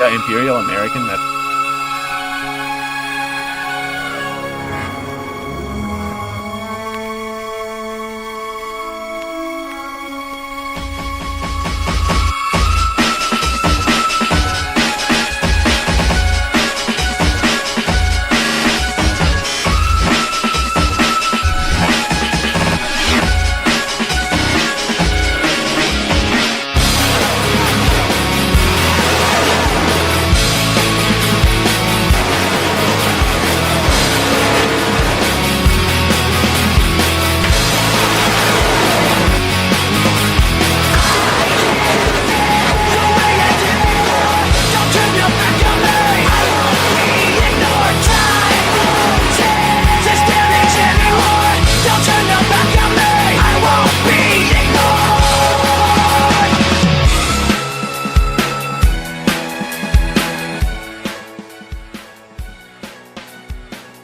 Yeah, Imperial American. That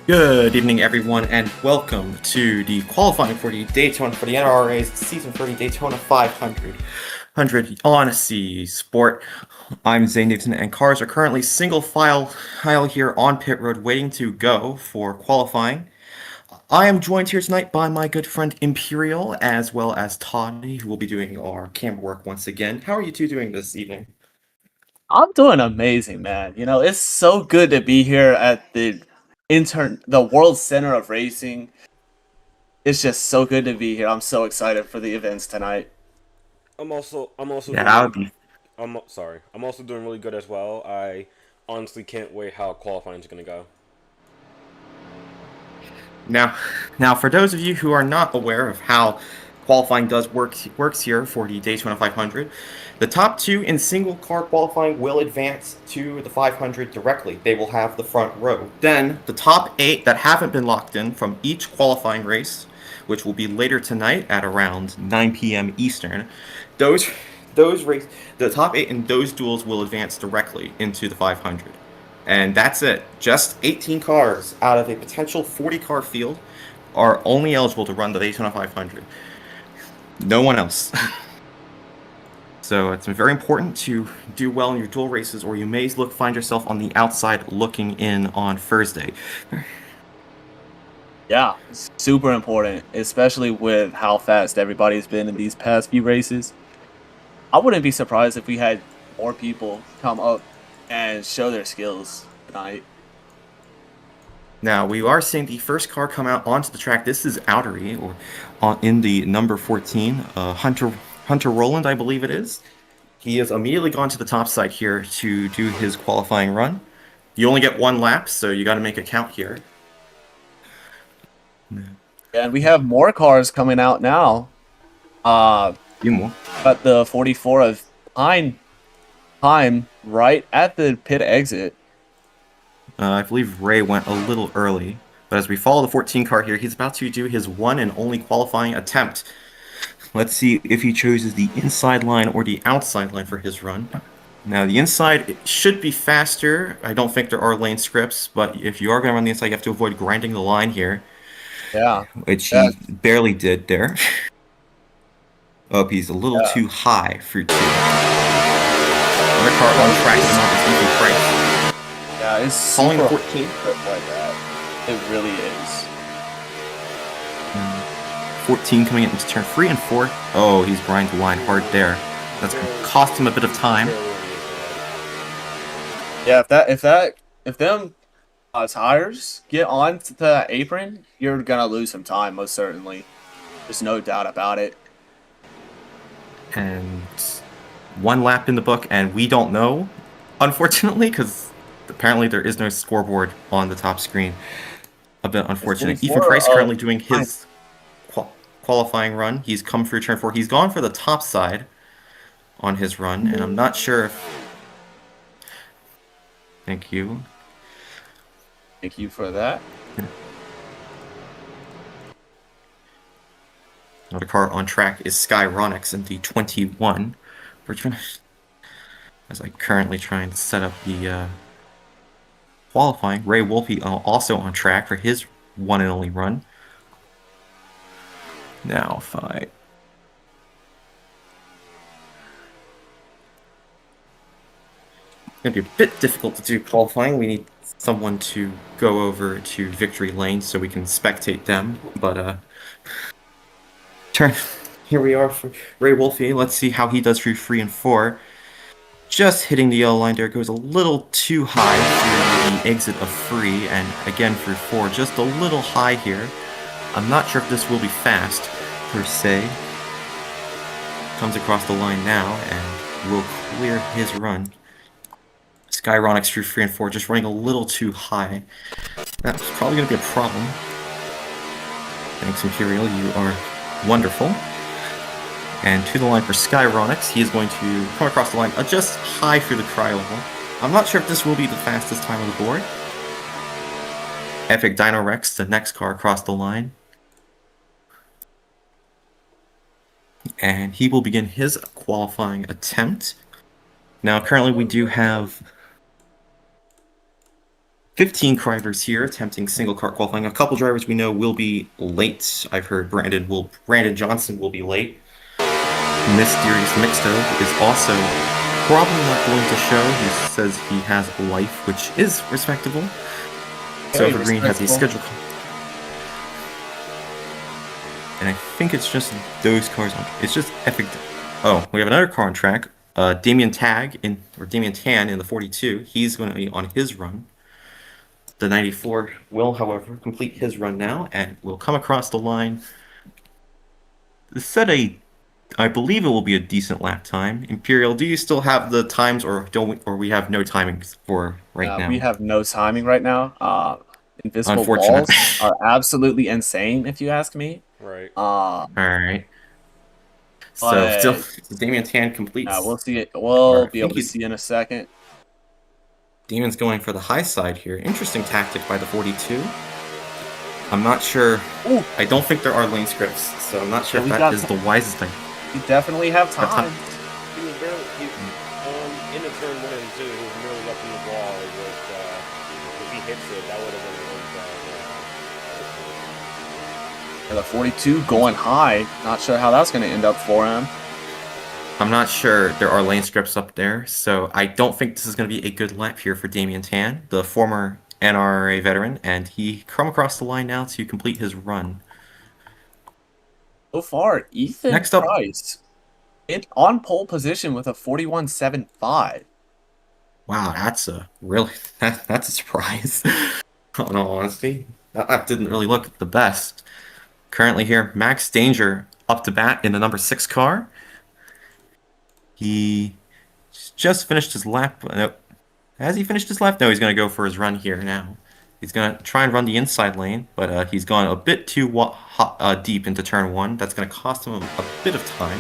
Good evening, everyone, and welcome to the qualifying for the Daytona for the NRRA's Season 30 Daytona 500 on C Sport. I'm Zane Newton, and cars are currently single file here on pit road, waiting to go for qualifying. I am joined here tonight by my good friend Imperial, as well as Toddy, who will be doing our camera work once again. How are you two doing this evening? I'm doing amazing, man. It's so good to be here at the World Center of Racing. It's just so good to be here. I'm so excited for the events tonight. I'm also Yeah, doing that really. would be Sorry. I'm also doing really good as well. I honestly can't wait how qualifying is gonna go. Now, for those of you who are not aware of how qualifying works here for the Daytona 500, the top two in single car qualifying will advance to the 500 directly. They will have the front row. Then, the top 8 that haven't been locked in from each qualifying race, which will be later tonight at around 9 p.m. Eastern, those the top 8 in those duels will advance directly into the 500. And that's it. Just 18 cars out of a potential 40 car field are only eligible to run the Daytona 500. No one else. So it's very important to do well in your dual races, or you may find yourself on the outside looking in on Thursday. Yeah, it's super important, especially with how fast everybody's been in these past few races. I wouldn't be surprised if we had more people come up and show their skills tonight. Now, we are seeing the first car come out onto the track. This is Outery, or in the number 14, Hunter Roland, I believe it is. He has immediately gone to the top side here to do his qualifying run. You only get one lap, so you got to make it count here. And we have more cars coming out now. Few more. Got the 44 of time right at the pit exit. I believe Ray went a little early, but as we follow the 14 car here, he's about to do his one and only qualifying attempt. Let's see if he chooses the inside line or the outside line for his run. Now, the inside it should be faster. I don't think there are lane scripts, but if you are going to run the inside, you have to avoid grinding the line here, Yeah. which he barely did there. Oh, he's a little too high for 2. Another car on track is not as easy price. Yeah, it's Calling super 14. like that. It really is. 14 coming into turn 3 and 4. Oh, he's grinding the line hard there. That's going to cost him a bit of time. Yeah, if them tires get on to the apron, you're gonna lose some time, most certainly. There's no doubt about it. And one lap in the book, and we don't know, unfortunately, because apparently there is no scoreboard on the top screen. A bit unfortunate. Ethan Price currently doing his qualifying run. He's come through turn 4. He's gone for the top side on his run, and I'm not sure if... Thank you. Thank you for that. Another car on track is Skyronics in the 21. As I currently trying to set up the qualifying. Ray Wolpe also on track for his one and only run. Now, if I... gonna be a bit difficult to do qualifying. We need someone to go over to victory lane so we can spectate them. But turn. Here we are for Ray Wolfe. Let's see how he does through 3 and 4. Just hitting the yellow line there, goes a little too high through the exit of 3, and again through 4, just a little high here. I'm not sure if this will be fast, per se. Comes across the line now, and will clear his run. Skyronics through 3 and 4, just running a little too high. That's probably going to be a problem. Thanks, Imperial, you are wonderful. And to the line for Skyronics, he is going to come across the line just high through the cryo level. I'm not sure if this will be the fastest time on the board. Epic Dino Rex, the next car across the line. And he will begin his qualifying attempt. Now, currently we do have 15 drivers here attempting single car qualifying. A couple drivers we know will be late. I've heard Brandon Johnson will be late. Mysterious Mixto is also probably not going to show. He says he has a life, which is respectable. Silver Green has a schedule. And I think it's just those cars on. It's just epic. Oh, we have another car on track. Damien Tan in the 42. He's going to be on his run. The 94 will, however, complete his run now and will come across the line. I believe it will be a decent lap time. Imperial, do you still have the times, or we have no timings for right now? We have no timing right now. Invisible walls are absolutely insane, if you ask me. Right. All right. So still, Damien Tan completes. We'll see it. We'll be able to see in a second. Demon's going for the high side here. Interesting tactic by the 42. I'm not sure. Ooh. I don't think there are lane scripts, so I'm not sure if that is the wisest thing. We definitely have time. He was barely in the turn 1 and 2. He was nearly up in the wall. If he hits it, that would have been really bad. And the 42 going high. Not sure how that's going to end up for him. I'm not sure there are lane scripts up there, so I don't think this is going to be a good lap here for Damien Tan, the former NRRA veteran, and he come across the line now to complete his run. So far, Ethan Next up, Price on pole position with a 41.75. Wow, that's a surprise. In all honesty, that didn't really look the best. Currently here, Max Danger up to bat in the number 6 car. He just finished his lap. Has he finished his lap? No, he's going to go for his run here now. He's going to try and run the inside lane, but he's gone a bit too deep into turn 1. That's going to cost him a bit of time.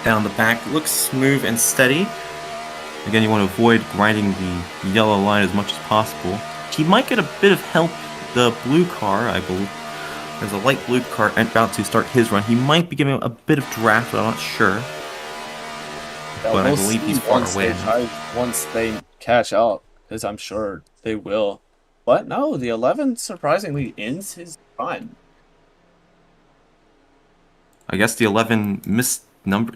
Down the back, looks smooth and steady. Again, you want to avoid grinding the yellow line as much as possible. He might get a bit of help. The blue car, I believe. There's a light blue car about to start his run. He might be giving a bit of draft, but I'm not sure. But I believe he's far away. Once they catch up, because I'm sure they will. But no, the 11 surprisingly ends his run. I guess the 11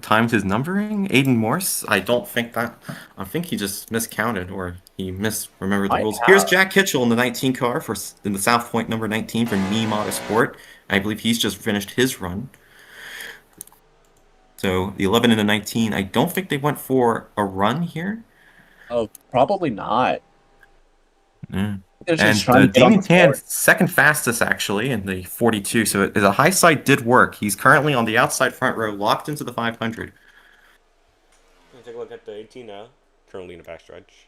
times his numbering. Aiden Morse. I don't think that. I think he just miscounted, or he misremembered the rules. Here's Jack Kitchell in the 19 car in the South Point number 19 for Me Motorsport. I believe he's just finished his run. So the 11 and the 19. I don't think they went for a run here. Oh, probably not. And Damien Tan, second fastest actually in the 42. So the high side did work. He's currently on the outside front row, locked into the 500. Take a look at the 18 now. Currently in the backstretch.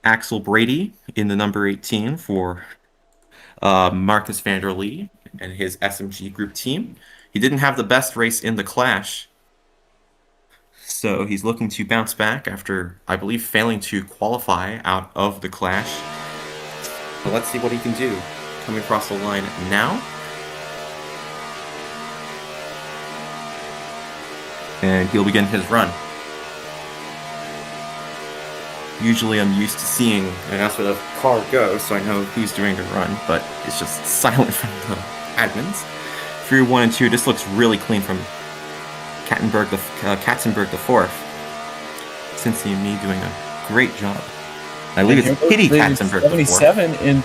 Axel Brady in the number 18 for Marcus van der Lee and his SMG group team. He didn't have the best race in the Clash, so he's looking to bounce back after, I believe, failing to qualify out of the Clash. So let's see what he can do. Coming across the line now. And he'll begin his run. Usually I'm used to seeing an outside of car go, so I know who's doing the run, but it's just silent from the admins. Through 1 and 2, this looks really clean from Katzenberg the fourth. Cincy and me doing a great job. I believe it's Hitty Katzenberg the fourth. 77 in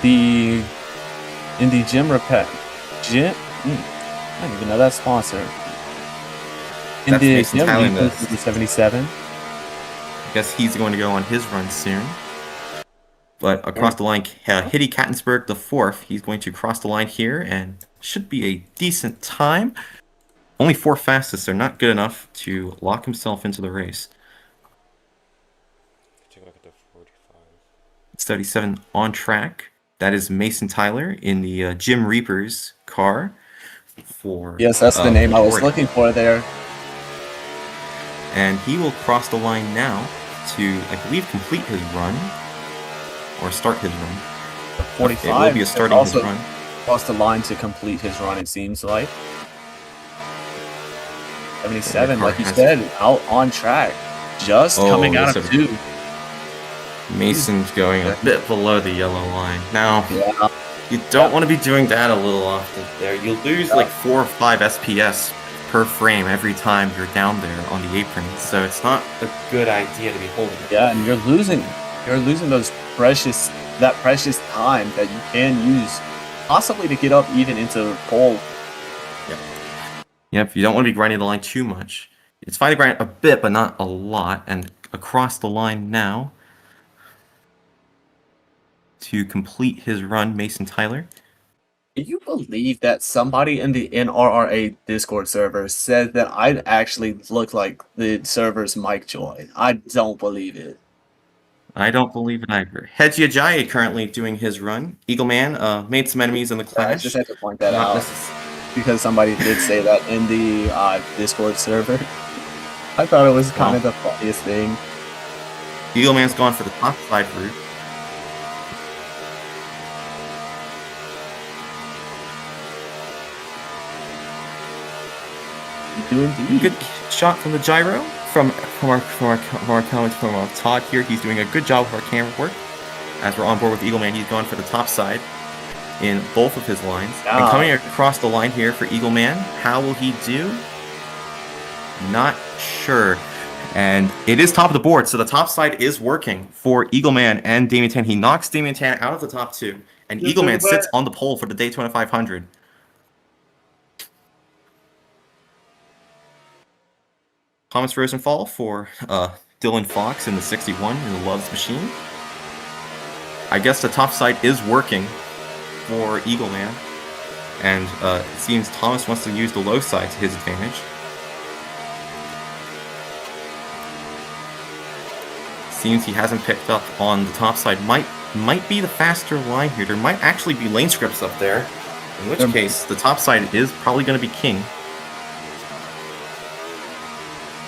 the gym repair. I don't even know that sponsor. In That's the Mason gym, Tyler he goes to the 77. I guess he's going to go on his run soon. But across the line, Hitty Katzenberg the fourth. He's going to cross the line here and should be a decent time. Only 4 fastest are not good enough to lock himself into the race. Take a look at the 45. 37 on track. That is Mason Tyler in the Jim Reapers car. Yes, that's the name I was looking for there. And he will cross the line now to, I believe, complete his run. Or start his run. 45 it will be a starting his run. Crossed the line to complete his run, it seems like. 77, like you said, out on track. Just coming out of 2. Mason's going a bit below the yellow line. Now, you don't want to be doing that a little often there. You'll lose like 4 or 5 SPS per frame every time you're down there on the apron. So it's not a good idea to be holding it. Yeah, and you're losing those precious time that you can use possibly to get up even into pole. Yep, you don't want to be grinding the line too much. It's fine to grind a bit, but not a lot. And across the line now to complete his run, Mason Tyler. Can you believe that somebody in the NRRA Discord server said that I'd actually look like the server's Mike Joy? I don't believe it. I don't believe it either. Hedji Ajayi currently doing his run. Eagleman made some enemies in the clash. I just had to point that out because somebody did say that in the Discord server. I thought it was kind of the funniest thing. Eagleman's gone for the top side route. You do indeed. Good shot from the gyro from our Todd here. He's doing a good job with our camera work. As we're on board with Eagleman, he's gone for the top side in both of his lines. And coming across the line here for Eagleman, how will he do? Not sure. And it is top of the board, so the top side is working for Eagleman and Damien Tan. He knocks Damien Tan out of the top 2, and Eagleman sits on the pole for the Daytona 500. Thomas Rosenthal for Dylan Fox in the 61 in the Loves Machine. I guess the top side is working for Eagleman, and it seems Thomas wants to use the low side to his advantage. Seems he hasn't picked up on the top side. Might be the faster line here. There might actually be lane scripts up there, in which case the top side is probably going to be king.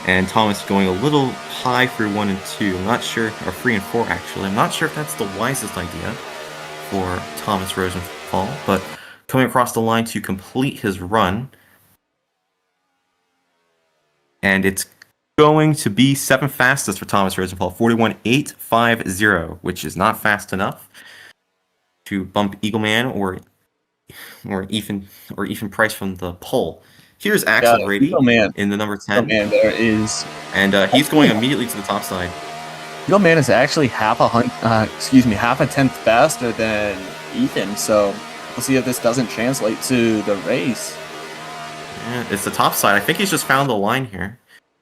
And Thomas going a little high through 1 and 2. I'm not sure, or 3 and 4 actually. I'm not sure if that's the wisest idea for Thomas Rosenthal, but coming across the line to complete his run. And it's going to be 7th fastest for Thomas Rosenthal, 41.850, which is not fast enough to bump Eagleman or Ethan Price from the pole. Here's Axel Brady in the number 10. Man, there is, and he's going immediately to the top side. Eagleman is actually half a tenth faster than Ethan. So we'll see if this doesn't translate to the race. Yeah, it's the top side. I think he's just found the line here.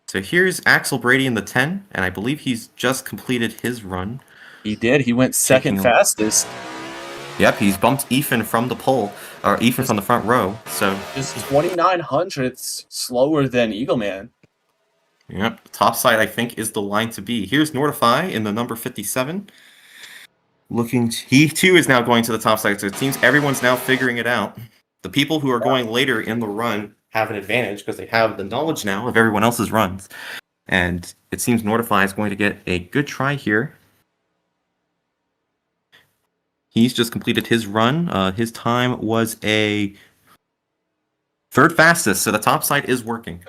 So here's Axel Brady in the 10, and I believe he's just completed his run. He did. He went second fastest. Yep, he's bumped Ethan from the pole, or Ethan from the front row. So just 29 hundredths slower than Eagleman. Yep, top side I think is the line to be. Here's Nordify in the number 57. He too is now going to the top side. So it seems everyone's now figuring it out. The people who are going later in the run have an advantage because they have the knowledge now of everyone else's runs. And it seems Nordify is going to get a good try here. He's just completed his run. His time was a 3rd fastest, so the top side is working.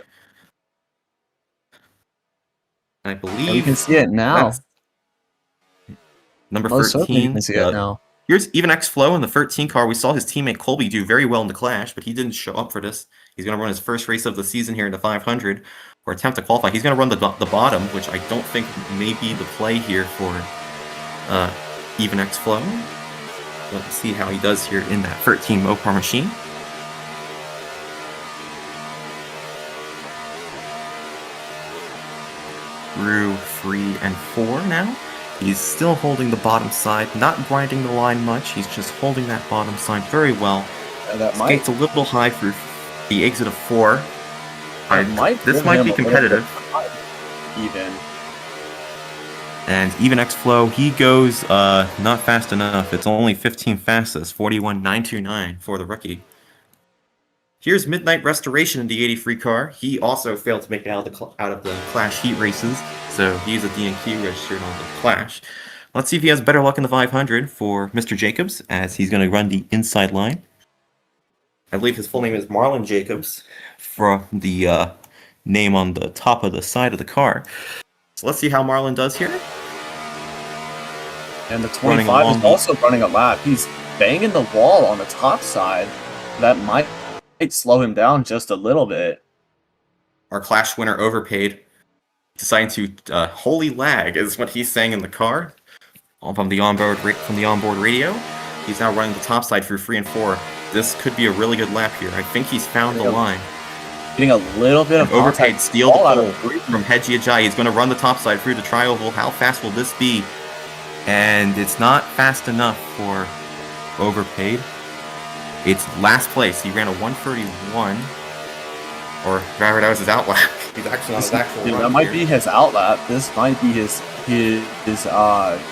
I believe you can see it now. Number 13. You can see it now. Here's Even X Flow in the 13 car. We saw his teammate Colby do very well in the clash, but he didn't show up for this. He's going to run his first race of the season here in the 500. or attempt to qualify. He's going to run the bottom, which I don't think may be the play here for Even X Flow. Let's see how he does here in that 13 Mopar machine. Through 3 and 4 now. He's still holding the bottom side, not grinding the line much. He's just holding that bottom side very well. Skates a little high through the exit of 4. This might be competitive. Even. And Even X Flow, he goes not fast enough. It's only 15 fastest, 41.929 for the rookie. Here's Midnight Restoration in the 83 car. He also failed to make it out of the Clash heat races, so he's a DNQ registered on the Clash. Let's see if he has better luck in the 500 for Mr. Jacobs, as he's going to run the inside line. I believe his full name is Marlon Jacobs, from the name on the top of the side of the car. So let's see how Marlon does here. And the 25 is also running a lap. He's banging the wall on the top side. That might slow him down just a little bit. Our Clash winner Overpaid, deciding to holy lag is what he's saying in the car from the onboard radio. He's now running the top side through 3 and 4. This could be a really good lap here. I think he's found the line. Getting a little bit of Overpaid steal the pole from Hedgie Ajay. He's going to run the top side through the tri-oval. How fast will this be? And it's not fast enough for Overpaid. It's last place. He ran a 131. Or rather, that was his outlap. He's actually on his actual run. That might be his outlap. This might be his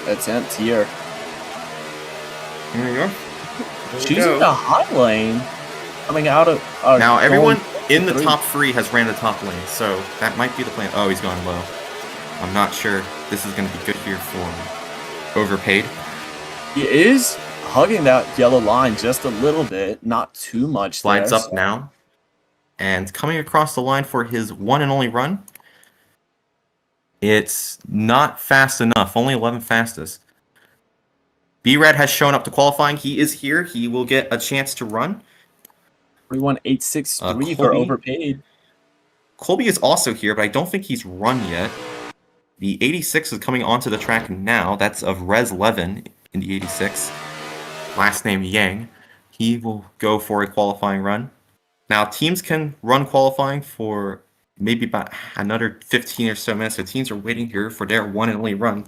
attempt here. There you go. Choosing the high lane. Coming out of... now, everyone in the top 3 has ran the top lane, so that might be the plan. Oh, he's gone low. I'm not sure this is going to be good here for Overpaid. He is hugging that yellow line just a little bit, not too much. Slides up now, and coming across the line for his one and only run. It's not fast enough, only 11 fastest. B-Red has shown up to qualifying. He is here. He will get a chance to run. 31.863 for Overpaid. Colby is also here, but I don't think he's run yet. The 86 is coming onto the track now. That's of Res Levin in the 86. Last name Yang. He will go for a qualifying run. Now, teams can run qualifying for maybe about another 15 or so minutes. So teams are waiting here for their one and only run.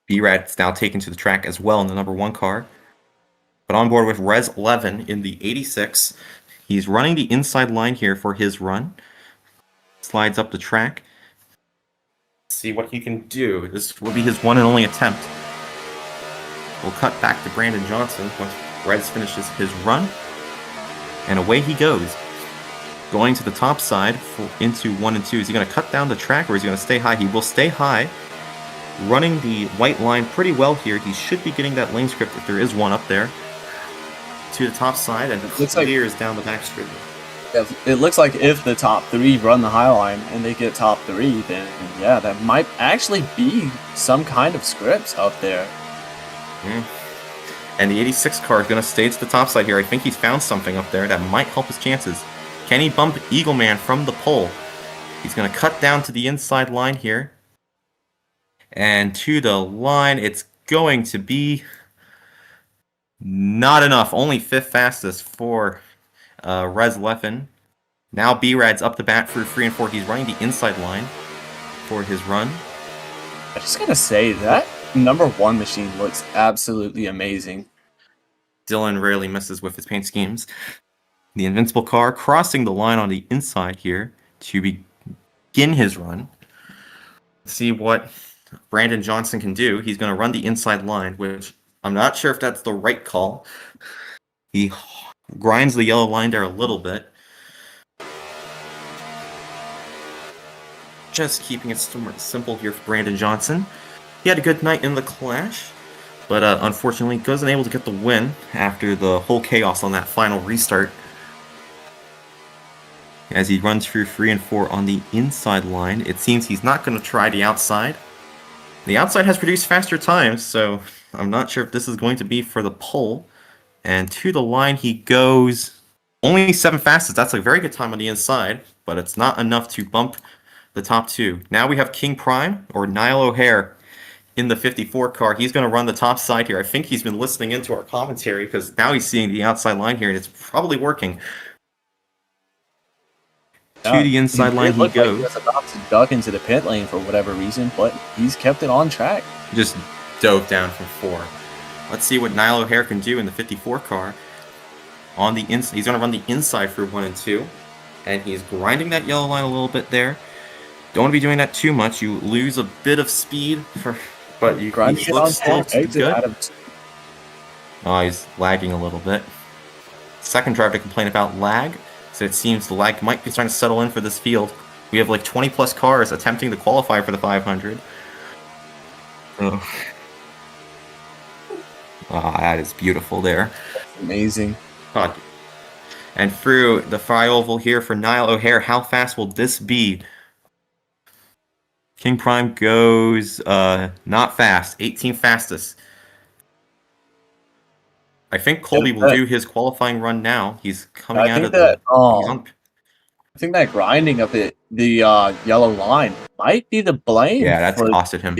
B-Rad's now taken to the track as well in the number 1 car. But on board with Res 11 in the 86. He's running the inside line here for his run. Slides up the track. Let's see what he can do. This will be his one and only attempt. We'll cut back to Brandon Johnson once Res finishes his run. And away he goes. Going to the top side into 1 and 2. Is he going to cut down the track or is he going to stay high? He will stay high. Running the white line pretty well here. He should be getting that lane script if there is one up there. To the top side and clears down the back strip. Yeah, it looks like if the top 3 run the high line and they get top 3, then yeah, that might actually be some kind of scripts up there. And the 86 car is going to stay to the top side here. I think he's found something up there that might help his chances. Can he bump Eagle Man from the pole? He's going to cut down to the inside line here. And to the line, it's going to be not enough. Only 5th fastest for Res Leffen. Now B-Rad's up the bat through 3 and 4. He's running the inside line for his run. I just gotta say, that number 1 machine looks absolutely amazing. Dylan rarely messes with his paint schemes. The Invincible car crossing the line on the inside here to begin his run. Let's see what Brandon Johnson can do. He's going to run the inside line, which I'm not sure if that's the right call. He grinds the yellow line there a little bit. Just keeping it simple here for Brandon Johnson. He had a good night in the Clash, but unfortunately wasn't able to get the win after the whole chaos on that final restart. As he runs through 3 and 4 on the inside line, it seems he's not going to try the outside. The outside has produced faster times, so I'm not sure if this is going to be for the pole. And to the line he goes. Only 7 fastest. That's a very good time on the inside, but it's not enough to bump the top 2. Now we have King Prime or Niall O'Hare in the 54 car. He's going to run the top side here. I think he's been listening into our commentary because now he's seeing the outside line here, and it's probably working. To the inside line he It looked like he goes. was about to duck into the pit lane for whatever reason, but he's kept it on track. Just dove down from 4. Let's see what Niall O'Hare can do in the 54 car. On the inside, he's going to run the inside through 1 and 2, and he's grinding that yellow line a little bit there. Don't want to be doing that too much. You lose a bit of speed, but you Grinding it on still exit good. out of Oh, he's lagging a little bit. Second driver to complain about lag, so it seems the lag might be starting to settle in for this field. We have like 20 plus cars attempting to qualify for the 500. Oh, that is beautiful there. amazing. God. And through the flyover here for Niall O'Hare, how fast will this be? King Prime goes not fast, 18 fastest. I think Colby will do his qualifying run now. He's coming out of the jump. I think that grinding of the yellow line might be the blame. Yeah, that's costed him.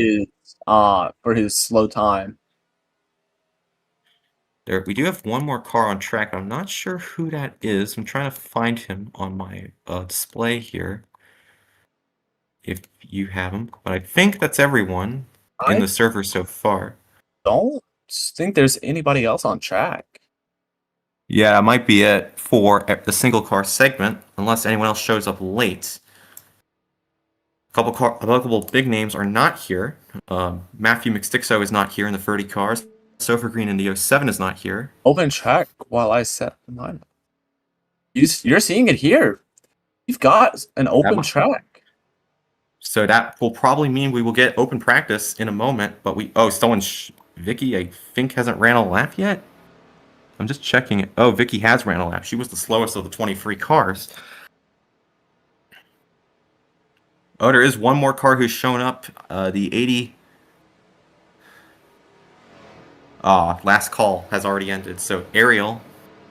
For his slow time. There, we do have one more car on track. I'm not sure who that is. I'm trying to find him on my display here. If you have him, but I think that's everyone in the server so far. Don't think there's anybody else on track. Yeah, that might be it for the single car segment, unless anyone else shows up late. A couple big names are not here. Matthew McStixo is not here in the 30 cars. Sofa Green in the 07 is not here. Open track while I set the lineup. You're seeing it here. You've got an open track. So that will probably mean we will get open practice in a moment. But Vicky, I think, hasn't ran a lap yet. I'm just checking it. Oh, Vicky has ran a lap. She was the slowest of the 23 cars. Oh, there is one more car who's shown up. The 80. Last call has already ended. So Ariel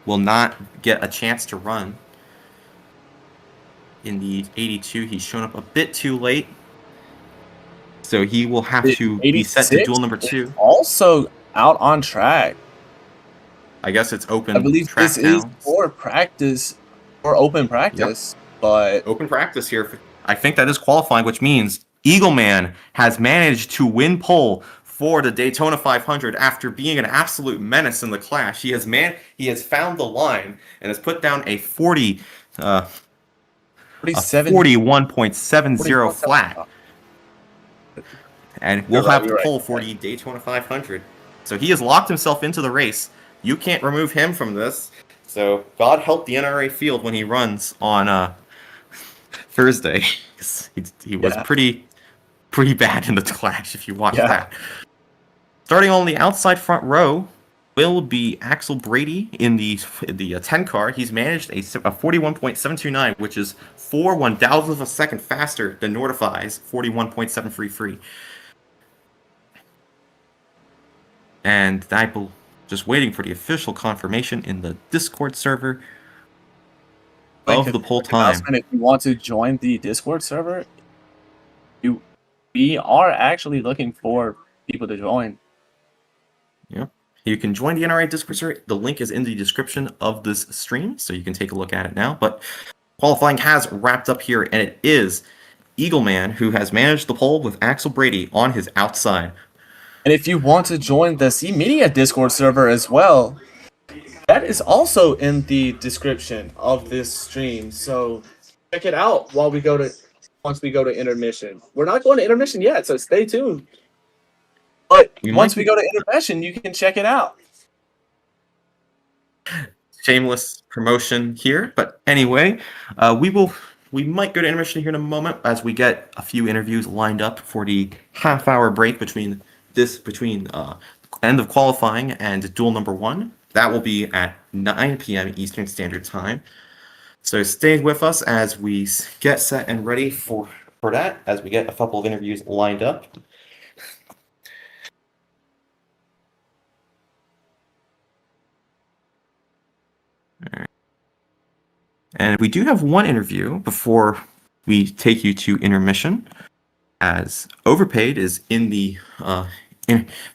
will not get a chance to run. In the 82, he's shown up a bit too late. So he will have to be set to duel number 2. Also out on track. I guess it's open. I believe track this now. is for practice, or open practice, but open practice here. I think that is qualifying, which means Eagleman has managed to win pole for the Daytona 500 after being an absolute menace in the clash. He has found the line and has put down a 41.70 flat. And we'll have the pole for the Daytona 500. So he has locked himself into the race. You can't remove him from this. So God help the NRRA field when he runs on Thursday. He was pretty bad in the clash if you watch that. Starting on the outside front row will be Axel Brady in the 10 car. He's managed a 41.729, which is 4/1000th of a second faster than Nordify's 41.733. And I'm just waiting for the official confirmation in the Discord server of the poll time. If you want to join the Discord server, we are actually looking for people to join. Yeah. You can join the NRRA Discord server. The link is in the description of this stream, so you can take a look at it now. But qualifying has wrapped up here, and it is Eagleman who has managed the pole with Axel Brady on his outside. And if you want to join the C Media Discord server as well, that is also in the description of this stream. So check it out once we go to intermission. We're not going to intermission yet, so stay tuned. But once we go to intermission, you can check it out. Shameless promotion here, but anyway, we might go to intermission here in a moment as we get a few interviews lined up for the half-hour break between end of qualifying and duel number 1. That will be at 9 p.m. Eastern Standard Time. So stay with us as we get set and ready for that, as we get a couple of interviews lined up. And we do have one interview before we take you to intermission, as Overpaid is in the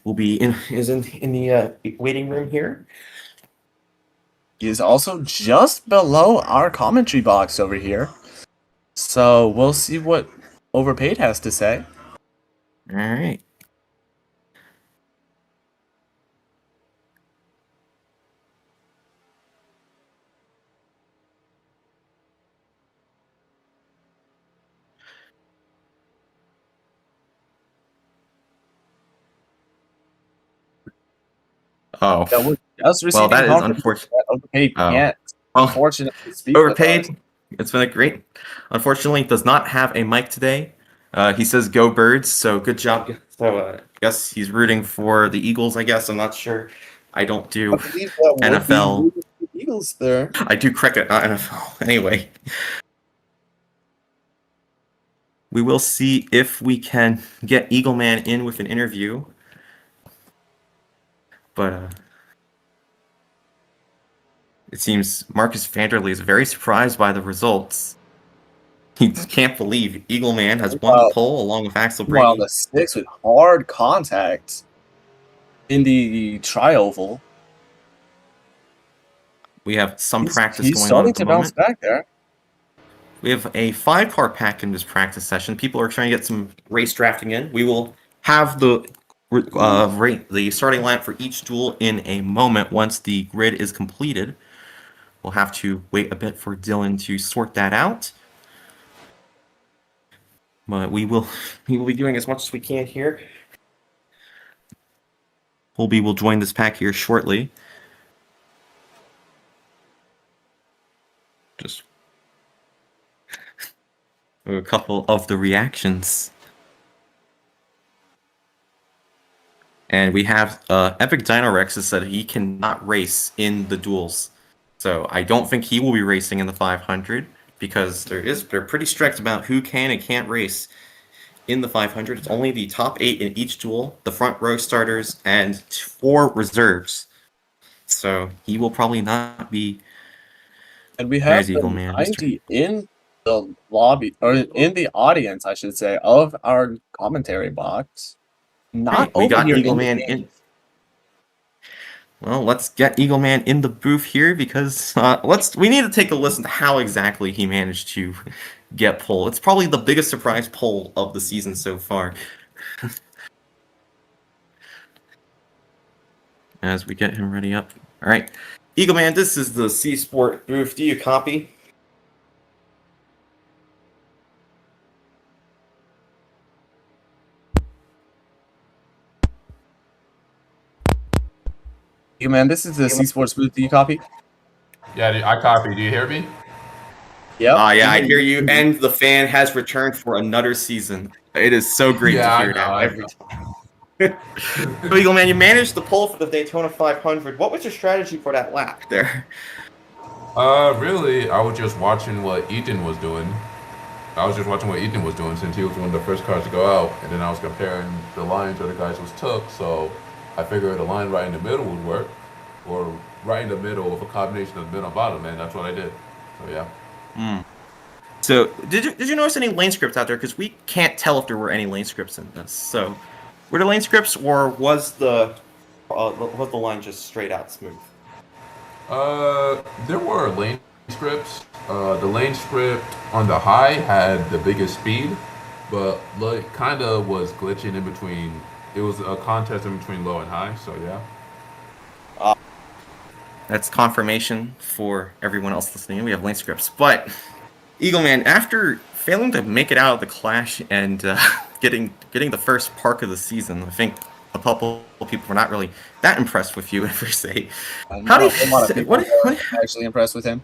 waiting room here. He is also just below our commentary box over here. So we'll see what Overpaid has to say. All right. Oh, Yeah, we're just well, receiving that is confirmation unfortunate. that Overpaid Oh, can't, well, unfortunately, speak with us. Overpaid. It's been a great. Unfortunately, does not have a mic today. He says "Go Birds," so good job. So, I guess he's rooting for the Eagles. I guess I'm not sure. I don't do I believe that would be NFL. rooting for the Eagles there. I do cricket, not NFL. Anyway, we will see if we can get Eagle Man in with an interview. But it seems Marcus Vanderlei is very surprised by the results. He can't believe Eagle Man has won the poll along with Axel While Brady. the six with hard contact in the tri-oval. We have some practice He's going on starting at the to bounce moment. back there. We have a 5-car pack in this practice session. People are trying to get some race drafting in. We will have the starting lineup for each duel in a moment once the grid is completed. We'll have to wait a bit for Dylan to sort that out. But we will be doing as much as we can here. Colby will join this pack here shortly. Just a couple of the reactions. And we have Epic Dino Rex has said he cannot race in the duels. So I don't think he will be racing in the 500 because they're pretty strict about who can and can't race in the 500. It's only the top 8 in each duel, the front row starters, and 4 reserves. So he will probably not be. And we have Eagle the Man, 90 in the lobby, or in the audience, I should say, of our commentary box. Not Right, we over got here Eagle in the Man game. in. Well, let's get Eagle Man in the booth here because we need to take a listen to how exactly he managed to get pole. It's probably the biggest surprise pole of the season so far. As we get him ready up. All right, Eagle Man, this is the C Sport booth. Do you copy? Hey, man, this is the C Sports booth. Do you copy? Yeah, I copy. Do you hear me? Yep. Yeah, I hear you. And the fan has returned for another season. It is so great to hear that every time. So, Eagle Man, you managed the pole for the Daytona 500. What was your strategy for that lap there? Really, I was just watching what Ethan was doing. Since he was one of the first cars to go out, and then I was comparing the lines other guys was took. So I figured a line right in the middle would work, or right in the middle with a combination of middle and bottom, and that's what I did. So yeah. So did you notice any lane scripts out there? Because we can't tell if there were any lane scripts in this. So were there lane scripts, or was the line just straight out smooth? There were lane scripts. The lane script on the high had the biggest speed, but like kind of was glitching in between. It was a contest in between low and high, so yeah. That's confirmation for everyone else listening. We have lane scripts, but Eagle Man, after failing to make it out of the clash and getting the first park of the season, I think a couple of people were not really that impressed with you per se. How do you? What actually impressed with him?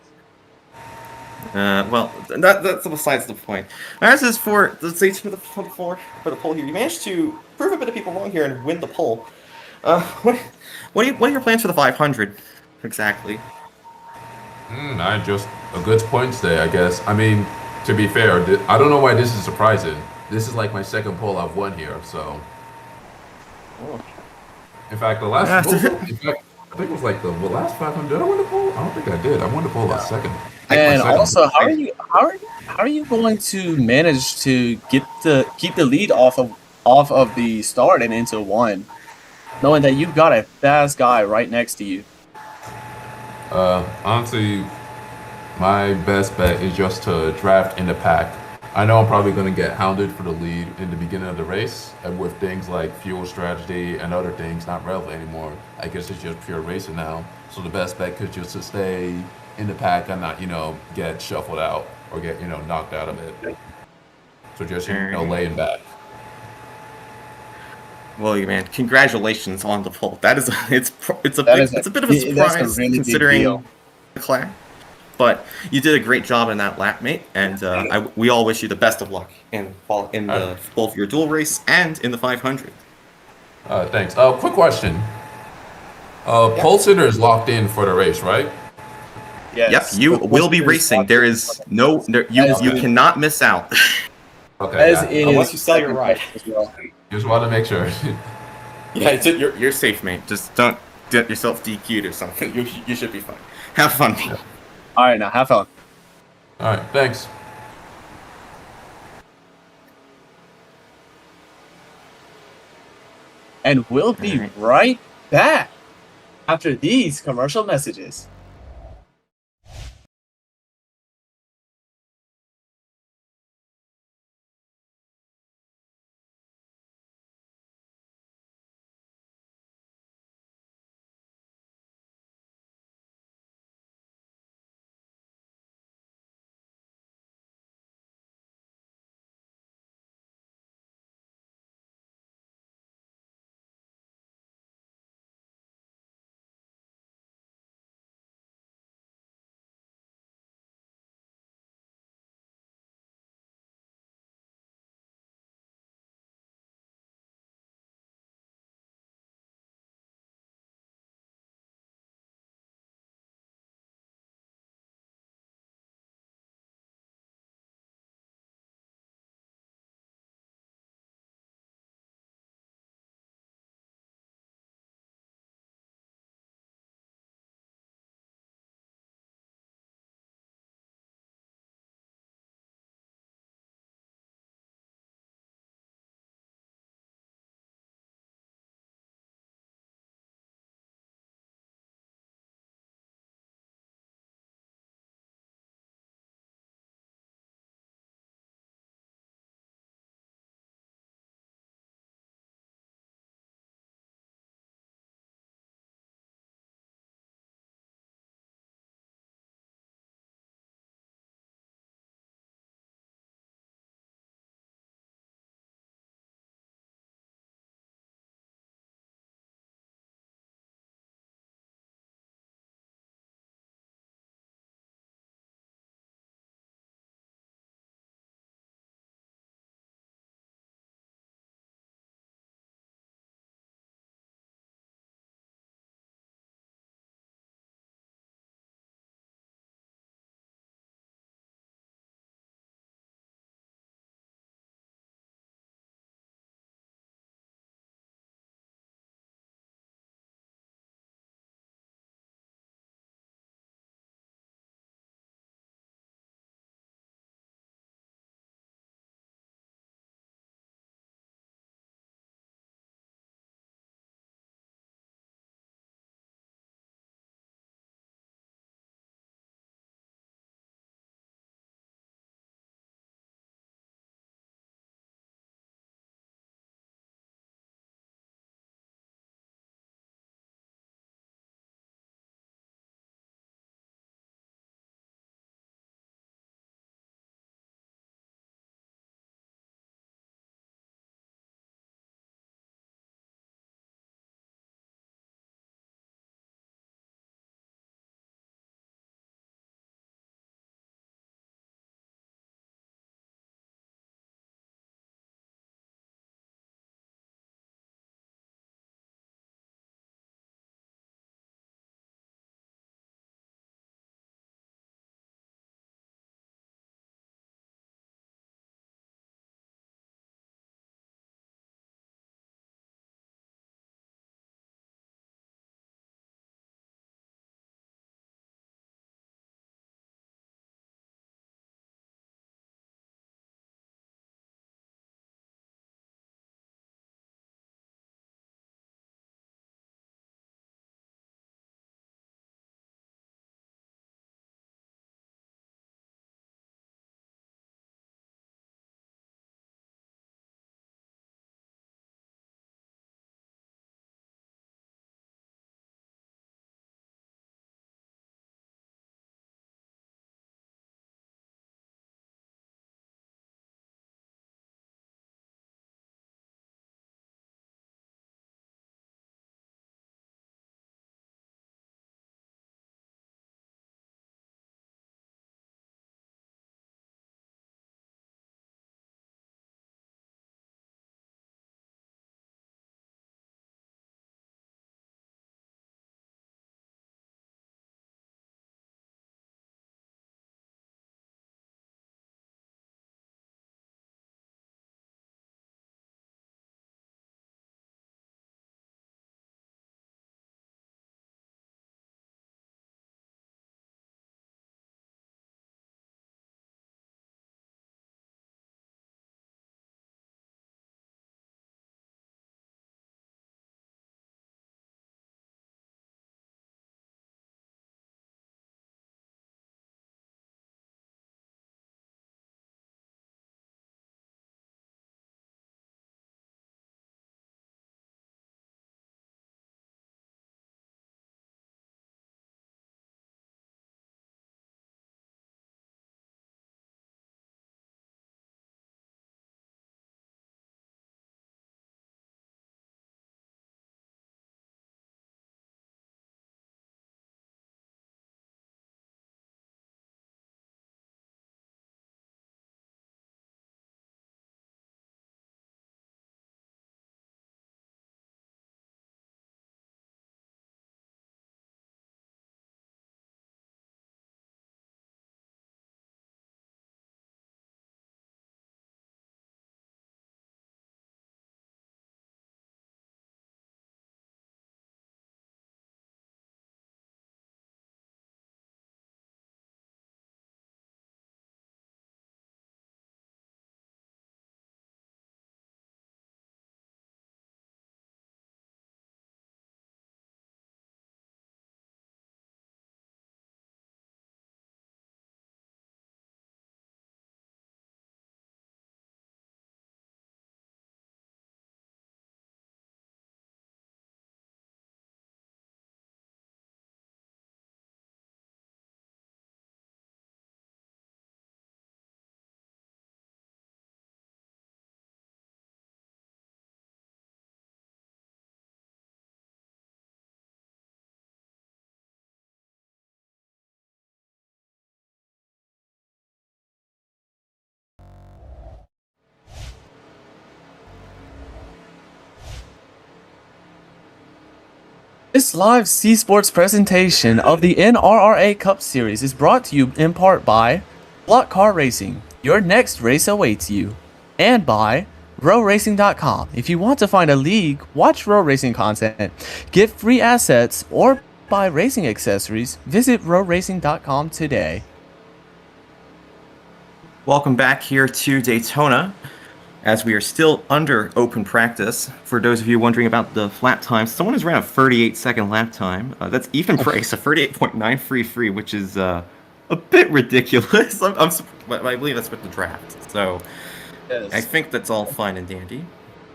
Well, that's besides the point. As is for the poll here, you managed to prove a bit of people wrong here and win the poll. What are your plans for the 500 exactly? I just a good points day, I guess. I mean, to be fair, I don't know why this is surprising. This is like my second poll I've won here, so. Oh. In fact, the last I think it was like the last 500. Did I win the pole? I don't think I did. I won the pole last second. I think And second. also, how are you going to manage to keep the lead off of the start and into one, knowing that you've got a fast guy right next to you? Honestly, my best bet is just to draft in the pack. I know I'm probably going to get hounded for the lead in the beginning of the race, and with things like fuel strategy and other things not relevant anymore. I guess it's just pure racing now. So the best bet could just to stay in the pack and not, get shuffled out or get, knocked out of it. So just, laying back. Well, man, congratulations on the pole. That is That is it's a bit of a that's a surprise really big considering deal. the class. But you did a great job in that lap, mate, and we all wish you the best of luck in All right. both your dual race and in the 500. Thanks. Quick question. Pole sitter is locked in for the race, right? Yep, Yes, you the will be poster is racing. locked There in. is no As you is, cannot miss out. Okay, as yeah. Unless is you sell your second ride. place as well. Just wanted to make sure. Yeah, you're safe, mate. Just don't get yourself DQ'd or something. You should be fine. Have fun, mate. All right, now have fun. All right, thanks. And we'll be All right. right back after these commercial messages. This live C Sports presentation of the NRRA Cup Series is brought to you in part by Block Car Racing. Your next race awaits you. And by RowRacing.com. If you want to find a league, watch row racing content, get free assets, or buy racing accessories, visit RowRacing.com today. Welcome back here to Daytona, as we are still under open practice. For those of you wondering about the lap time, someone has ran a 38-second lap time. That's Ethan Price, a 38.933, which is a bit ridiculous. I believe that's with the draft. So Yes. I think that's all fine and dandy.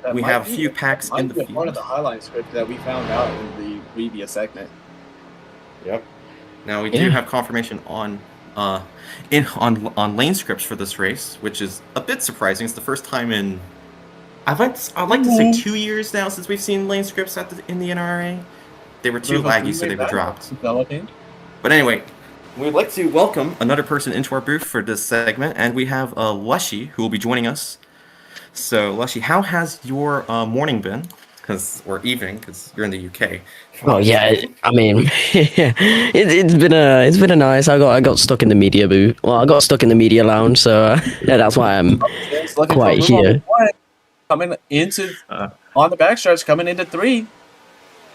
That We might have a be- few packs might in the be part of field. the highline script that we found out in the previous segment. Yep. Now we do have confirmation on lane scripts for this race, which is a bit surprising. It's the first time in I'd like to say 2 years now since we've seen lane scripts in the NRRA. They were too laggy, so they were dropped. Developing. But anyway, we'd like to welcome another person into our booth for this segment, and we have Lushy, who will be joining us. So, Lushy, how has your morning been? Or evening, because you're in the UK. Oh yeah, I mean, it's been a nice. I got stuck in the media booth. Well, I got stuck in the media lounge, so yeah, that's why I'm It's looking quite for here. coming into on the backstretch, coming into 3,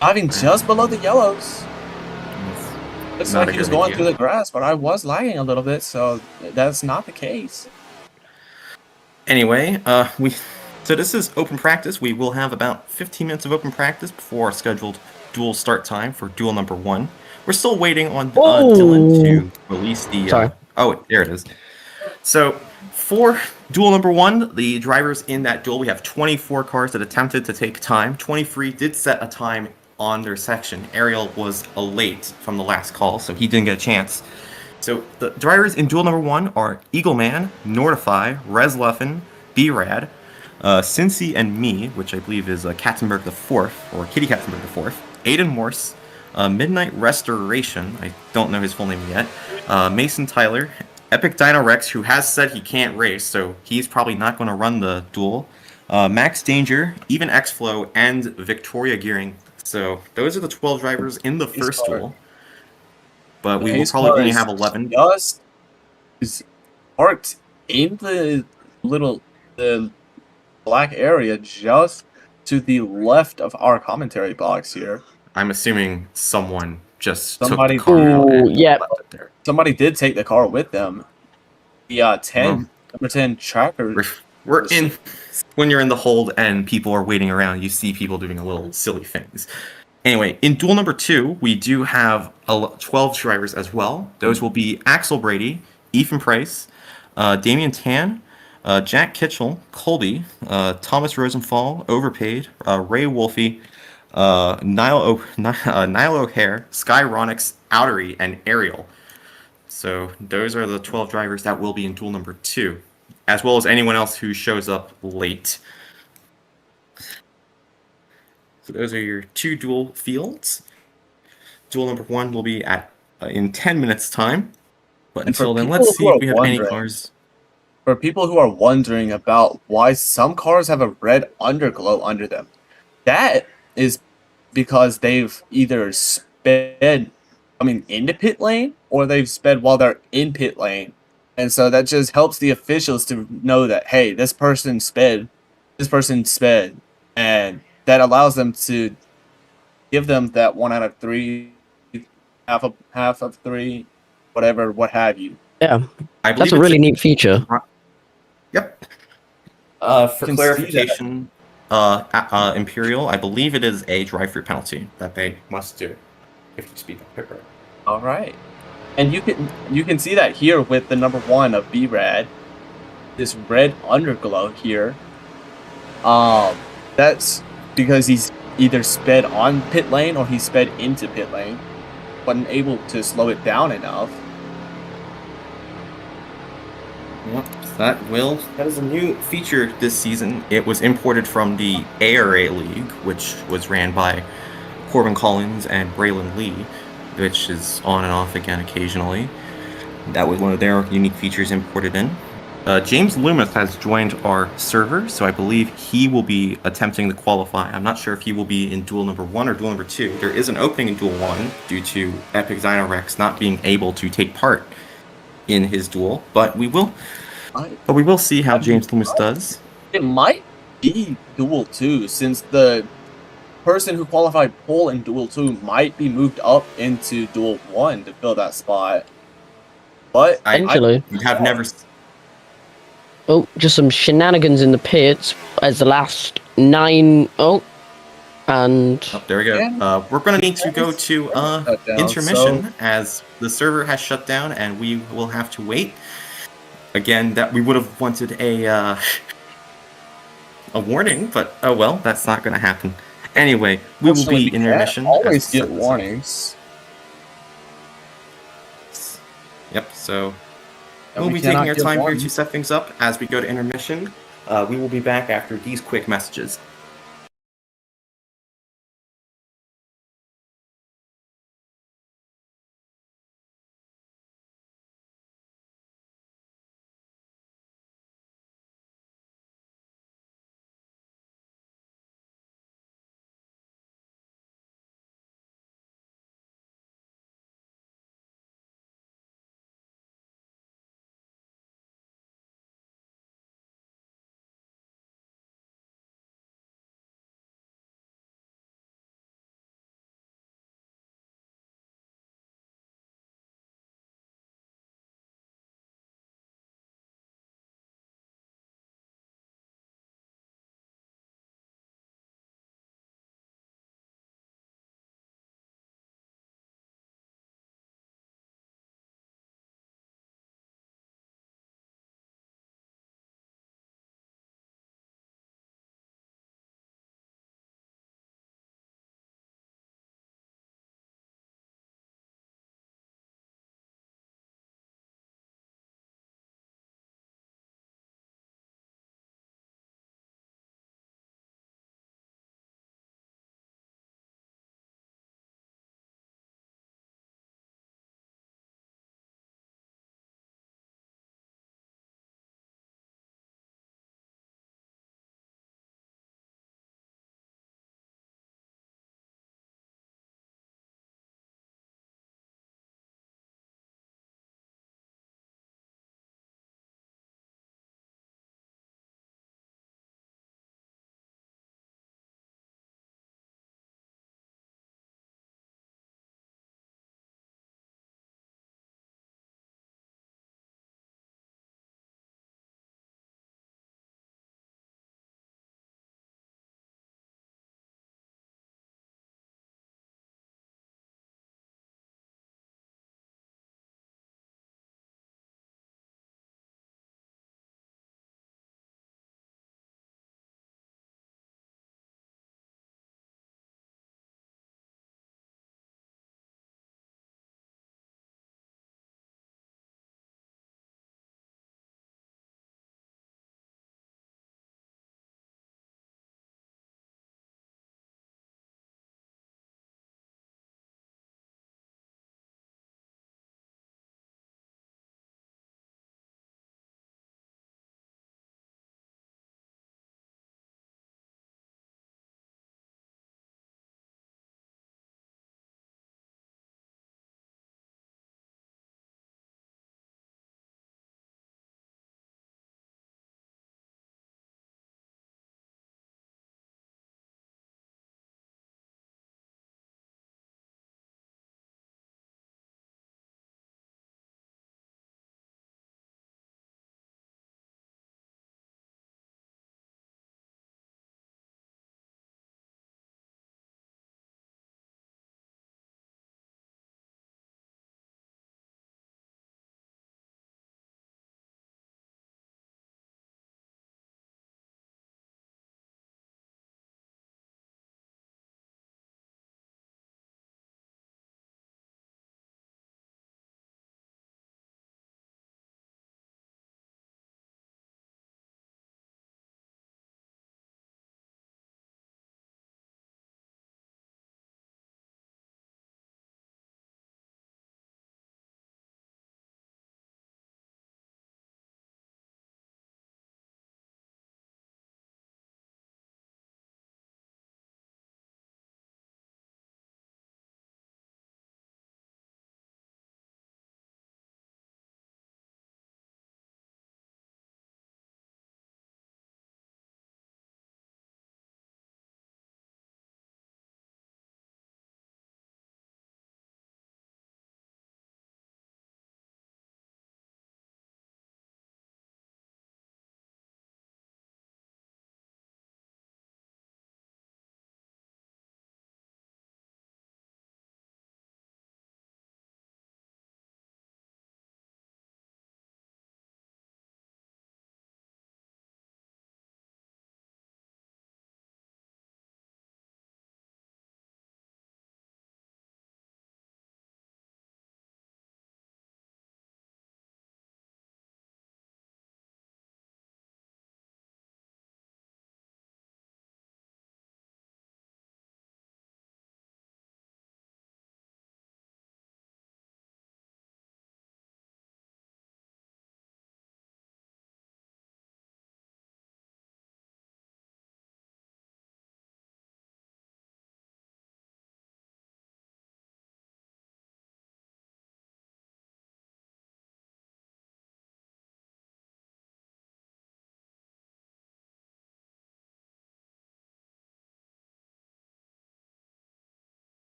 driving just below the yellows. Looks Not like a he was good going idea. through the grass, but I was lagging a little bit, so that's not the case. Anyway, so this is open practice. We will have about 15 minutes of open practice before our scheduled duel start time for duel number 1. We're still waiting on Dylan to release the. Sorry. There it is. So for duel number 1, the drivers in that duel, we have 24 cars that attempted to take time. 23 did set a time on their section. Ariel was late from the last call, so he didn't get a chance. So the drivers in duel number 1 are Eagleman, Nordify, Resluffen, B-Rad, Cincy and me, which I believe is Katzenberg the 4th, or Kitty Katzenberg the 4th, Aiden Morse, Midnight Restoration, I don't know his full name yet, Mason Tyler, Epic Dino Rex, who has said he can't race, so he's probably not going to run the duel, Max Danger, Even X-Flow, and Victoria Gearing. So those are the 12 drivers in the first duel. But we will probably only have 11. Just is parked in the black area just to the left of our commentary box here. I'm assuming someone just Somebody- took the car out and yeah. left it there. Somebody did take the car with them. The number 10 tracker. We're in when you're in the hold and people are waiting around. You see people doing a little silly things. Anyway, in duel number 2, we do have 12 drivers as well. Those will be Axel Brady, Ethan Price, Damian Tan, Jack Kitchell, Colby, Thomas Rosenthal, Overpaid, Ray Wolfie, Niall O'Hare, Sky Ronix, Outery, and Ariel. So those are the 12 drivers that will be in duel number 2, as well as anyone else who shows up late. So those are your 2 duel fields. Duel number 1 will be in 10 minutes time. But And for until then, people let's see who if are we have any wondering- cars. For people who are wondering about why some cars have a red underglow under them, that is because they've either sped coming into pit lane or they've sped while they're in pit lane. And so that just helps the officials to know that, hey, this person sped, and that allows them to give them that 1 out of 3, half of 3, whatever, what have you. Yeah, I believe that's a it's really neat feature. Yep. For can see clarification, Imperial, I believe it is a drive-through penalty that they must do if you speed up pit road. All right, and you can see that here with the number 1 of B-Rad, this red underglow here. That's because he's either sped on pit lane or he sped into pit lane, wasn't able to slow it down enough. Yep, that is a new feature this season. It was imported from the ARA League, which was ran by Corbin Collins and Braylon Lee, which is on and off again occasionally. That was one of their unique features imported in. James Loomis has joined our server, so I believe he will be attempting to qualify. I'm not sure if he will be in duel number 1 or duel number 2. There is an opening in duel 1 due to Epic Xynorex not being able to take part in his duel, but we will see how James Loomis does. It might be Duel 2, since the person who qualified pole in Duel 2 might be moved up into Duel 1 to fill that spot. But Potentially. I have never. Oh, just some shenanigans in the pits as the last 9. Oh, and Oh, there we go. Yeah. We're going to need to go to Shut down, intermission so- as the server has shut down and we will have to wait. Again, that we would have wanted a warning, but oh well, that's not going to happen. Anyway, we will Fortunately, be we in can't intermission. always as we get set this up. warnings. Yep, so And we'll we be taking cannot our get time here warnings. to set things up as we go to intermission. We will be back after these quick messages.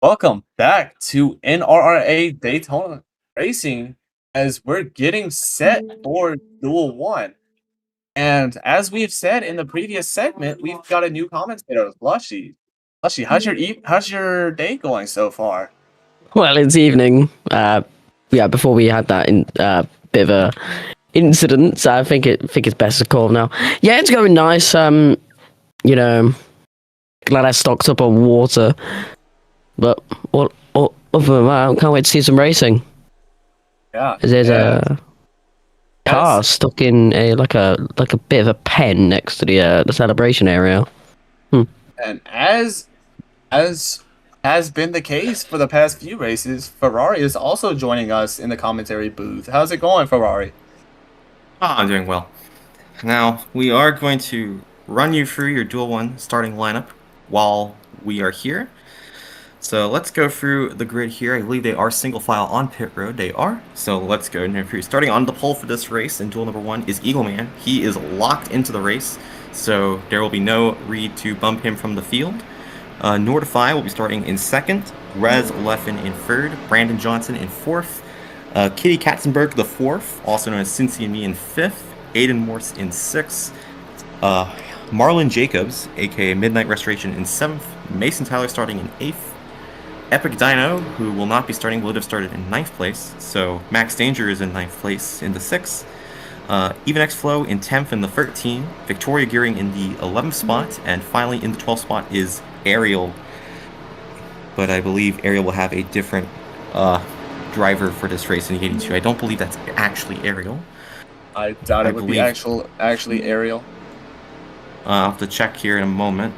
Welcome back to NRRA Daytona Racing as we're getting set for Duel 1. And as we've said in the previous segment, we've got a new commentator, Lushy. Lushy, how's your day going so far? Well, it's evening. Before we had that bit of a incident, so I think it's best to call now. Yeah, it's going nice. You know, glad I stocked up on water. But other than that, I can't wait to see some racing. Yeah. There's a car stuck in a bit of a pen next to the celebration area. And as has been the case for the past few races, Ferrari is also joining us in the commentary booth. How's it going, Ferrari? I'm doing well. Now, we are going to run you through your Duel 1 starting lineup while we are here. So let's go through the grid here. I believe they are single file on pit road. They are. So let's go through. Starting on the pole for this race in Duel number 1 is Eagleman. He is locked into the race, so there will be no read to bump him from the field. Nordify will be starting in second. Rez Leffen in third. Brandon Johnson in fourth. Kitty Katzenberg the fourth, also known as Cincy and Me in fifth. Aiden Morse in sixth. Marlon Jacobs, aka Midnight Restoration, in seventh. Mason Tyler starting in eighth. Epic Dino, who will not be starting, would have started in 9th place, so Max Danger is in 9th place in the 6th. Even X Flow in 10th in the 13th. Victoria Gearing in the 11th spot, and finally in the 12th spot is Ariel. But I believe Ariel will have a different driver for this race in the 82. I don't believe that's actually Ariel. I doubt it would be actually Ariel. I'll have to check here in a moment.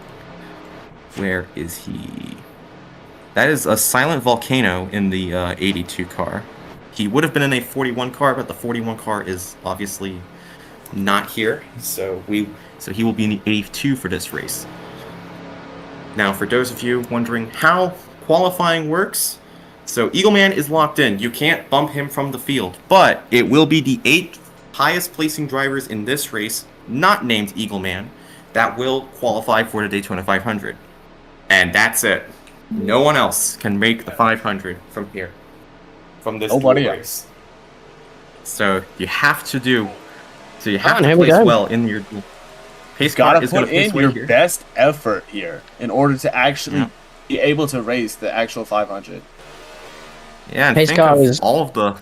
Where is he? That is a Silent Volcano in the 82 car. He would have been in a 41 car, but the 41 car is obviously not here. So he will be in the 82 for this race. Now, for those of you wondering how qualifying works, so Eagleman is locked in. You can't bump him from the field, but it will be the 8 highest placing drivers in this race, not named Eagleman, that will qualify for the Daytona 500. And that's it. No one else can make the 500 from here, from this race. So you have to place well in your pace car. Gotta put in your best effort here in order to actually be able to race the actual 500. Yeah, and pace car is all of the.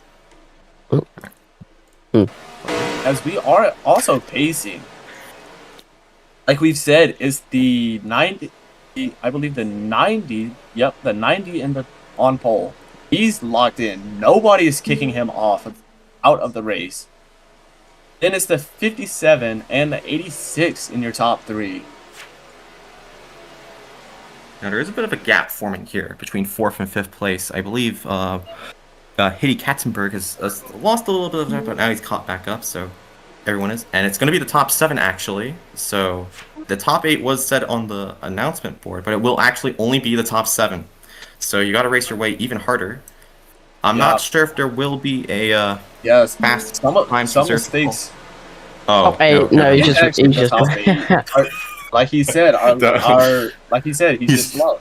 As we are also pacing, like we've said, is the 90. I believe the 90. Yep, the 90 in the on pole. He's locked in. Nobody is kicking him out of the race. Then it's the 57 and the 86 in your top 3. Now there is a bit of a gap forming here between 4th and 5th place. I believe Hitty Katzenberg has lost a little bit of that, but now he's caught back up. So everyone is, and it's going to be the top 7 actually. So the top 8 was set on the announcement board, but it will actually only be the top 7. So you got to race your way even harder. I'm not sure if there will be a fast some mistakes. Oh, no, he's just like he said, he's just slow.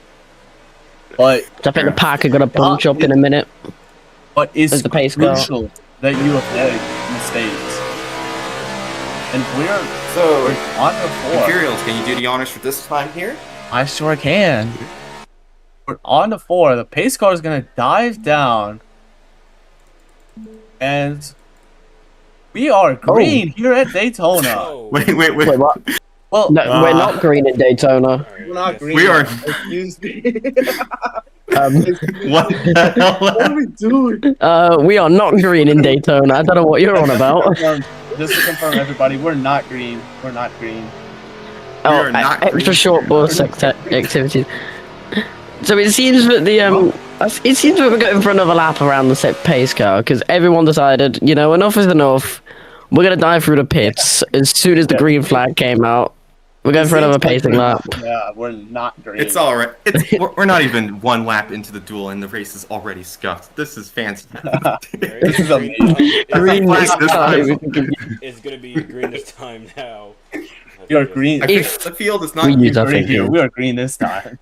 But I think the Parker got a punch up in a minute. But it's the pace crucial that you have made mistakes. And we're on to 4. Imperials, can you do the honors for this time here? I sure can. We're on to 4. The pace car is going to dive down. And we are green here at Daytona. Oh. Wait, what? Well, no, we're not green in Daytona. We're not green. We are. Excuse me. What the hell? What are we doing? We are not green in Daytona. I don't know what you're on about. Just to confirm, everybody, we're not green. We're not green. Oh, extra short bus activities. So it seems that we're going for another lap around the set pace car because everyone decided, enough is enough. We're gonna dive through the pits as soon as the green flag came out. We're going for another pacing lap. Yeah, we're not green. It's all right. We're not even 1 lap into the duel, and the race is already scuffed. This is fancy. This is amazing. Green this time. It's gonna be green this time now. You're green. The field is not green here. We are green this time.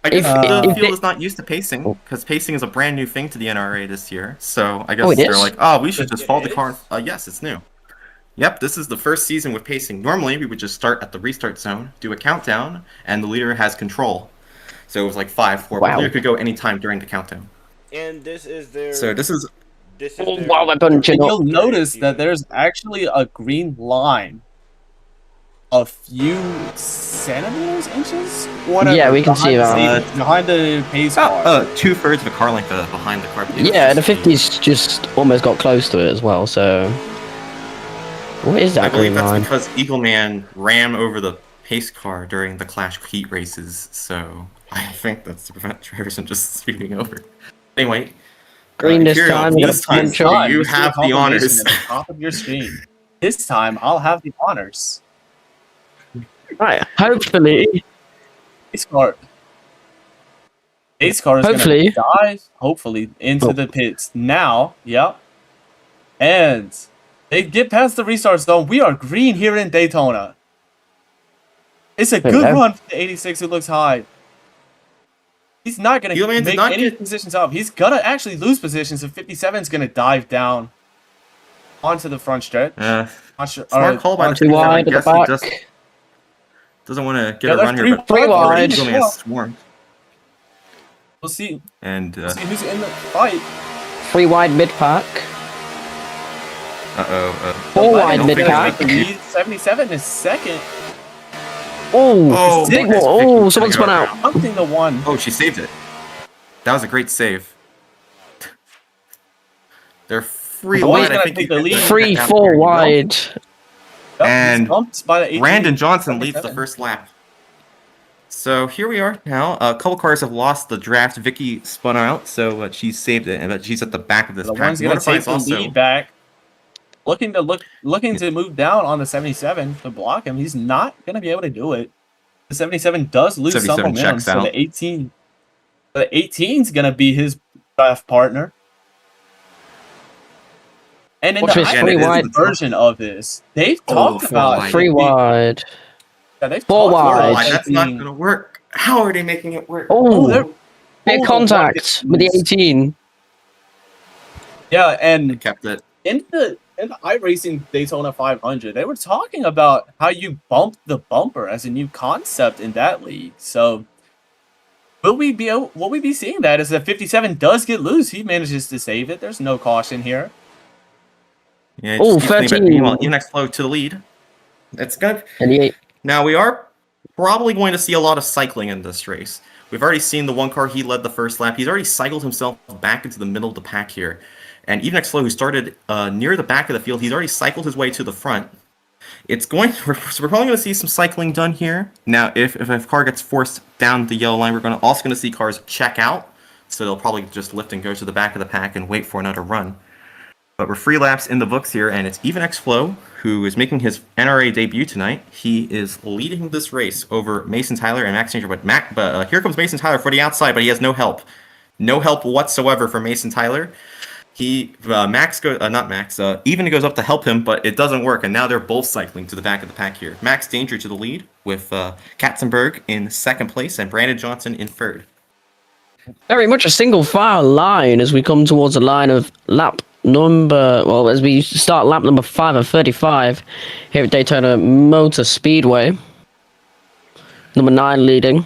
I guess If the they- field is not used to pacing, because pacing is a brand new thing to the NRA this year. So I guess Oh, it they're is? like, oh, we should just It follow the car. is? Yes, it's new. Yep, this is the first season with pacing. Normally, we would just start at the restart zone, do a countdown, and the leader has control. So it was like 5-4, but the Wow. leader could go anytime during the countdown. And this is their. So this is This is Oh, their. wow, we're bunching And up. you'll 30th notice season. that there's actually a green line a few centimeters, inches? Whatever. Yeah, we can see behind that. the- behind the pace car. about 2/3 of a car length behind the car. I believe it's Yeah, the just 50s just almost got close to it as well, so... What is I that believe green that's line? because Eagleman ran over the pace car during the Clash heat races, so I think that's to prevent drivers from just speeding over. Anyway, Green this Imperial, time, we got a this time, punch up. you see the have the confirmation honors. at the top of your screen. This time, I'll have the honors. Right, hopefully... Pace car. Pace car is Hopefully. going to dive, hopefully, into Oh. the pits now. Yep. And they get past the restart zone. We are green here in Daytona. It's a good Hello. run for the 86 who looks high. He's not going to Eagleman did make not any get- positions up. He's going to actually lose positions if 57 is going to dive down onto the front stretch. Not sure, Smart call by onto Too Mr. wide at the Guess he back. just doesn't want to get Yeah, a they're run here, but three wide. Eagleman is swarmed. We'll see. And We'll see who's in the fight. 3 wide mid-pack. uh-oh. 4 wide don't think mid-pack. The lead 77 is second. Oh, big nice one. Vicky Oh, someone trying to spun go out. around. Hunting the one. Oh, she saved it. That was a great save. They're free The one's wide. I gonna think take you the get lead. that 3, down 4 here. wide. Yep, And he's bumped by the 18, Brandon Johnson leads the 77. first lap. So here we are now. A couple cars have lost the draft. Vicky spun out, so she saved it, but she's at the back of this The pack. one's gonna take Mortify's the lead back. Looking to move down on the 77 to block him. He's not gonna be able to do it. The 77 does lose some 77 momentum, checks so out. the 18's gonna be his draft partner. And in Watch the this, high three wide. version of this, they've Oh, talked 4 about wide. 3 wide. Yeah, they've 4 talked about wide. Why? That's not being- going to work. How are they making it work? Oh, they're- big oh, contact with the 18. Yeah, and They kept it. in the iRacing Daytona 500, they were talking about how you bump the bumper as a new concept in that league. So will we be seeing that as the 57 does get loose? He manages to save it. There's no caution here. Yeah, Oh, just keep thinking about 13. meanwhile, Unix flow to the lead. It's good. And the 8. Now we are probably going to see a lot of cycling in this race. We've already seen the one car he led the first lap. He's already cycled himself back into the middle of the pack here. And even Flow, who started near the back of the field, he's already cycled his way to the front. We're probably going to see some cycling done here. Now, if a car gets forced down the yellow line, we're also going to see cars check out. So they'll probably just lift and go to the back of the pack and wait for another run. But we're 3 laps in the books here, and it's Even Flow, who is making his NRA debut tonight. He is leading this race over Mason Tyler and Max Danger. But here comes Mason Tyler for the outside, but he has no help. No help whatsoever for Mason Tyler. Even goes up to help him, but it doesn't work, and now they're both cycling to the back of the pack here. Max Danger to the lead, with Katzenberg in second place and Brandon Johnson in third. Very much a single file line as we come towards the line of as we start lap number 5 of 35 here at Daytona Motor Speedway. Number 9 leading.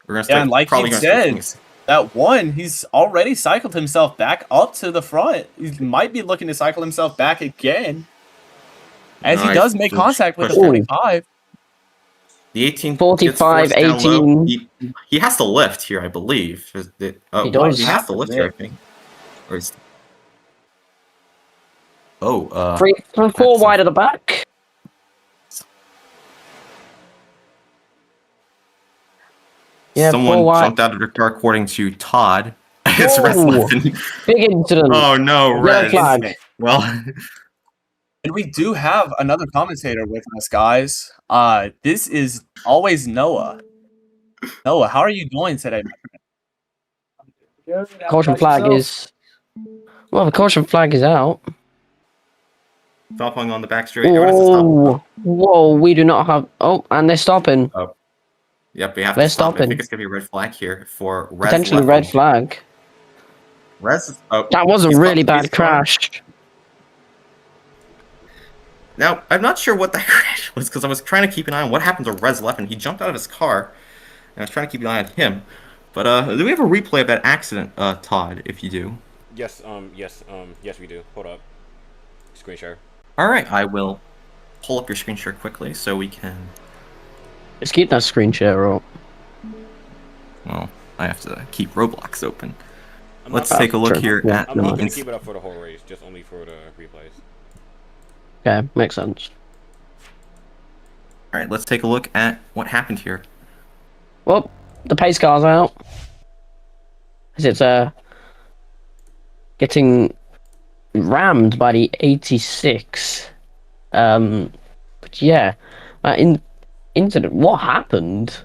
We're gonna Yeah, and like probably he gonna said, that one, he's already cycled himself back up to the front. He might be looking to cycle himself back again. As he Nice. does make contact with the Push. 45. The 18 45, gets forced down low. 18. He has to lift here, I believe. He does. He has to lift here, I think. Or is... Oh, 4 wide at the back. Yeah, 4 someone wide. jumped out of the car according to Todd. It's Whoa. wrestling. Big incident. Oh no, Yellow red. flag. Well, And we do have another commentator with us, guys. This is always Noah. Noah, how are you doing today? Caution flag is... Well, the caution flag is out. stopping on the back straight. Everyone has to stop. Whoa, we do not have... Oh, and they're stopping. Yep, we have They're to stop. I stopping. think it's gonna be a red flag here for Res Potentially red Leffen. flag. Res. Oh, That was a he's really caught- bad he's caught. crash. Now, I'm not sure what that crash was because I was trying to keep an eye on what happened to Res Leffen. He jumped out of his car, and I was trying to keep an eye on him. But do we have a replay of that accident, Todd? If you do. Yes, yes, we do. Hold up. Screen share. All right, I will pull up your screen share quickly so we can. Let's keep that screen share up. Well, I have to keep Roblox open. I'm Let's not- take a look True. here Yeah, at I'm no not the gonna ins- keep it up for the whole race, just only for the replays. Okay, makes sense. All right, let's take a look at what happened here. Well, the pace car's out. As it's getting rammed by the 86. But yeah, incident. What happened?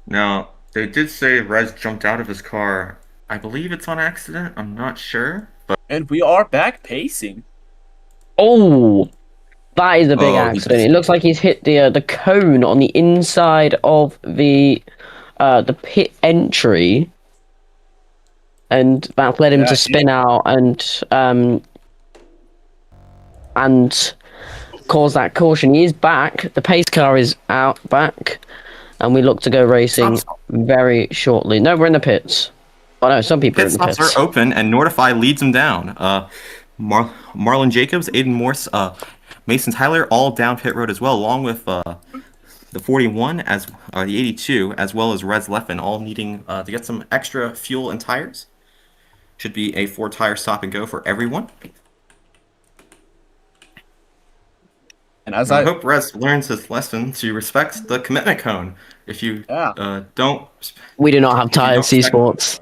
Now, they did say Res jumped out of his car. I believe it's on accident. I'm not sure, but And we are back pacing. Oh, that is a big Oh, he accident. just- It looks like he's hit the cone on the inside of the pit entry, and that led him Yeah, to spin out and cause that caution. He is back. The pace car is out back, and we look to go racing very shortly. No, we're in the pits. Oh no, some people are pit in the stops pits. are open, and Nortify leads him down. Marlon Jacobs, Aiden Morse, Mason Tyler, all down pit road as well, along with the 41 as the 82, as well as Res Leffen, all needing to get some extra fuel and tires. Should be a 4-tire stop and go for everyone. And as I hope Res learns his lesson to respect the commitment cone. If you don't, We do not have If you tires, don't C respect- Sports.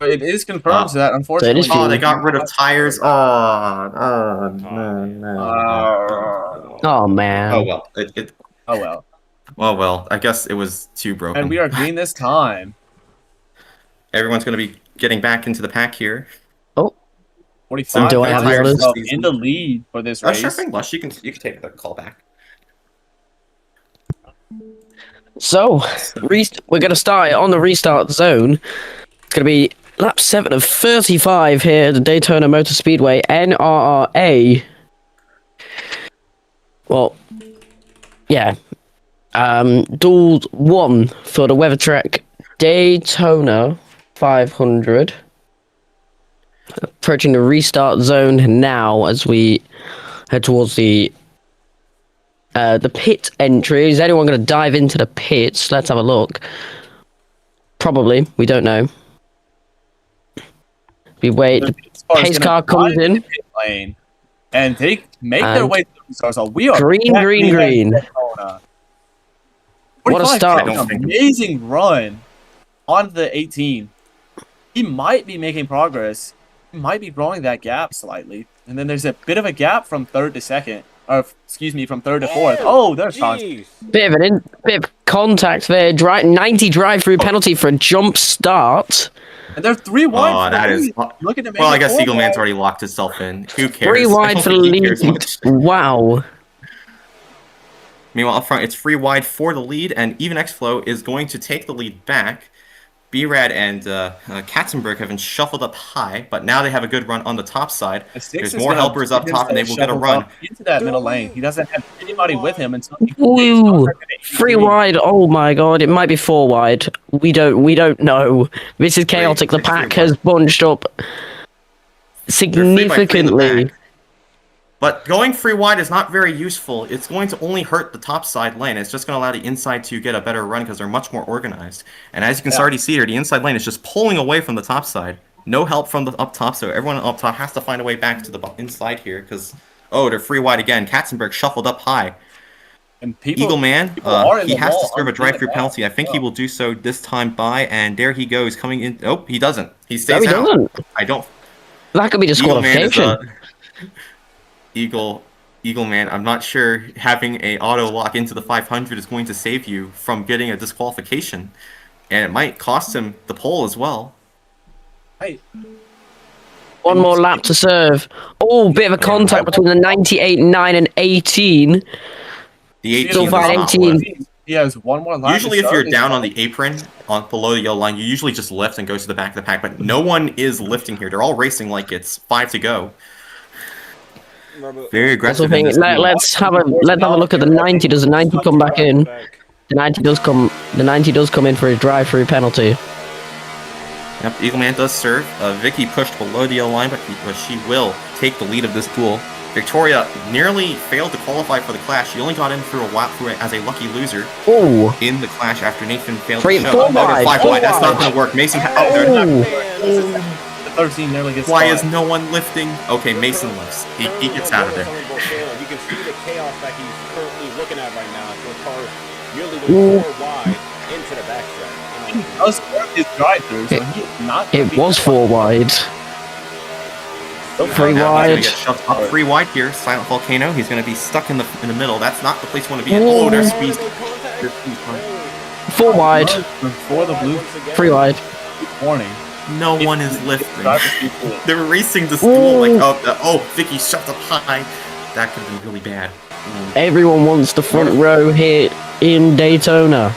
it is confirmed that unfortunately. So it is they got rid of tires. No. Oh man. Oh well, Oh well. well. I guess it was too broken. And we are green this time. Everyone's going to be getting back into the pack here. Oh, 45. do I have the others? In the lead for this race. Sure thing, Lush. You can take the call back. so we're gonna start on the restart zone. It's gonna be lap 7 of 35 here at the Daytona Motor Speedway, NRRA. Well, yeah. Duels 1 for the WeatherTech Daytona 500. Approaching the restart zone now as we head towards the pit entry. Is anyone going to dive into the pits? Let's have a look. Probably. We don't know. We wait. The pace car comes in. Pit lane, and they make their way to the restart zone. We are Green, back green, in green. Daytona. What a 45 start. had an amazing run on the 18. He might be making progress. He might be growing that gap slightly. And then there's a bit of a gap from third to second. Or, excuse me, from third to fourth. Oh, there's Hans. Jeez. Bit of contact there. 90 drive-through penalty for a jump start. And they're 3 wide. Oh, for the that is. lead. Looking to make Well, I it guess 4 Eagle Man's wide. already locked himself in. Who cares? 3 I wide don't for the think he cares lead. much. Wow. Meanwhile, up front, it's 3 wide for the lead, and Even X-Flow is going to take the lead back. B-Rad and Katzenberg have been shuffled up high, but now they have a good run on the top side. The six There's is more gonna helpers up get top, and they will get a shuffled run. up into that middle lane. He doesn't have anybody with him until he Ooh, 3 wide. Oh my god, it might be 4 wide. We don't know. This is chaotic. The It's 3 pack has bunched up They're 3 by 3 in the significantly. back. But going free wide is not very useful. It's going to only hurt the top side lane. It's just going to allow the inside to get a better run because they're much more organized. And as you can already see here, the inside lane is just pulling away from the top side. No help from the up top, so everyone up top has to find a way back to the inside here because, oh, they're free wide again. Katzenberg shuffled up high. And people, Eagle Man, are in he the has to wall serve a underneath drive-through the penalty. I think he back. will do so this time by, and there he goes, coming in. Oh, he doesn't. He No, stays he out. doesn't. I don't. That could be Eagle Man is disqualification. Eagle Man, I'm not sure having a auto lock into the 500 is going to save you from getting a disqualification, and it might cost him the pole as well. Hey, One more lap to serve. Oh, bit of a contact between the 98, 9, and 18. The 18 Still does fight not 18. work. He has one more lap. Usually, to if start you're this down on fight. the apron, on below the yellow line, you usually just lift and go to the back of the pack. But no one is lifting here. They're all racing like it's 5 to go. Very Also, aggressive in this duel. let's have a look at the 90. Does the 90 come back in? The 90 does come. The 90 does come in for a drive-through penalty. Yep, Eagleman does serve. Vicky pushed below the yellow line, but she will take the lead of this duel. Victoria nearly failed to qualify for the clash. She only got in through it as a lucky loser. Oh. In the clash after Nathan failed Four to show. wide. 5 wide. That's not going to work. Mason. The 13 nearly gets. Why caught. is no one lifting? Okay, Mason lifts. He gets out of there. You can see the chaos that he's currently looking at right now. The car nearly went 4 wide into the backstretch. He does work his drive-through, so he's not. It was 4 wide. 3 Now wide. he's gonna get shoved up 3 wide here. Silent Volcano. He's going to be stuck in the middle. That's not the place you want to be in. Oh, there's speed. 4 wide. For the blue 3 wide. warning. No one is lifting. They're racing this duel like, oh, Vicky shoved up high. That could have been really bad. Everyone wants the front row here in Daytona.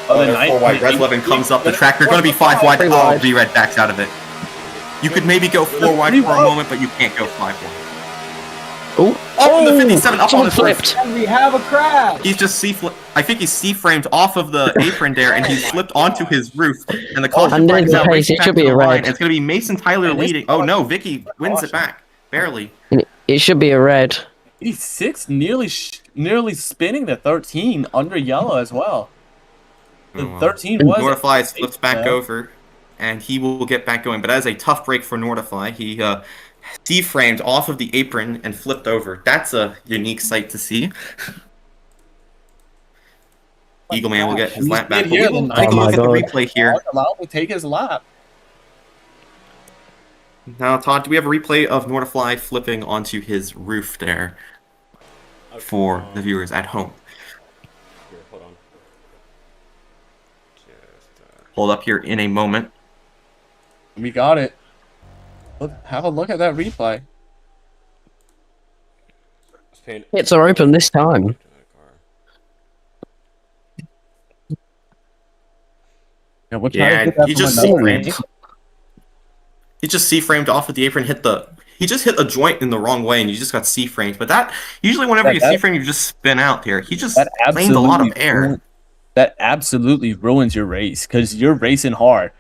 Oh, they're 4 wide. Red comes up the track. They're going to be 5 wide. Oh, V-Red backs out of it. You could maybe go 4 wide for a moment, but you can't go 5 wide. Oh, the 57 up on his flipped. And we have a crash. He's just I think he's C-framed off of the apron there, and he's flipped onto his roof. And the call and there's the pace. It should be a red. It's going to be Mason Tyler leading. Oh no, Vicky wins it back, barely. It should be a red. 86 nearly spinning the 13 under yellow as well. The 13 was. Nortify flips back over, and he will get back going. But that is a tough break for Nortify. He D-framed off of the apron and flipped over. That's a unique sight to see. Eagleman will get his lap back. We will take a look at the replay here. Allowed to take his lap. Now, Todd, do we have a replay of Nortify flipping onto his roof there for the viewers at home? Here, hold on. Hold up here in a moment. We got it. Have a look at that replay. Hits are open this time. Yeah, he just C-framed. He just C-framed off of the apron, he just hit a joint in the wrong way, and you just got C-framed. But that, usually whenever you C-frame, you just spin out here. He just claimed a lot of air. That absolutely ruins your race, because you're racing hard,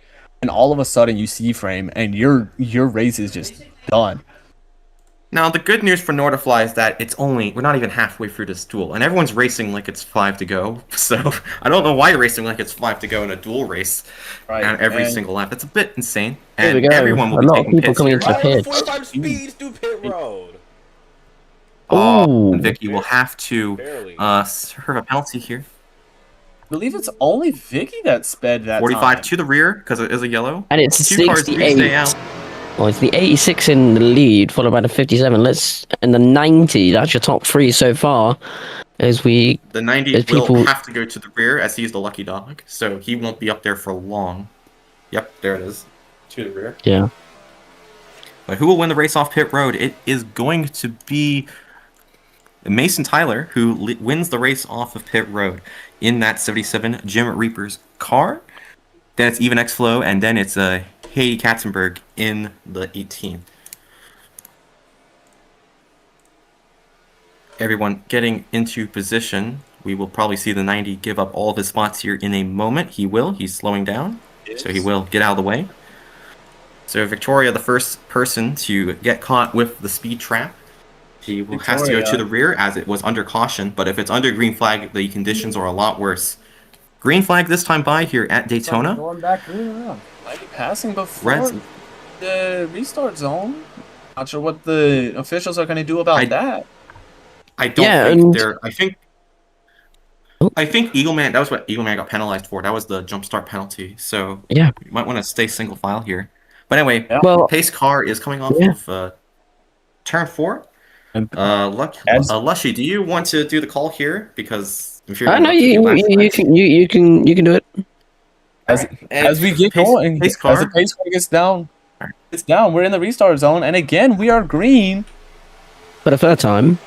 and all of a sudden you C-frame, and your race is just done. Now, the good news for Nortify is that we're not even halfway through this duel, and everyone's racing like it's 5 to go. So, I don't know why you're racing like it's 5 to go in a duel race on every single lap. That's a bit insane. And everyone will be taking pits here. 45 speeds through pit road. Oh, and Vicky will have to serve a penalty here. I believe it's only Vicky that sped that 45 time. to the rear, because it is a yellow. And it's 68. Well, it's the 86 in the lead, followed by the 57. And the 90. That's your top 3 so far. The 90 will have to go to the rear, as he's the lucky dog, so he won't be up there for long. Yep, there it is. To the rear. Yeah. But who will win the race off pit road? It is going to be Mason Tyler, who wins the race off of pit road in that 77 Jim Reaper's car. Then it's Even X Flow, and then it's Haiti Katzenberg in the 18. Everyone getting into position. We will probably see the 90 give up all of his spots here in a moment. He will. He's slowing down, so he will get out of the way. So Victoria, the first person to get caught with the speed trap. She will have to go to the rear, as it was under caution, but if it's under green flag, the conditions are a lot worse. Green flag this time by here at Daytona. Going back green around. Might be passing before the restart zone. Not sure what the officials are going to do about that. I don't think they're. I think Eagleman. That was what Eagleman got penalized for. That was the jump start penalty. So yeah, you might want to stay single file here. But anyway, pace car is coming off of turn 4. Lushy, do you want to do the call here? Because if you're no, you can do it. As we get going, as the pace car gets down, it's down. We're in the restart zone, and again we are green for the third time.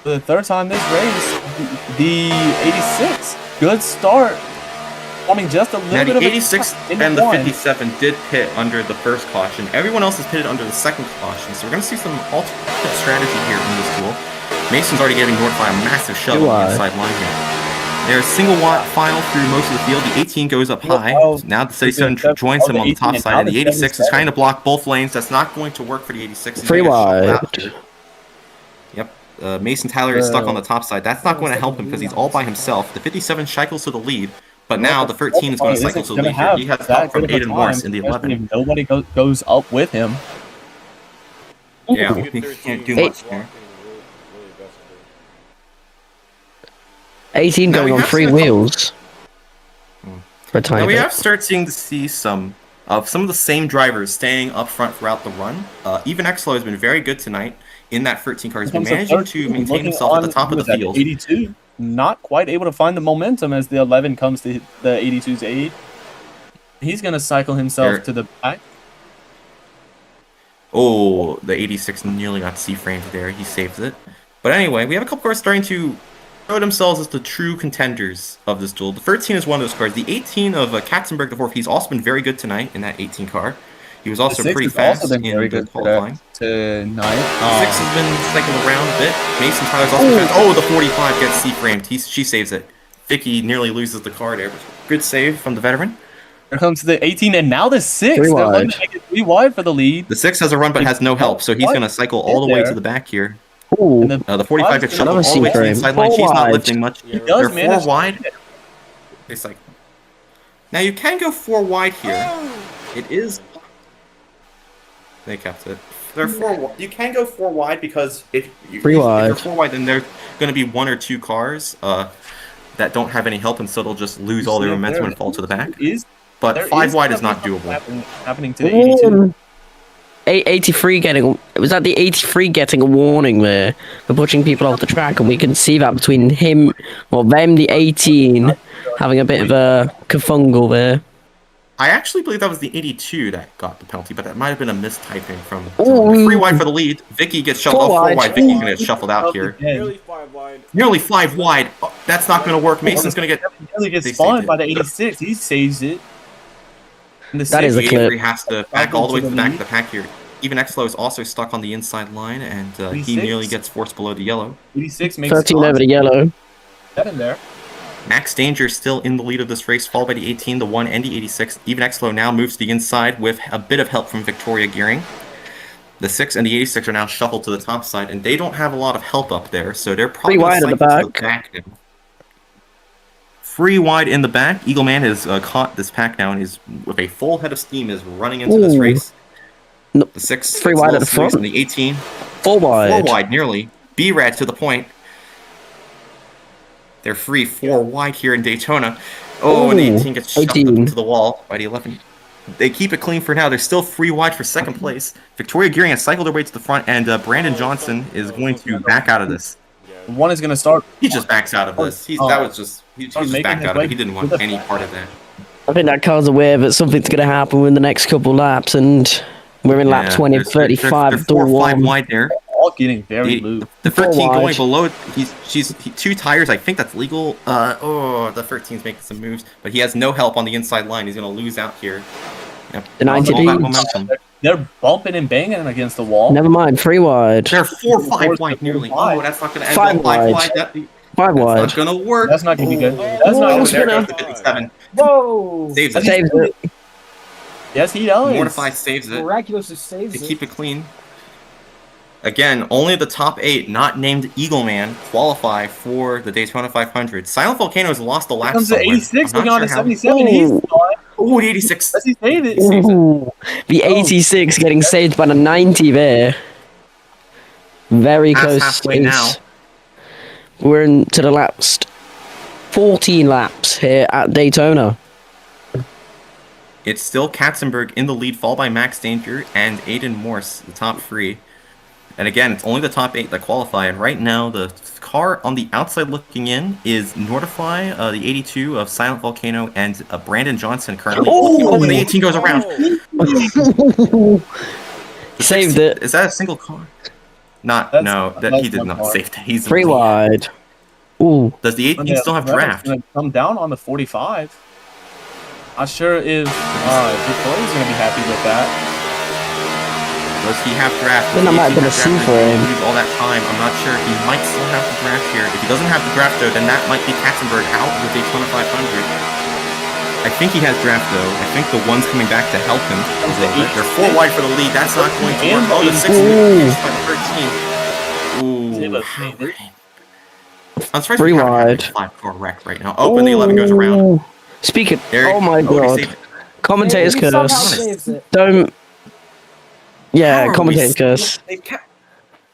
For the third time this race. the 86. Good start. Forming just a little Now, bit the of a 86 gap in and the one. 57 did pit under the first caution. Everyone else is pitted under the second caution, so we're going to see some alternate strategy here in this duel. Mason's already giving Northfire a massive shove on the inside line here. There's single watt final through most of the field. The 18 goes up high. Now the 77 joins him on the top side, and the 86 is trying to block both lanes. That's not going to work for the 86. Free wide. Yep. Mason Tyler is stuck on the top side. That's not going to help him because he's all by himself. The 57 cycles to the lead, but now the 13 is going to cycle to the lead here. He has help from Aiden Morris in the 11. If nobody goes up with him. Yeah, he can't do much here. 18 Now going we on have 3 seen a couple- wheels. For a tiny Now we bit. have started seeing to see some of the same drivers staying up front throughout the run. Even Exlo has been very good tonight in that 13 car. He's been managing to maintain himself at the top of the field. 82, not quite able to find the momentum as the 11 comes to the 82's aid. He's going to cycle himself to the back. Oh, the 86 nearly got C-framed there. He saves it. But anyway, we have a couple cars starting to show themselves as the true contenders of this duel. The 13 is one of those cars. The 18 of Katzenberg the 4th, he's also been very good tonight in that 18 car. He was also pretty fast in the qualifying. Tonight. 6 has been cycling around a bit. Mason Tyler's also been fast. Oh, the 45 gets C-framed. She saves it. Vicky nearly loses the car there. Good save from the veteran. Here comes the 18, and now the 6. 3 They're wide. going to make it 3 wide for the lead. The 6 has a run but has no help, so he's going to cycle all the way to the back here. Ooh. And The 45 gets shuffled Another all the way to the C-frame. inside line. 4 She's not wide. lifting much. He They're does 4 manage. wide. They cycle. Now you can go 4 wide here. It is. They kept it. They're 4. You can go 4 wide because if you're 4 wide, then there's going to be 1 or 2 cars that don't have any help, and so they'll just lose all their momentum and fall to the back. But 5 wide is not doable. Happening to the 82. 83 getting, was that the 83 getting a warning there for pushing people off the track, and we can see that between him, well, them, the 18, having a bit of a kerfungle there. I actually believe that was the 82 that got the penalty, but that might have been a mistyping from 3 wide for the lead. Vicky gets shuffled off 4 wide. Vicky's going to get shuffled out here. Nearly 5 wide. Nearly 5 wide. Oh, that's not going to work. Mason's going to get. Nearly gets spawned by the 86. He saves it. And the That is a The clip. Avery has to back all the way to the back of the pack here. Even Exlo is also stuck on the inside line, and he 86. nearly gets forced below the yellow. 86 makes 13 over the yellow. that in there. Max Danger still in the lead of this race, followed by the 18, the 1, and the 86. Even Exlo now moves to the inside with a bit of help from Victoria Gearing. The 6 and the 86 are now shuffled to the top side, and they don't have a lot of help up there, so they're probably Free wide at the cycle to back. now. Free wide in the back. Eagleman has caught this pack now, and is with a full head of steam is running into this Ooh. race. No, The 6 free gets a wide little at the front. snooze, and the 18 4 wide. 4 wide nearly. B-Rad to the point. They're free 4 wide here in Daytona. Oh, and the Ooh, 18 gets shoved 18. into the wall by the 11. They keep it clean for now. They're still 3 wide for second place. Victoria Gearing has cycled her way to the front, and Brandon Johnson is going to back out of this. One is going to start. He just backs out of this. He just backed out of it. He didn't want any part of that. I think that car's aware that something's going to happen in the next couple laps, and we're in lap 20 of 35. They're 4 or 5 wide there. All getting very loose. The 13 4 going wide. below. She's 2 tires. I think that's legal. The 13's making some moves, but he has no help on the inside line. He's going to lose out here. Yep. The 90 All that leads. momentum. They're bumping and banging against the wall. Never mind, 3 wide. They're 4 or 5 wide nearly. Oh, that's not going to end 5 well. 5 wide. wide. 5 That's wide. not going to work. That's not going to be good. That's Oh, not going to spinner. There goes the 57. Whoa! Saves it. Saves it. Yes, he does. Mortify saves it. Miraculously saves To it. keep it clean. Again, only the top 8, not named Eagleman, qualify for the Daytona 500. Silent Volcano has lost the Here lap comes the somewhere. 86 I'm looking not on the sure how. 77. He's Ooh. fine. Oh, the 86. Does he save it? Ooh, the 86 getting saved by the 90 there. Very Past close. halfway now. We're into the last 14 laps here at Daytona. It's still Katzenberg in the lead, followed by Max Danger and Aiden Morse, the top 3. And again, it's only the top 8 that qualify. And right now, the car on the outside looking in is Nortify, the 82 of Silent Volcano, and Brandon Johnson currently. Oh, and the 18 goes around. Saved it. Is that a single car? That's- No, that he that's did one not car. save that. He's 3 wide. Ooh. Does the 18 still have draft? Going to come down on the 45. Not sure if Victoria's going to be happy with that. Does he have draft? Then I might have been a C for him. All that time, I'm not sure. He might still have the draft here. If he doesn't have the draft though, then that might be Katzenberg out with Daytona 500. I think he has draft though. I think the one's coming back to help him. They're 4 wide for the lead. That's not going to work. Oh, the 6 is by the 13. Ooh. I'm surprised 3 wide. 5-car wreck right now. Oh, and the 11 goes around. Speaking. There, Oh my god. Commentator's He somehow curse. saves it. Don't. Yeah, How are commentator's we curse.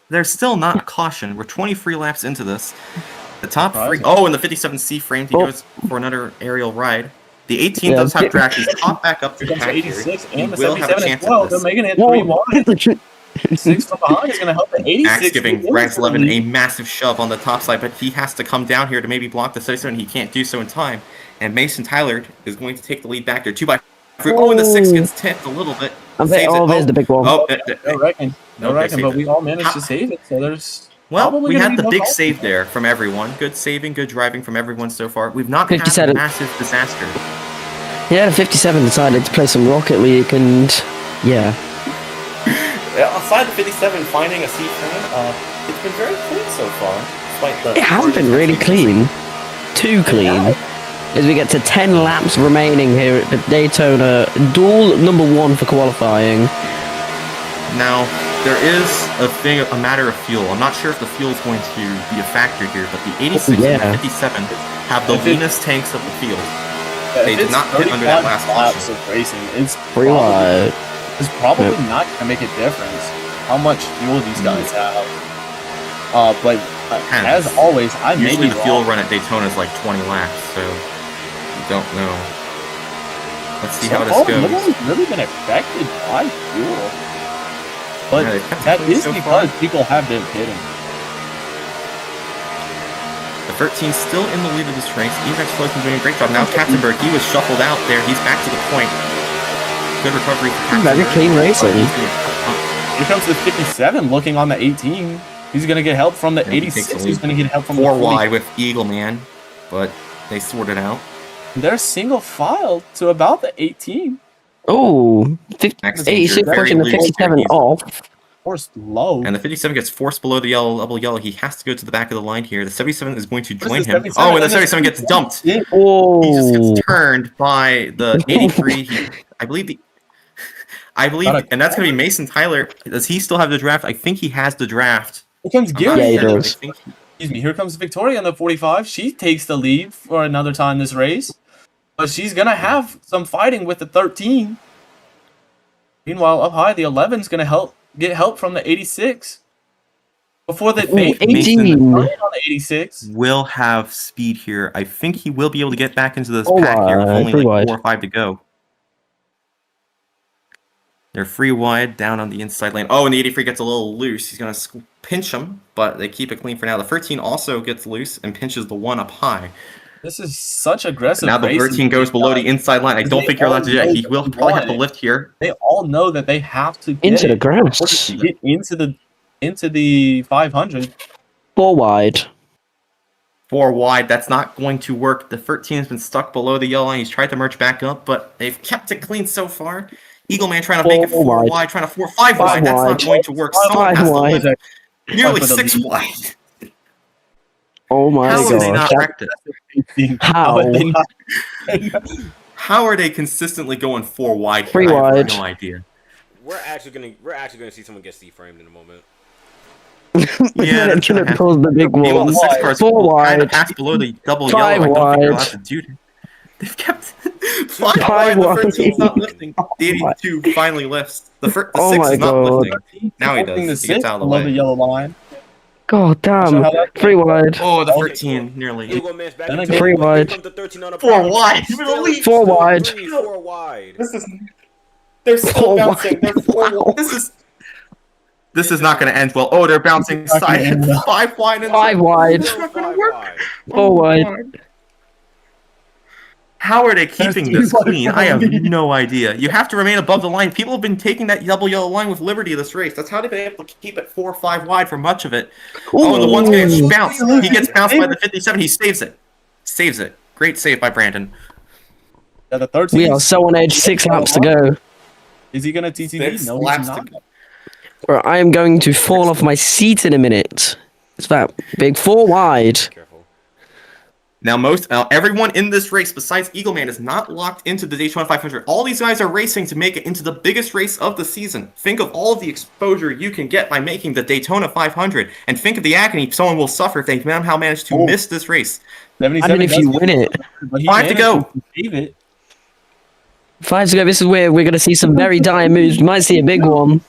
There's still not caution. We're 23 laps into this. The top 3. Oh, and the 57C framed. He goes for another aerial ride. The 18 does have draft. He's popped back up to the pack here. 86 He and the will have a 77 chance as well. at They're this. making it 3 wide. 6 from behind is going to help the 86. Max giving Rags 11 a massive shove on the top side, but he has to come down here to maybe block the 77. He can't do so in time. And Mason Tyler is going to take the lead back there. 2 by 3. Oh, and the 6 gets tipped a little bit. There's the big one. Oh, No reckon, but we all managed to save it, so there's... Well, probably we gonna had be the no big fault. save there from everyone. Good saving, good driving from everyone so far. We've not had a 57. massive disaster. Yeah, the 57 decided to play some Rocket League and yeah. Aside the 57 finding a C frame, it's been very clean so far. Despite the It has been really clean. Too clean. As we get to 10 laps remaining here at the Daytona, duel number 1 for qualifying. Now, there is a matter of fuel. I'm not sure if the fuel is going to be a factor here, but the 86 and the 57 have the leanest tanks of the field. They did not hit under that last laps caution. of racing. It's 3 wide. probably not going to make a difference how much fuel these guys have. But as always, I may Usually be the fuel wrong. run at Daytona is like 20 laps, so you don't know. Let's see how this goes. Nobody's really been affected by fuel. But Yeah, they've kept it that clean is so because far. people have been pitting. The 13 still in the lead of this race. Evex Flo's been doing a great job. Now Katzenberg, he was shuffled out there. He's back to the point. Good recovery for Katzenberg. Very clean racing. Here comes the 57 looking on the 18. He's going to get help from the Yeah, he takes 86. the He's lead. going to get help from 4 the 40. wide with Eagle Man, but they sorted out. They're single file to about the 18. Oh, Max 86 Danger, very pushing the loose 57 here. He's- off. Forced low. And the 57 gets forced below the double yellow. He has to go to the back of the line here. The 77 is going to Where's join the him. 77? Oh, and the And the 77 gets dumped. Yeah. Oh, He just gets turned by the 83. I believe, and that's going to be Mason Tyler. Does he still have the draft? I think he has the draft. Here comes I'm not Gary. Yeah, he sure. does. I think Excuse me. Here comes Victoria on the 45. She takes the lead for another time this race. But she's going to have some fighting with the 13. Meanwhile, up high, the 11's going to get help from the 86. Before the Ooh, 18 18. on the 86. will have speed here. I think he will be able to get back into this Oh, pack here with only free like wide. 4 or 5 to go. They're free wide down on the inside lane. Oh, and the 83 gets a little loose. He's going to pinch him, but they keep it clean for now. The 13 also gets loose and pinches the 1 up high. This is such aggressive Now the racing. 13 goes below the inside line. I don't think you're allowed to do that. He will probably have to lift here. They all know that they have to get Into the it grass. to get into the 500. 4 wide. 4 wide. That's not going to work. The 13 has been stuck below the yellow line. He's tried to merge back up, but they've kept it clean so far. Eagle Man trying to make it 4 wide. wide, trying to 5 wide. That's not going to work. Someone 5 has to wide. lift nearly For the 6 lead. wide. Oh my How are they not god. wrecked it? How? are they not- How are they consistently going 4 wide? Here? 3 I have wide. no idea. We're actually gonna see someone get C-framed in a moment. Yeah, that's Gonna gonna cause the big Meanwhile, the one. 6 cars 4 kind of wide. pass below the double 5 yellow. I don't think you're allowed wide. to do that. They've kept 5 5 wide. The wide. 13's not lifting. The 82 finally lifts. The 6 Oh my is not god. lifting. Now he Holding does. the He gets 6 out of the below the way. yellow line. God damn. So how that- 3 wide. Oh, the Okay, 13 nearly. Eagle Man's back Then into again, it. 3 Here wide. comes the 13 on the 4 bottom. wide. Still- 4 still wide. 4 wide. This is. They're still 4 bouncing. wide. They're 4 Wow. wide. This is not going to end well. Oh, they're bouncing It's not gonna side. end well. 5 wide. And 5 wide. Still not gonna 5 work. wide. 4 wide. How are they keeping this clean? I have S30R0.5. no idea. You have to remain above the line. People have been taking that double yellow line with Liberty this race. That's how they've been able to keep it 4 or 5 wide for much of it. Oh, and the one's getting bounced. He gets bounced by the 57. He saves it. Saves it. Great save by Brandon. Yeah, the 13. We are so on edge. 6 laps to go. Is he gonna TTV? 6 No, laps he's to not. go. Bro, I am going to fall off my seat in a minute. It's that big 4 wide. Careful. Now, everyone in this race besides Eagleman is not locked into the Daytona 500. All these guys are racing to make it into the biggest race of the season. Think of all of the exposure you can get by making the Daytona 500, and think of the agony someone will suffer if they somehow manage to miss this race. 77 I mean, if you win it. but he 5 to go. managed to save it. 5 to go. This is where we're going to see some very dire moves. We might see a big one.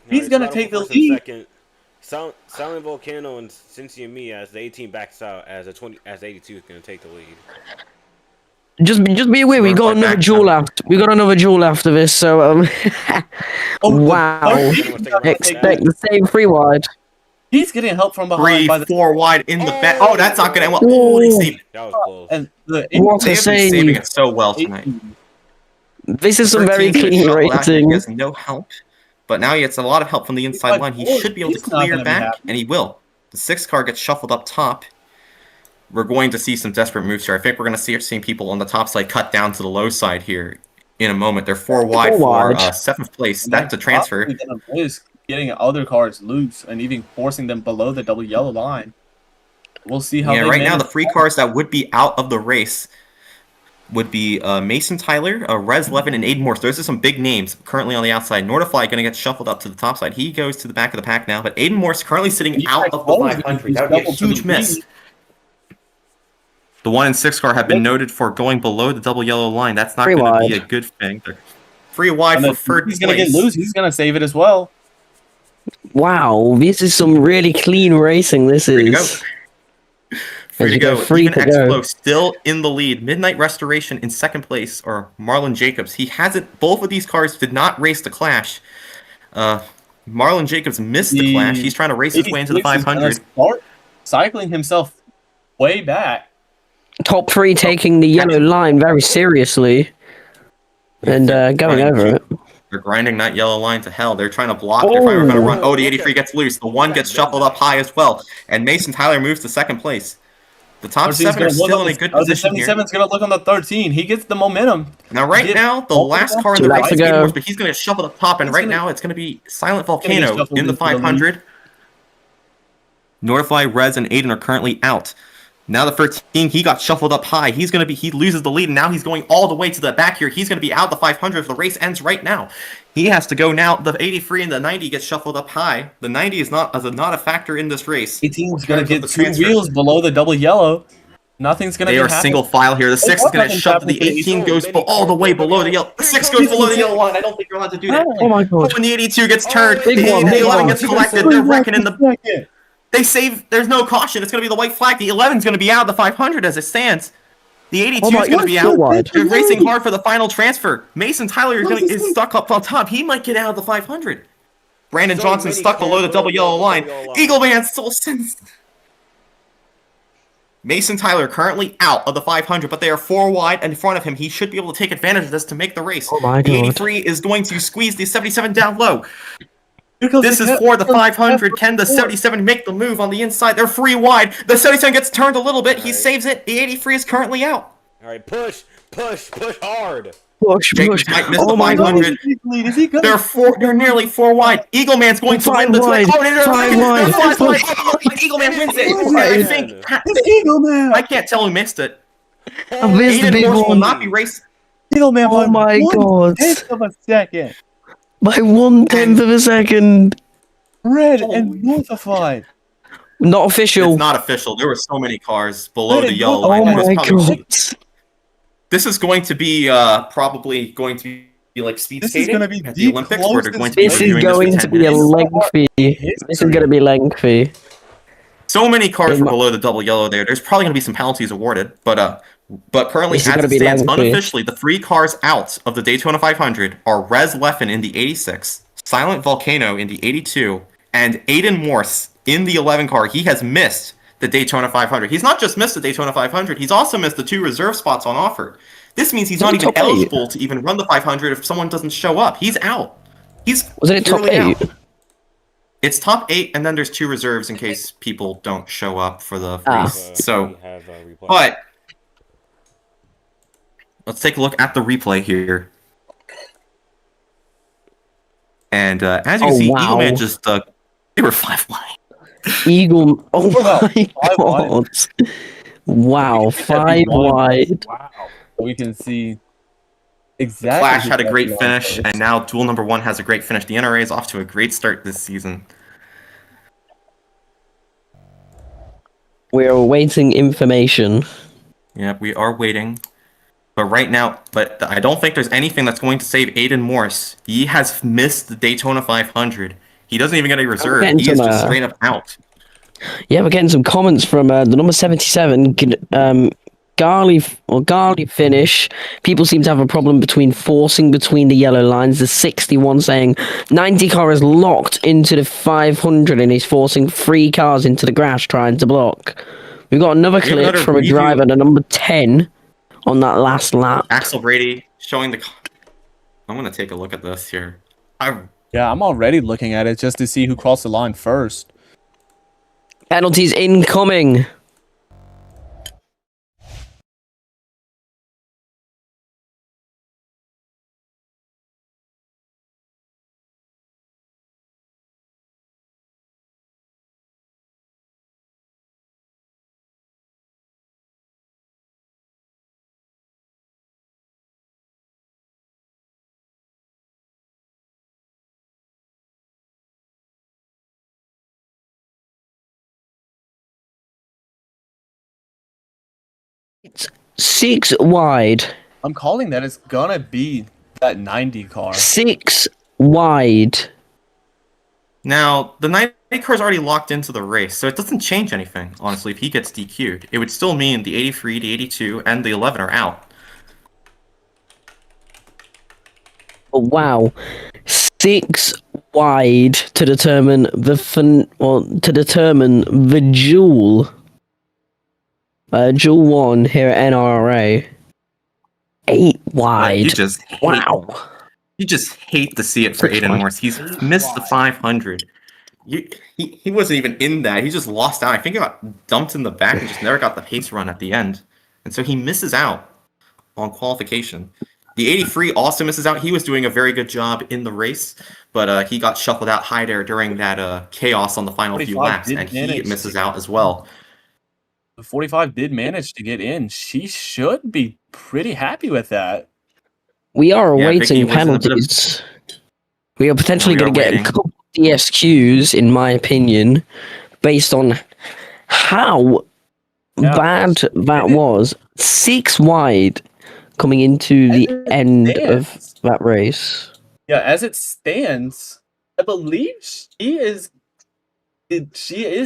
He's gonna Silent take the Volcano lead. Second. Silent Volcano and Cincy and me as the 18 backs out as the 82 is gonna take the lead. Just be aware, we got another duel after. We got another duel after this. So wow. Expect the same 3 wide. He's getting help from behind 3, by the 4 wide in the back. Oh, that's not going to end well. Oh, they saved it. That was close. and the What They a have been saving save. it so well tonight. This is some very 13 clean shuttle back, He racing. has no help, but now he gets a lot of help from the inside line. He should be able to He's not clear gonna be back, happy. and he will. The 6 car gets shuffled up top. We're going to see some desperate moves here. I think we're going to see people on the top side cut down to the low side here in a moment. They're 4 wide 4 for wide. 7th place. That's a transfer. Probably gonna miss getting other cars loose and even forcing them below the double yellow line. We'll see how. Yeah, they right now the manage 3 cars that would be out of the race would be Mason Tyler, Rez Levin, and Aiden Morse. Those are some big names currently on the outside. Nortifly going to get shuffled up to the top side. He goes to the back of the pack now, but Aiden Morse currently sitting out of the 500. That would be a huge miss. The 1 and 6 car have been noted for going below the double yellow line. That's not 3 going to wide. be a good thing. They're 3 wide And for then third he's gonna place. get loose. He's gonna save it as well. Wow, this is some really clean racing. This Free to go. is. Free to you go, go. free Even to X go. Flow still in the lead. Midnight Restoration in 2nd place, or Marlon Jacobs. He hasn't. Both of these cars did not race the clash. Marlon Jacobs missed the clash. He's trying to race his way into the 86 is gonna 500. Start cycling himself way back. Top 3 taking the yellow line very seriously. And going over it. They're grinding that yellow line to hell. They're trying to block. They're trying to run. Oh, the 83 gets loose. The 1 gets shuffled up high as well. And Mason Tyler moves to 2nd place. The top 13's 7 are gonna look still on in a the- good The position here. 77 is gonna look on the 13. He gets the momentum. Now, right Get- now, the Oh, last car in two the laps race to is go. Aiden Morse, but he's going to shuffle up top. And It's right gonna- now, it's going to be Silent gonna get Volcano shuffled in the into the lead. 500. Nortifly, Rez, and Aiden are currently out. Now the 13, he got shuffled up high. He loses the lead, and now he's going all the way to the back here. He's going to be out the 500 if the race ends right now. He has to go now. The 83 and the 90 gets shuffled up high. The 90 is not a factor in this race. 18 is gonna terms of get the 2 transfer. wheels below the double yellow. Nothing's gonna They get are happening. single file here. The 6 is going to nothing's shove to the happening. 18, goes all the way below the yellow. The 6 goes below the yellow line. I don't think you're allowed to do that. Oh my god. When the 82 gets turned, Big the one, big 11 one. gets collected. They're wrecking in the... They save. There's no caution. It's going to be the white flag. The 11 is going to be out of the 500 as it stands. The 82 Oh my is going to be out. God. They're racing hard for the final transfer. Mason Tyler is stuck up on top. He might get out of the 500. Brandon So Johnson many stuck below the cars double yellow line. double yellow line. Eagle Man still sends. Mason Tyler currently out of the 500, but they are 4 wide in front of him. He should be able to take advantage of this to make the race. Oh my The God. 83 is going to squeeze the 77 down low. Here comes This is for the 500. Can the 77 make the move on the inside? They're 3 wide. The 77 gets turned a little bit. He Alright. saves it. The 83 is currently out. All right, push hard. Push, Jacobs push. might miss Oh the my god. 500. Is he good? They're nearly 4 wide. Eagle Man's going to win 5 the wide. Oh, they're 5 wide. they're 5 wide. Eagle Man wins it. And I think It's Eagle Man. I can't tell who missed it. Oh, there's the Aiden big Morse will one. not be racing. Eagle Man. Oh by my god. 1/10 of a second. By 1/10 of a second. Red and notified. Not official. It's not official. There were so many cars below Let the it yellow go. line. Oh That is my probably- god. This is going to be probably going to be like speed This is skating gonna be at the the Olympics, where they're closest going to be This is reviewing this going for to 10 be a minutes. lengthy. This is going to be lengthy. So many cars It were mu- below the double yellow there. There's probably going to be some penalties awarded, but currently This is as gonna it be stands, lengthy. unofficially, the 3 cars out of the Daytona 500 are Rez Leffen in the 86, Silent Volcano in the 82, and Aiden Morse in the 11 car. He has missed the Daytona 500. He's not just missed the Daytona 500, he's also missed the 2 reserve spots on offer. This means he's Was not it even top 8? eligible to even run the 500 if someone doesn't show up. He's out. He's Wasn't it top purely 8? out. It's top 8, and then there's 2 reserves in case people don't show up for the Ah. race. So, We have a replay. but let's take a look at the replay here. And as you can Oh, see, wow. Eagleman just they were 5 wide. Eagle. Oh Wow, my 5 wide. god. Wow, We can see that 5 V1. wide. Wow. We can see The exactly. Clash who had a got great the finish, first. and now Duel number 1 has a great finish. The NRA is off to a great start this season. We're awaiting information. Yeah, we are waiting. But right now, I don't think there's anything that's going to save Aiden Morse. He has missed the Daytona 500. He doesn't even get a reserve. getting He is some, just straight up out. Yeah, we're getting some comments from the number 77. Garly finish. People seem to have a problem forcing between the yellow lines. The 61 saying 90 car is locked into the 500 and he's forcing 3 cars into the grass trying to block. We've got another clip another from a review. driver, the number 10, on that last lap. Axel Brady showing the... I'm going to take a look at this here. Yeah, I'm already looking at it just to see who crossed the line first. Penalties incoming. It's 6 wide. I'm calling that it's gonna be that 90 car. 6 wide. Now, the 90 car is already locked into the race, so it doesn't change anything, honestly, if he gets DQ'd. It would still mean the 83, the 82, and the 11 are out. Oh, wow. 6 wide to determine the Joule. Joule 1 here at NRRA. 8 wide. You just hate, wow. You just hate to see it for 6 Aiden wide. Morse. He's missed the 500. He wasn't even in that. He just lost out. I think he got dumped in the back and just never got the pace run at the end. And so he misses out on qualification. The 83 also misses out. He was doing a very good job in the race, but he got shuffled out high there during that chaos on the final few 45 laps, did and he manage misses to- out as well. The 45 did manage to get in. She should be pretty happy with that. We are Yeah, Vicky awaiting was in a bit of- penalties. We are potentially We are going to get waiting. a couple of DSQs, in my opinion, based on how Yeah. bad that was. 6 wide coming into As the it end of stands- that race. Yeah, as it stands, I believe she is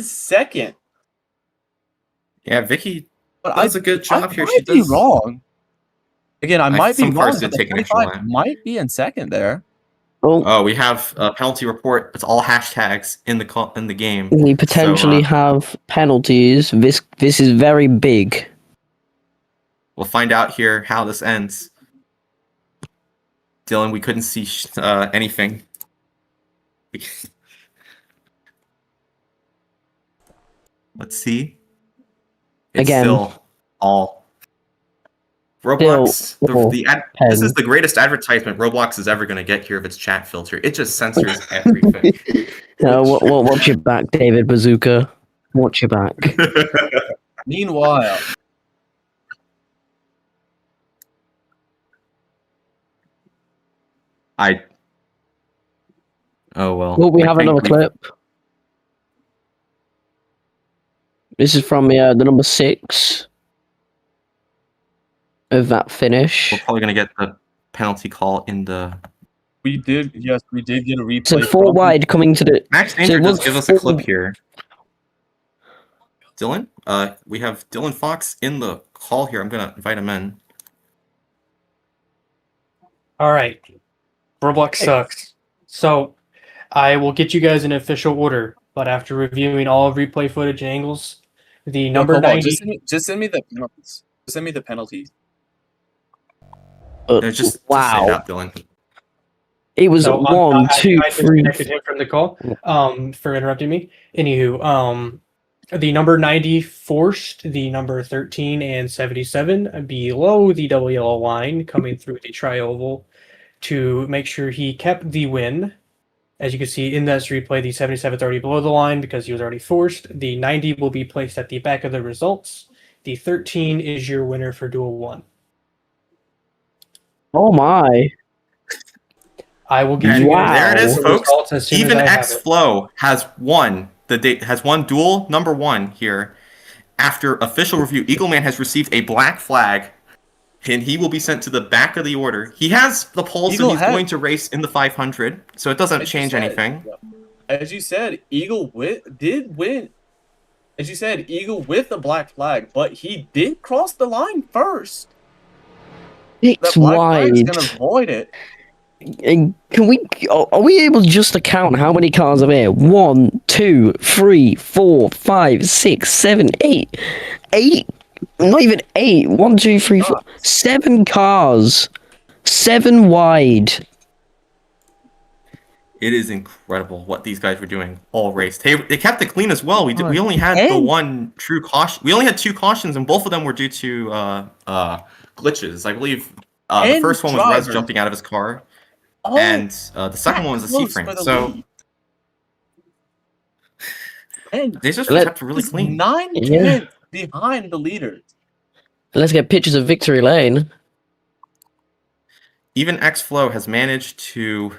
second. Yeah, Vicky But does a good job I here. might She be does. wrong. Again, I might be some cars wrong, did but the take an extra 45 lap. might be in second there. Oh, Oh, we have a penalty report. It's all hashtags in the game. we potentially So, have penalties. This is very big. we'll find out here how this ends. Dylan, we couldn't see anything. Let's see. It's Again. still all Roblox. Still all This is the greatest advertisement Roblox is ever going to get here of its chat filter. It just censors everything. Watch your back, David Bazooka. Watch your back. Meanwhile, Oh well. Well, we I have think another clip. This is from the number 6 of that finish. We're probably going to get the penalty call in the. we did get a replay. So 4 from- wide coming to the. Max So Danger it does was give us a 4 clip here. Dylan, we have Dylan Fox in the call here. I'm gonna invite him in. All right. Roblox sucks. So I will get you guys in official order, but after reviewing all replay footage and angles, the No, number come on, 90. just send me the penalties. Just send me the penalties. Just say wow. that, Dylan. It was So one, two, I three. disconnected him from the call for interrupting me. Anywho, the number 90 forced the number 13 and 77 below the double yellow line coming through the tri-oval to make sure he kept the win. As you can see in this replay, the 77 is already below the line because he was already forced. The 90 will be placed at the back of the results. The 13 is your winner for Duel 1. Oh my. I will give And you wow. there it is, the folks. results as soon Even as I have X it. Flow has won Duel number 1 here. After official review, Eagleman has received a black flag, and he will be sent to the back of the order. He has the pole, so he's going to race in the 500, so it doesn't change anything. As you said, Eagle did win. As you said, Eagle with the black flag, but he did cross the line first. The Six black flag is wide. going to void it. Are we able just to count how many cars are there? 1, 2, 3, 4, 5, 6, 7, 8. 8? Not even 8. 1, 2, 3, 4. 7 cars. 7 wide. It is incredible what these guys were doing all race. They kept it clean as well. We only had the one true caution. We only had 2 cautions, and both of them were due to glitches. I believe the first one was Rez jumping out of his car, and the second one was a C-frame. So they just kept really clean. 9 behind the leaders. Let's get pictures of Victory Lane. Even X-Flow has managed to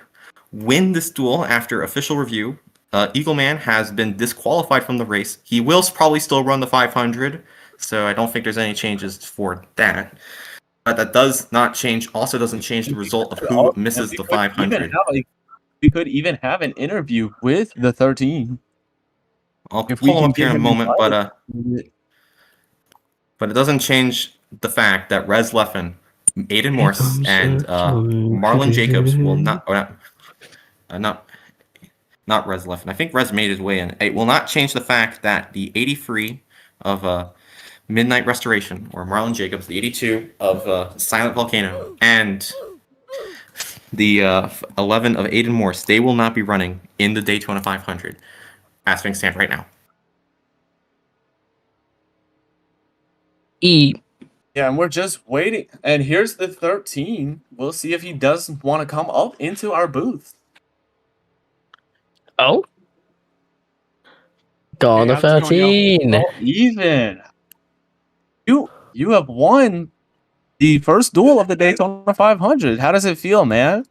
win this duel after official review. Eagleman has been disqualified from the race. He will probably still run the 500, so I don't think there's any changes for that. But that does not change. Also, doesn't change the result of who misses the 500. We could even have an interview with the 13. I'll pull him up here in a moment, but it doesn't change the fact that Rez Leffen, Aiden Morse, and Marlon Jacobs will not. Not Rez Leffen. I think Rez made his way in. It will not change the fact that the 83 of Midnight Restoration, or Marlon Jacobs, the 82 of Silent Volcano, and the 11 of Aiden Morse, they will not be running in the Daytona 500 as things stand right now. Yeah, and we're just waiting. And here's the 13. We'll see if he does want to come up into our booth. Oh. Gone to 13. Oh, even. You have won the first duel of the Daytona 500. How does it feel, man?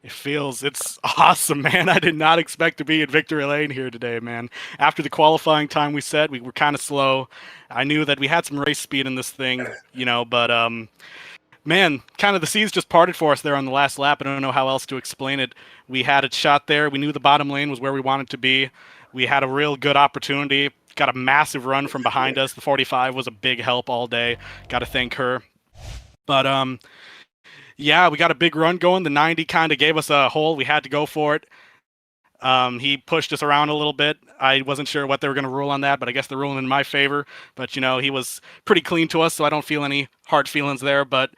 It's awesome, man. I did not expect to be in victory lane here today, man. After the qualifying time we set, we were kind of slow. I knew that we had some race speed in this thing, but man, kind of the seas just parted for us there on the last lap. I don't know how else to explain it. We had a shot there. We knew the bottom lane was where we wanted to be. We had a real good opportunity. Got a massive run from behind us. The 45 was a big help all day. Got to thank her. But yeah, we got a big run going. The 90 kind of gave us a hole. We had to go for it. He pushed us around a little bit. I wasn't sure what they were going to rule on that, but I guess they're ruling in my favor. But, he was pretty clean to us, so I don't feel any hard feelings there. But,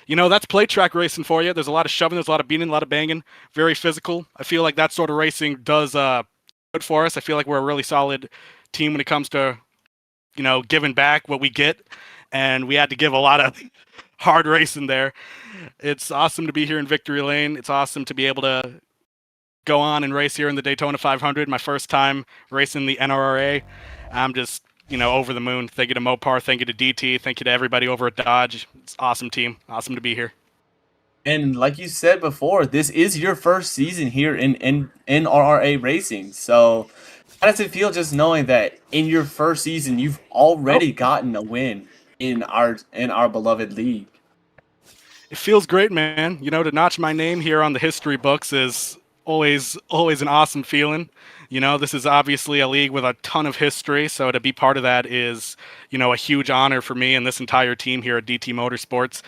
that's plate track racing for you. There's a lot of shoving, there's a lot of beating, a lot of banging. Very physical. I feel like that sort of racing does good for us. I feel like we're a really solid team when it comes to, giving back what we get. And we had to give a lot of hard racing there. It's awesome to be here in victory lane. It's awesome to be able to go on and race here in the Daytona 500. My first time racing the NRRA. I'm just, over the moon. Thank you to Mopar. Thank you to DT. Thank you to everybody over at Dodge. It's awesome team. Awesome to be here. And like you said before, this is your first season here in NRRA racing. So how does it feel just knowing that in your first season you've already gotten a win in our beloved league? It feels great, man. To notch my name here on the history books is always an awesome feeling. This is obviously a league with a ton of history, so to be part of that is, a huge honor for me and this entire team here at DT Motorsports.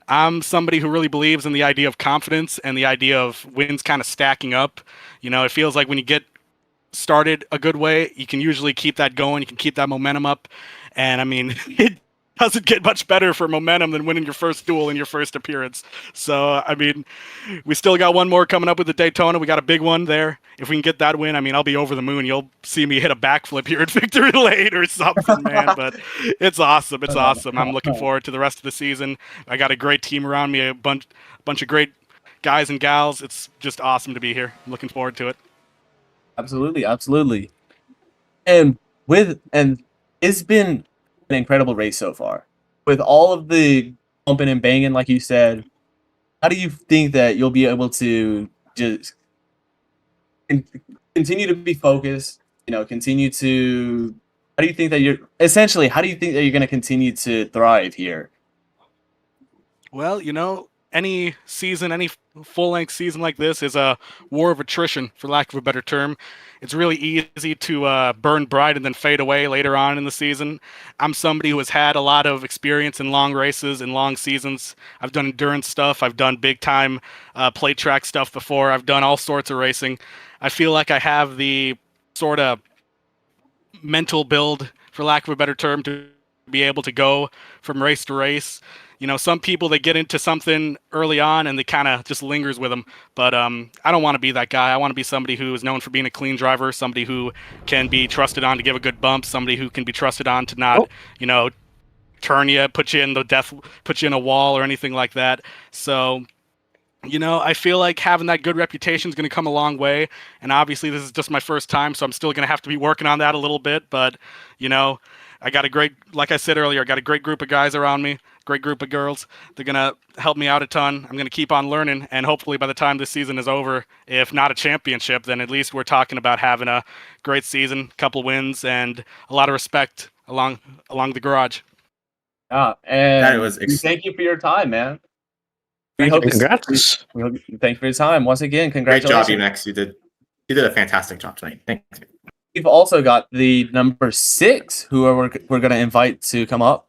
I'm somebody who really believes in the idea of confidence and the idea of wins kind of stacking up. It feels like when you get started a good way, you can usually keep that going. You can keep that momentum up. And I mean, doesn't get much better for momentum than winning your first duel in your first appearance. So, I mean, we still got one more coming up with the Daytona. We got a big one there. If we can get that win, I mean, I'll be over the moon. You'll see me hit a backflip here at Victory Lane or something, man. But it's awesome. It's awesome. I'm looking forward to the rest of the season. I got a great team around me, a bunch of great guys and gals. It's just awesome to be here. I'm looking forward to it. Absolutely, absolutely. And it's been an incredible race so far. With all of the bumping and banging, like you said, how do you think that you'll be able to just continue to be focused? Continue to. How do you think that you're essentially? How do you think that you're going to continue to thrive here? Well, any season, any full-length season like this is a war of attrition, for lack of a better term. It's really easy to burn bright and then fade away later on in the season. I'm somebody who has had a lot of experience in long races and long seasons. I've done endurance stuff. I've done big-time plate track stuff before. I've done all sorts of racing. I feel like I have the sort of mental build, for lack of a better term, to be able to go from race to race. Some people, they get into something early on and they kind of just lingers with them. But I don't want to be that guy. I want to be somebody who is known for being a clean driver, somebody who can be trusted on to give a good bump, somebody who can be trusted on to not, turn you, put you in a wall or anything like that. So, I feel like having that good reputation is going to come a long way. And obviously, this is just my first time, so I'm still going to have to be working on that a little bit. But, I got like I said earlier, I got a great group of guys around me, great group of girls. They're going to help me out a ton. I'm going to keep on learning. And hopefully, by the time this season is over, if not a championship, then at least we're talking about having a great season, couple wins, and a lot of respect along the garage. And was thank you for your time, man. Thank you. Congrats. Thank you for your time once again. Great Congratulations. job, Emax. You did a fantastic job tonight. Thanks. We've also got the number 6 who we're going to invite to come up.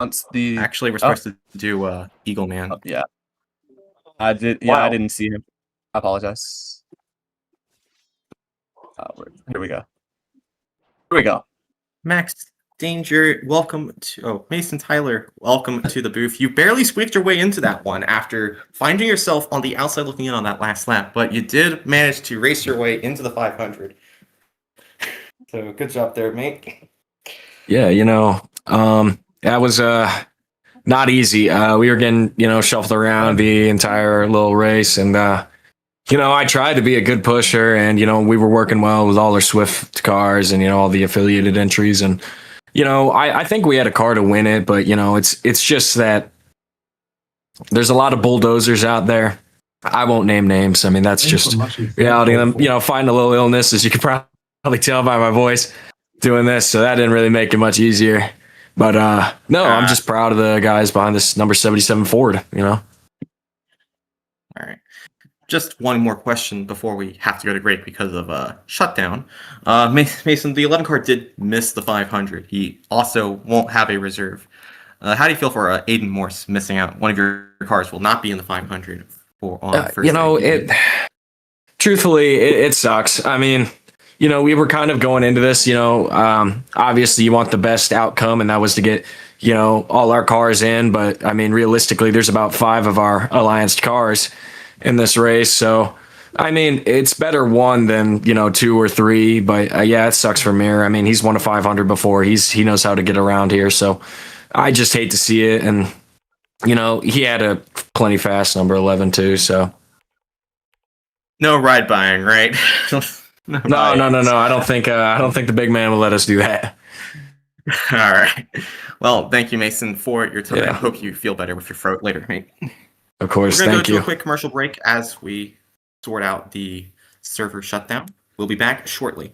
Actually, we're supposed to do Eagle Man. Yeah. I did. Yeah, wow. I didn't see him. I apologize. Here we go. Here we go. Max Danger, welcome to Mason Tyler, welcome to the booth. You barely squeaked your way into that one after finding yourself on the outside looking in on that last lap, but you did manage to race your way into the 500. So good job there, mate. Yeah, that was not easy. We were getting, shuffled around the entire little race, and I tried to be a good pusher, and we were working well with all our Swift cars and all the affiliated entries, and I think we had a car to win it, but it's just that there's a lot of bulldozers out there. I won't name names. I mean, that's just reality. And fighting a little illness, as you can probably tell by my voice doing this, so that didn't really make it much easier. But no, I'm just proud of the guys behind this number 77 Ford. All right. Just one more question before we have to go to break because of shutdown. Mason, the 11 car did miss the 500. He also won't have a reserve. How do you feel for Aiden Morse missing out? One of your cars will not be in the 500 on Thursday. Truthfully, it sucks. I mean, we were kind of going into this, obviously you want the best outcome, and that was to get, all our cars in. But I mean, realistically, there's about 5 of our allianced cars in this race. So, I mean, it's better 1 than, 2 or 3. But yeah, it sucks for Mir. I mean, he's won a 500 before. He knows how to get around here. So I just hate to see it. And, he had a plenty fast number 11 too. So no ride buying, right? No. I don't think the big man will let us do that. All right. Well, thank you, Mason, for your time. Yeah. I hope you feel better with your throat later, mate. Of course. We're going to Thank go you. to a quick commercial break as we sort out the server shutdown. We'll be back shortly.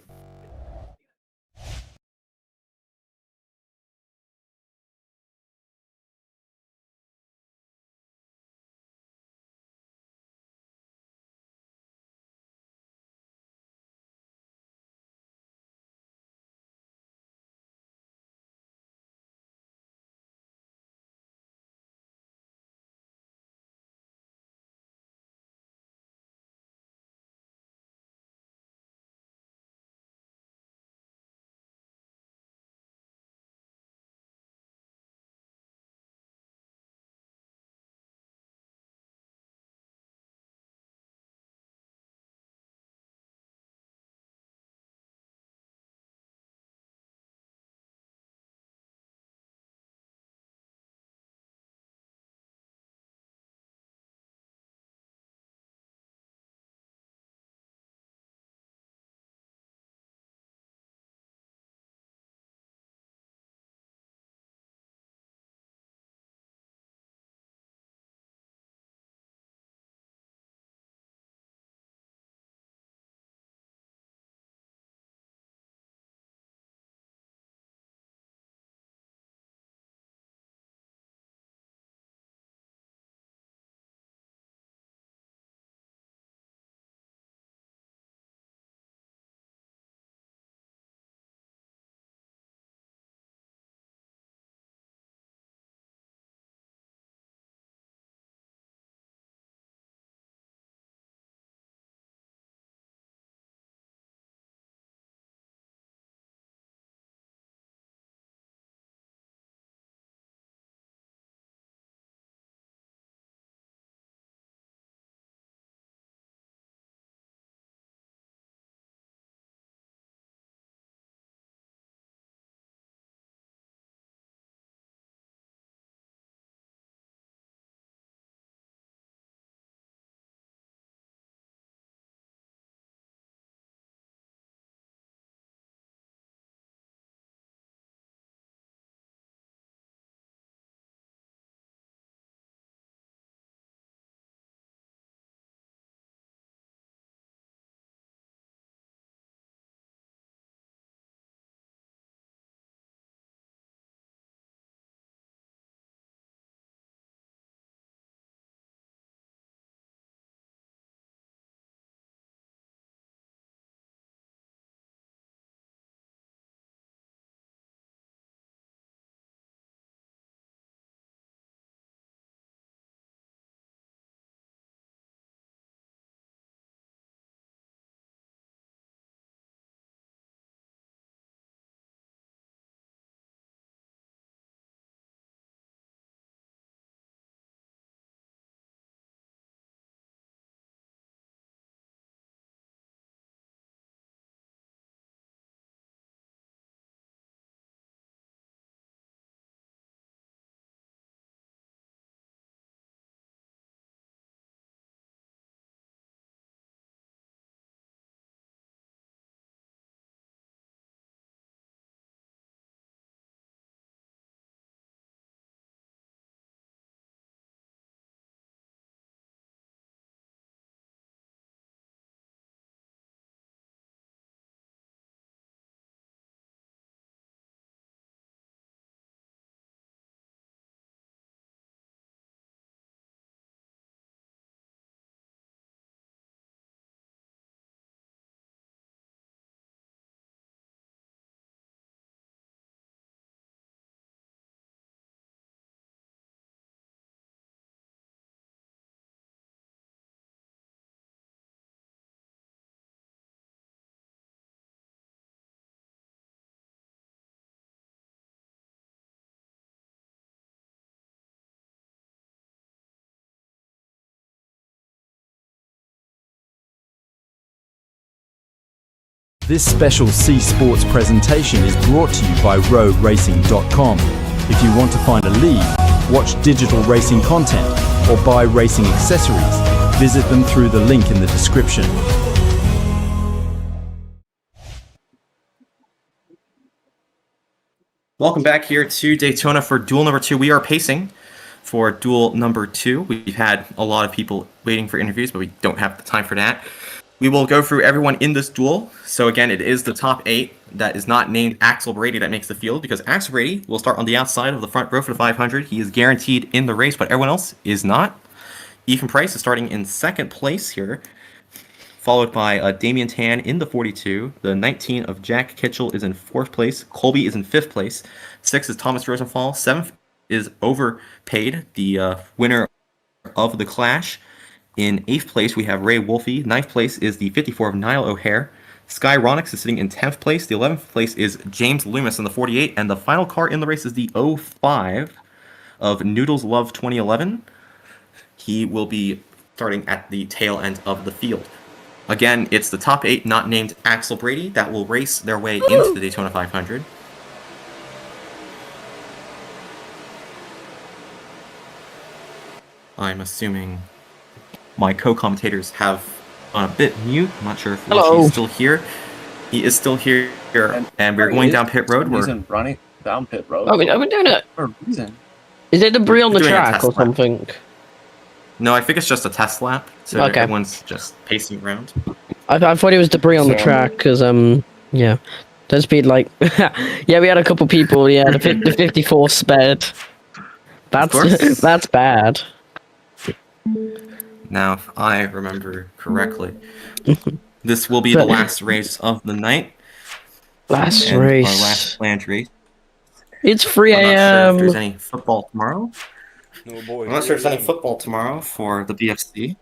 This special C Sports presentation is brought to you by roadracing.com. If you want to find a league, watch digital racing content, or buy racing accessories, visit them through the link in the description. Welcome back here to Daytona for duel number 2. We are pacing for duel number 2. We've had a lot of people waiting for interviews, but we don't have the time for that. We will go through everyone in this duel. So again, it is the top 8 that is not named Axel Brady that makes the field, because Axel Brady will start on the outside of the front row for the 500. He is guaranteed in the race, but everyone else is not. Ethan Price is starting in 2nd place here, followed by Damian Tan in the 42. The 19 of Jack Kitchell is in 4th place. Colby is in 5th place. 6th is Thomas Rosenthal. 7th is Overpaid, the winner of the Clash. In 8th place, we have Ray Wolfe. 9th place is the 54 of Niall O'Hare. Sky Ronix is sitting in 10th place. The 11th place is James Loomis in the 48. And the final car in the race is the 05 of Noodles Love 2011. He will be starting at the tail end of the field. Again, it's the top 8 not named Axel Brady that will race their way into the Daytona 500. I'm assuming my co-commentators have gone a bit mute. I'm not sure if he's still here. He is still here, and we're going down pit road. We're running down pit road. Are we doing it? For a reason. Is it debris on the Doing a track test or lap. something? No, I think it's just a test lap, so Okay. everyone's just pacing around. I thought it was debris on the track because yeah, don't speed like yeah, we had a couple people. Yeah, the 54 spared. course. That's bad. Now, if I remember correctly, this will be the last race of the night. Last and race. Our last planned race. It's 3 I'm not sure if a.m. there's any football tomorrow. No boy. I'm not sure if there's any football tomorrow for the BFC.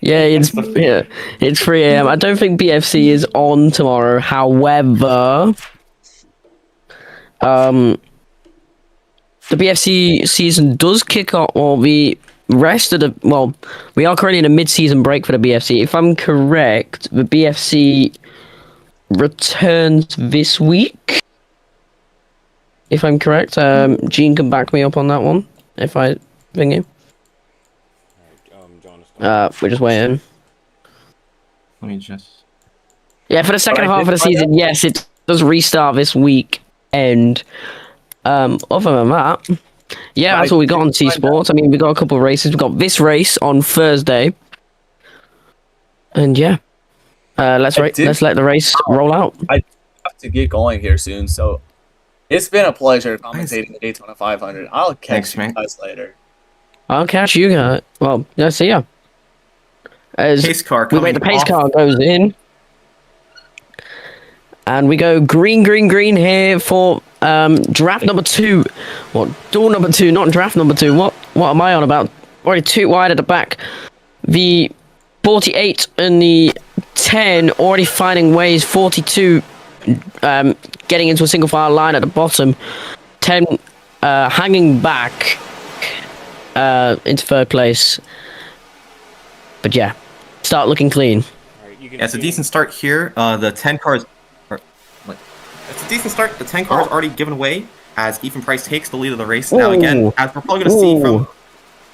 Yeah, it's 3 a.m. I don't think BFC is on tomorrow. However, the BFC season does kick off. Well, we are currently in a mid-season break for the BFC. If I'm correct, the BFC returns this week. If I'm correct, Gene can back me up on that one. If I ring him. We're just waiting. Let me just... Yeah, for the second half of the season, yes, it does restart this week. And other than that, yeah, that's all we got on C Sports. I mean, we got a couple of races. We got this race on Thursday, and yeah, let's let the race roll out. I have to get going here soon, so it's been a pleasure commentating the Daytona 500. I'll catch you guys later. I'll catch you guys. Well, yeah, see ya. As pace car we wait, the pace car goes in. And we go green here for draft number 2. What? Duel number 2, not draft number 2. What am I on about? Already 2 wide at the back. The 48 and the 10 already finding ways. 42 getting into a single file line at the bottom. 10 hanging back into 3rd place. But yeah, start looking clean. Yeah, it's a decent start here. The 10 cars... It's a decent start. The 10 car is already given away as Ethan Price takes the lead of the race. Now again, as we're probably going to see from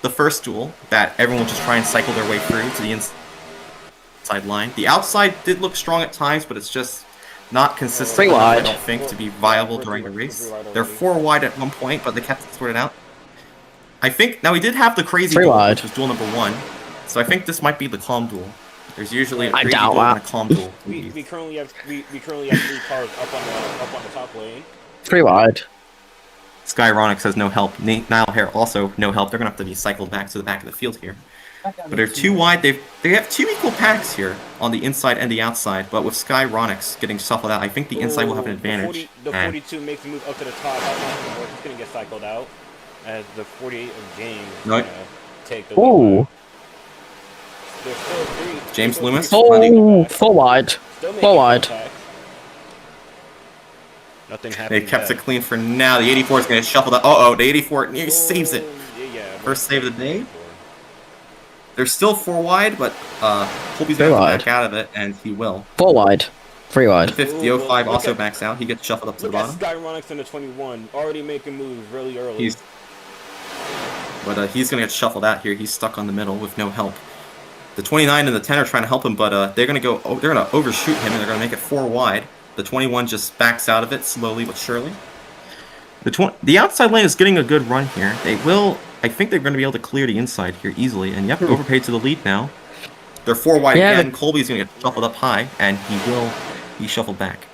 the first duel, that everyone will just try and cycle their way through to the inside line. The outside did look strong at times, but it's just not consistent enough, I don't think, to be viable during the race. They're 4 wide at one point, but they kept it sorted out. I think, now we did have the crazy duel, which was duel number 1. So I think this might be the calm duel. There's usually a crazy duel and a calm duel. We currently have 3 cars up on the top lane. 3 wide. Skyronix has no help. Niall Hare also no help. They're gonna have to be cycled back to the back of the field here. But they're 2 wide. They have 2 equal packs here on the inside and the outside. But with Skyronix getting shuffled out, I think the inside will have an advantage. The 42 makes the move up to the top. He's gonna get cycled out as the 48 of James take the lead. James Loomis. 4 wide. 4 wide. Nothing happened. They kept it clean for now. The 84 is going to shuffle that. Uh-oh, the 84 nearly saves it. First save of the day. They're still 4 wide, but Colby's going to back out of it, and he will. 4 wide. 3 wide. The 05 also backs out. He gets shuffled up to the Look at bottom. Skyronics in the 21, already making moves really early. But he's going to get shuffled out here. He's stuck on the middle with no help. The 29 and the 10 are trying to help him, but they're going to overshoot him, and they're going to make it 4 wide. The 21 just backs out of it slowly but surely. The outside lane is getting a good run here. I think they're going to be able to clear the inside here easily, and yep, overpaid to the lead now. They're 4 wide again. Colby's going to get shuffled up high, and he will be shuffled back.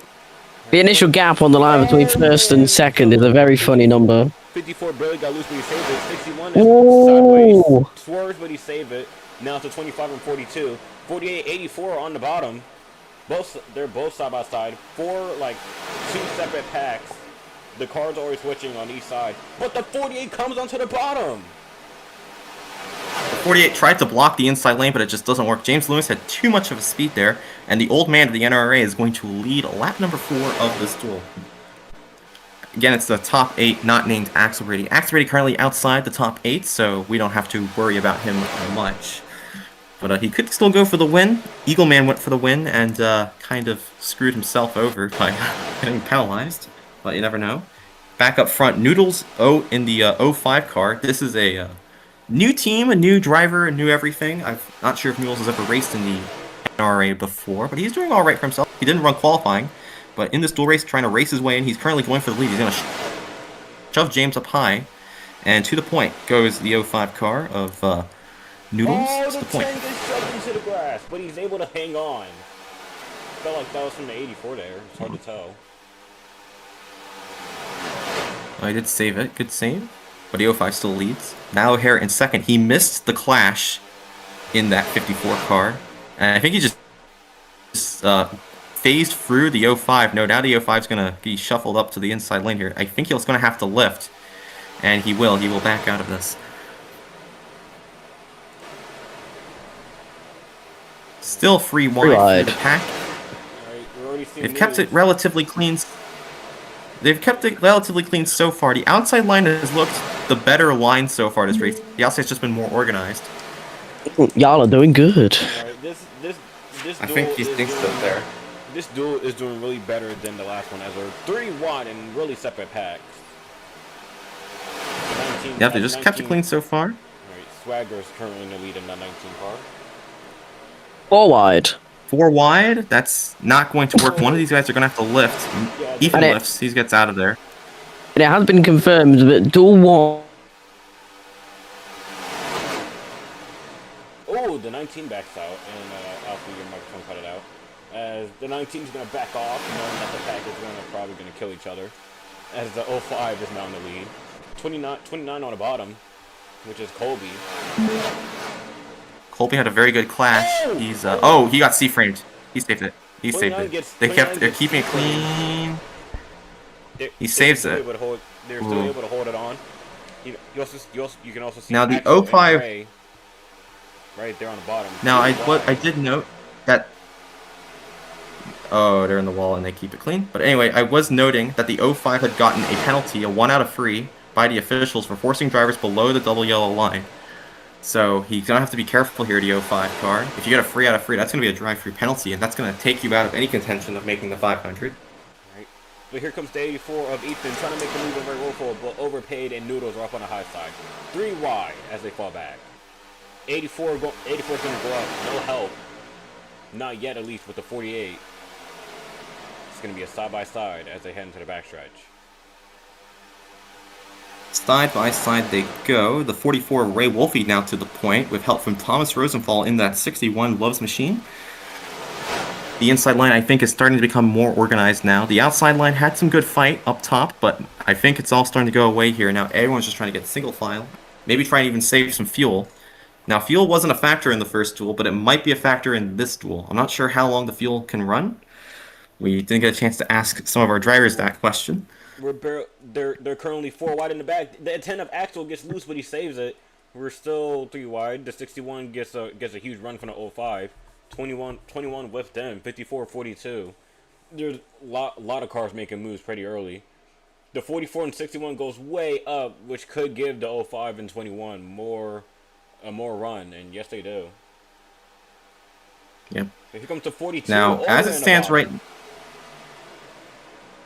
The initial gap on the line between first and second is a very funny number. 54 barely got loose, but he saved it. 61 is sideways. Swerves, but he saved it. Now to 25 and 42. 48, 84 on the bottom. They're both side by side. 4 like 2 separate packs. The cars are always switching on each side. But the 48 comes onto the bottom. The 48 tried to block the inside lane, but it just doesn't work. James Lewis had too much of a speed there, and the old man of the NRRA is going to lead lap number 4 of this duel. Again, it's the top 8 not named Axel Brady. Axel Brady currently outside the top 8, so we don't have to worry about him much. But he could still go for the win. Eagle Man went for the win and kind of screwed himself over by getting penalized, but you never know. Back up front, Noodles in the 05 car. This is a new team, a new driver, a new everything. I'm not sure if Noodles has ever raced in the NRRA before, but he's doing all right for himself. He didn't run qualifying, but in this dual race, trying to race his way in, he's currently going for the lead. He's going to shove James up high, and to the point goes the 05 car of Noodles. Oh, to the the point. 10 gets shoved into the grass, but he's able to hang on. Felt like that was from the 84 there. It's hard to tell. Oh, he did save it. Good save. But the 05 still leads. Now O'Hare in second. He missed the clash in that 54 car. And I think he just phased through the 05. No, now the 05 is going to be shuffled up to the inside lane here. I think he's going to have to lift. And he will. He will back out of this. Still free wide through the pack. They've kept it relatively clean. They've kept it relatively clean so far. The outside line has looked the better line so far this race. The outside's just been more organized. Y'all are doing good. Right, this I think he thinks that there. This duel is doing really better than the last one, as we're 3 wide and really separate packs. 19, Yeah, they just kept it clean so far. Right, Swagger's currently in the lead in the 19 car. 4 wide. 4 wide, that's not going to work. One of these guys are going to have to lift. Ethan lifts, he gets out of there. And it has been confirmed that dual 1. Oh, the 19 backs out, and Alpha, your microphone cut it out. As the 19 is going to back off, knowing that the pack is probably going to kill each other. As the 05 is now in the lead. 29 on the bottom, which is Colby. Colby had a very good clash. He's he got C-framed. He saved it. He saved it. They're keeping it clean. He saves it. They're still able to hold it on. You can also see now the Axel 05 right there on the bottom. Now I did note that they're in the wall and they keep it clean. But anyway, I was noting that the 05 had gotten a penalty, a 1 out of 3, by the officials for forcing drivers below the double yellow line. So he's going to have to be careful here, the 05 car. If you get a 3 out of 3, that's going to be a drive-through penalty, and that's going to take you out of any contention of making the 500. Right. But here comes the 84 of Ethan, trying to make the move very willful, but overpaid, and Noodles are up on the high side. 3 wide as they fall back. 84 is going to go up, no help. Not yet, at least, with the 48. It's going to be a side-by-side as they head into the backstretch. Side by side they go. The 44 Ray Wolfie now to the point with help from Thomas Rosenthal in that 61 Loves Machine. The inside line, I think, is starting to become more organized now. The outside line had some good fight up top, but I think it's all starting to go away here. Now everyone's just trying to get single file. Maybe try and even save some fuel. Now fuel wasn't a factor in the first duel, but it might be a factor in this duel. I'm not sure how long the fuel can run. We didn't get a chance to ask some of our drivers that question. They're currently 4 wide in the back. The 10 of Axel gets loose, but he saves it. We're still 3 wide. The 61 gets a huge run from the 05. 21 with them. 54-42. There's a lot of cars making moves pretty early. The 44 and 61 goes way up, which could give the 05 and 21 more run, and yes, they do. Yep. If you come to 42, now as it stands right.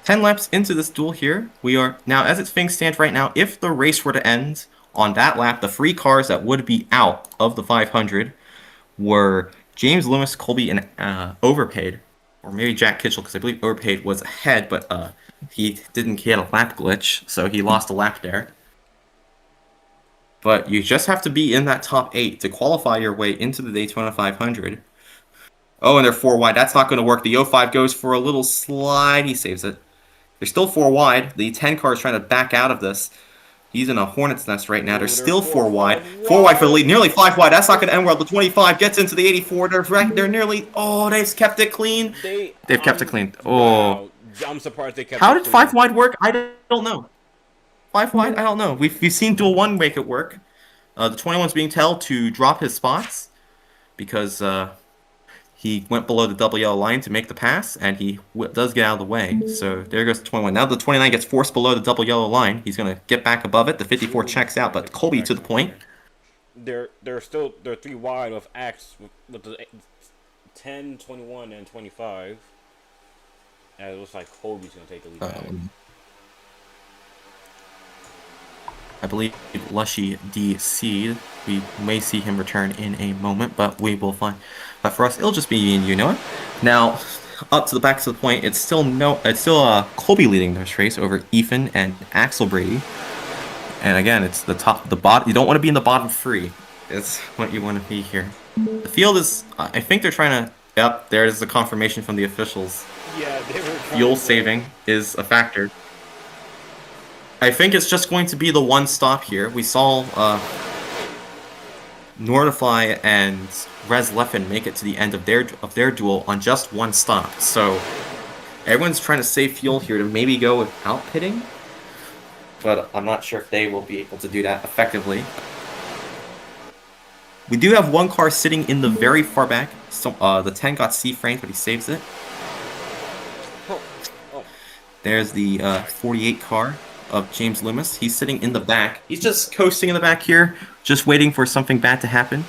10 laps into this duel here, we are now, as things stand right now, if the race were to end on that lap, the 3 cars that would be out of the 500 were James Loomis, Colby, and Overpaid, or maybe Jack Kitchell, because I believe Overpaid was ahead, but he had a lap glitch, so he lost a lap there. But you just have to be in that top 8 to qualify your way into the Daytona 500. Oh, and they're 4 wide. That's not going to work. The 05 goes for a little slide. He saves it. They're still 4 wide. The 10 car is trying to back out of this. He's in a hornet's nest right now. They're still 4 wide. 4 wide for the lead. Nearly 5 wide. That's not going to end well. The 25 gets into the 84. They're nearly... Oh, they've kept it clean. They've kept it clean. Oh. Wow. I'm surprised they kept How it did clean. 5 wide work? I don't know. 5 wide? I don't know. We've seen Duel 1 make it work. The 21's being told to drop his spots because he went below the double yellow line to make the pass, and he does get out of the way. So there goes the 21. Now the 29 gets forced below the double yellow line. He's going to get back above it. The 54 checks out, but Colby to the point. They're 3 wide with Axe with the 10, 21, and 25. And it looks like Colby's going to take the lead back. I believe Lushy DC'd. We may see him return in a moment, but we will find. But for us, it'll just be you know it. Now, up to the back of the point, it's still Colby leading this race over Ethan and Axel Brady. And again, it's the bottom. You don't want to be in the bottom 3. It's what you want to be here. The field is. I think they're trying to. Yep, there's the confirmation from the officials. Yeah, they were Fuel saving is a factor. I think it's just going to be the one stop here. We saw Nordify and Res Leffen make it to the end of their duel on just one stop. So everyone's trying to save fuel here to maybe go without pitting, but I'm not sure if they will be able to do that effectively. We do have one car sitting in the very far back. So the 10 got C-framed, but he saves it. There's the 48 car of James Loomis. He's sitting in the back. He's just coasting in the back here, just waiting for something bad to happen.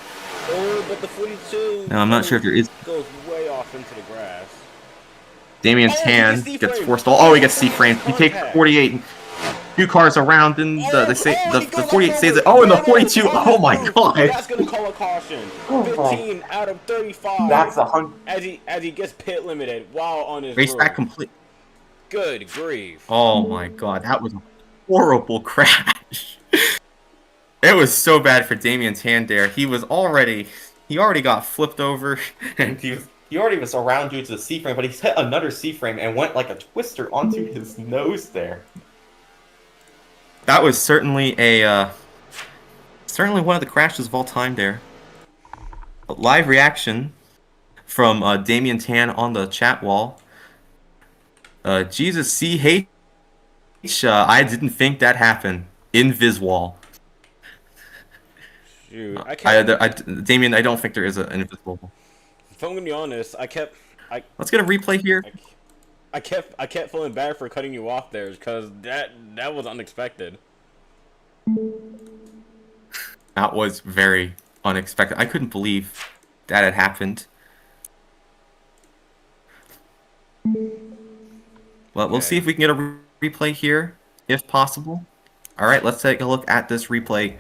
Oh, but the 42 Now, I'm not sure if there is... goes way off into the grass. Damian Tan gets forced... Oh, he gets C-framed. He takes 48. 2 cars around, and the 48 saves it. Oh, and the 42... Oh, my God. That's going to call a caution. 15 out of 35. That's 100. As he gets pit limited while on his Raceback complete. Good grief. Oh, my God. That was a horrible crash. It was so bad for Damian Tan there. He already got flipped over, and he already was around due to the C-frame, but he hit another C-frame and went like a twister onto his nose there. That was certainly one of the crashes of all time there. A live reaction from Damian Tan on the chat wall. Jesus CH, I didn't think that happened. Invisible. Shoot, Damien, I don't think there is an invisible. If I'm gonna be honest, Let's get a replay here. I kept feeling bad for cutting you off there because that was unexpected. That was very unexpected. I couldn't believe that had happened. Well, we'll see if we can get a replay here, if possible. All right, let's take a look at this replay.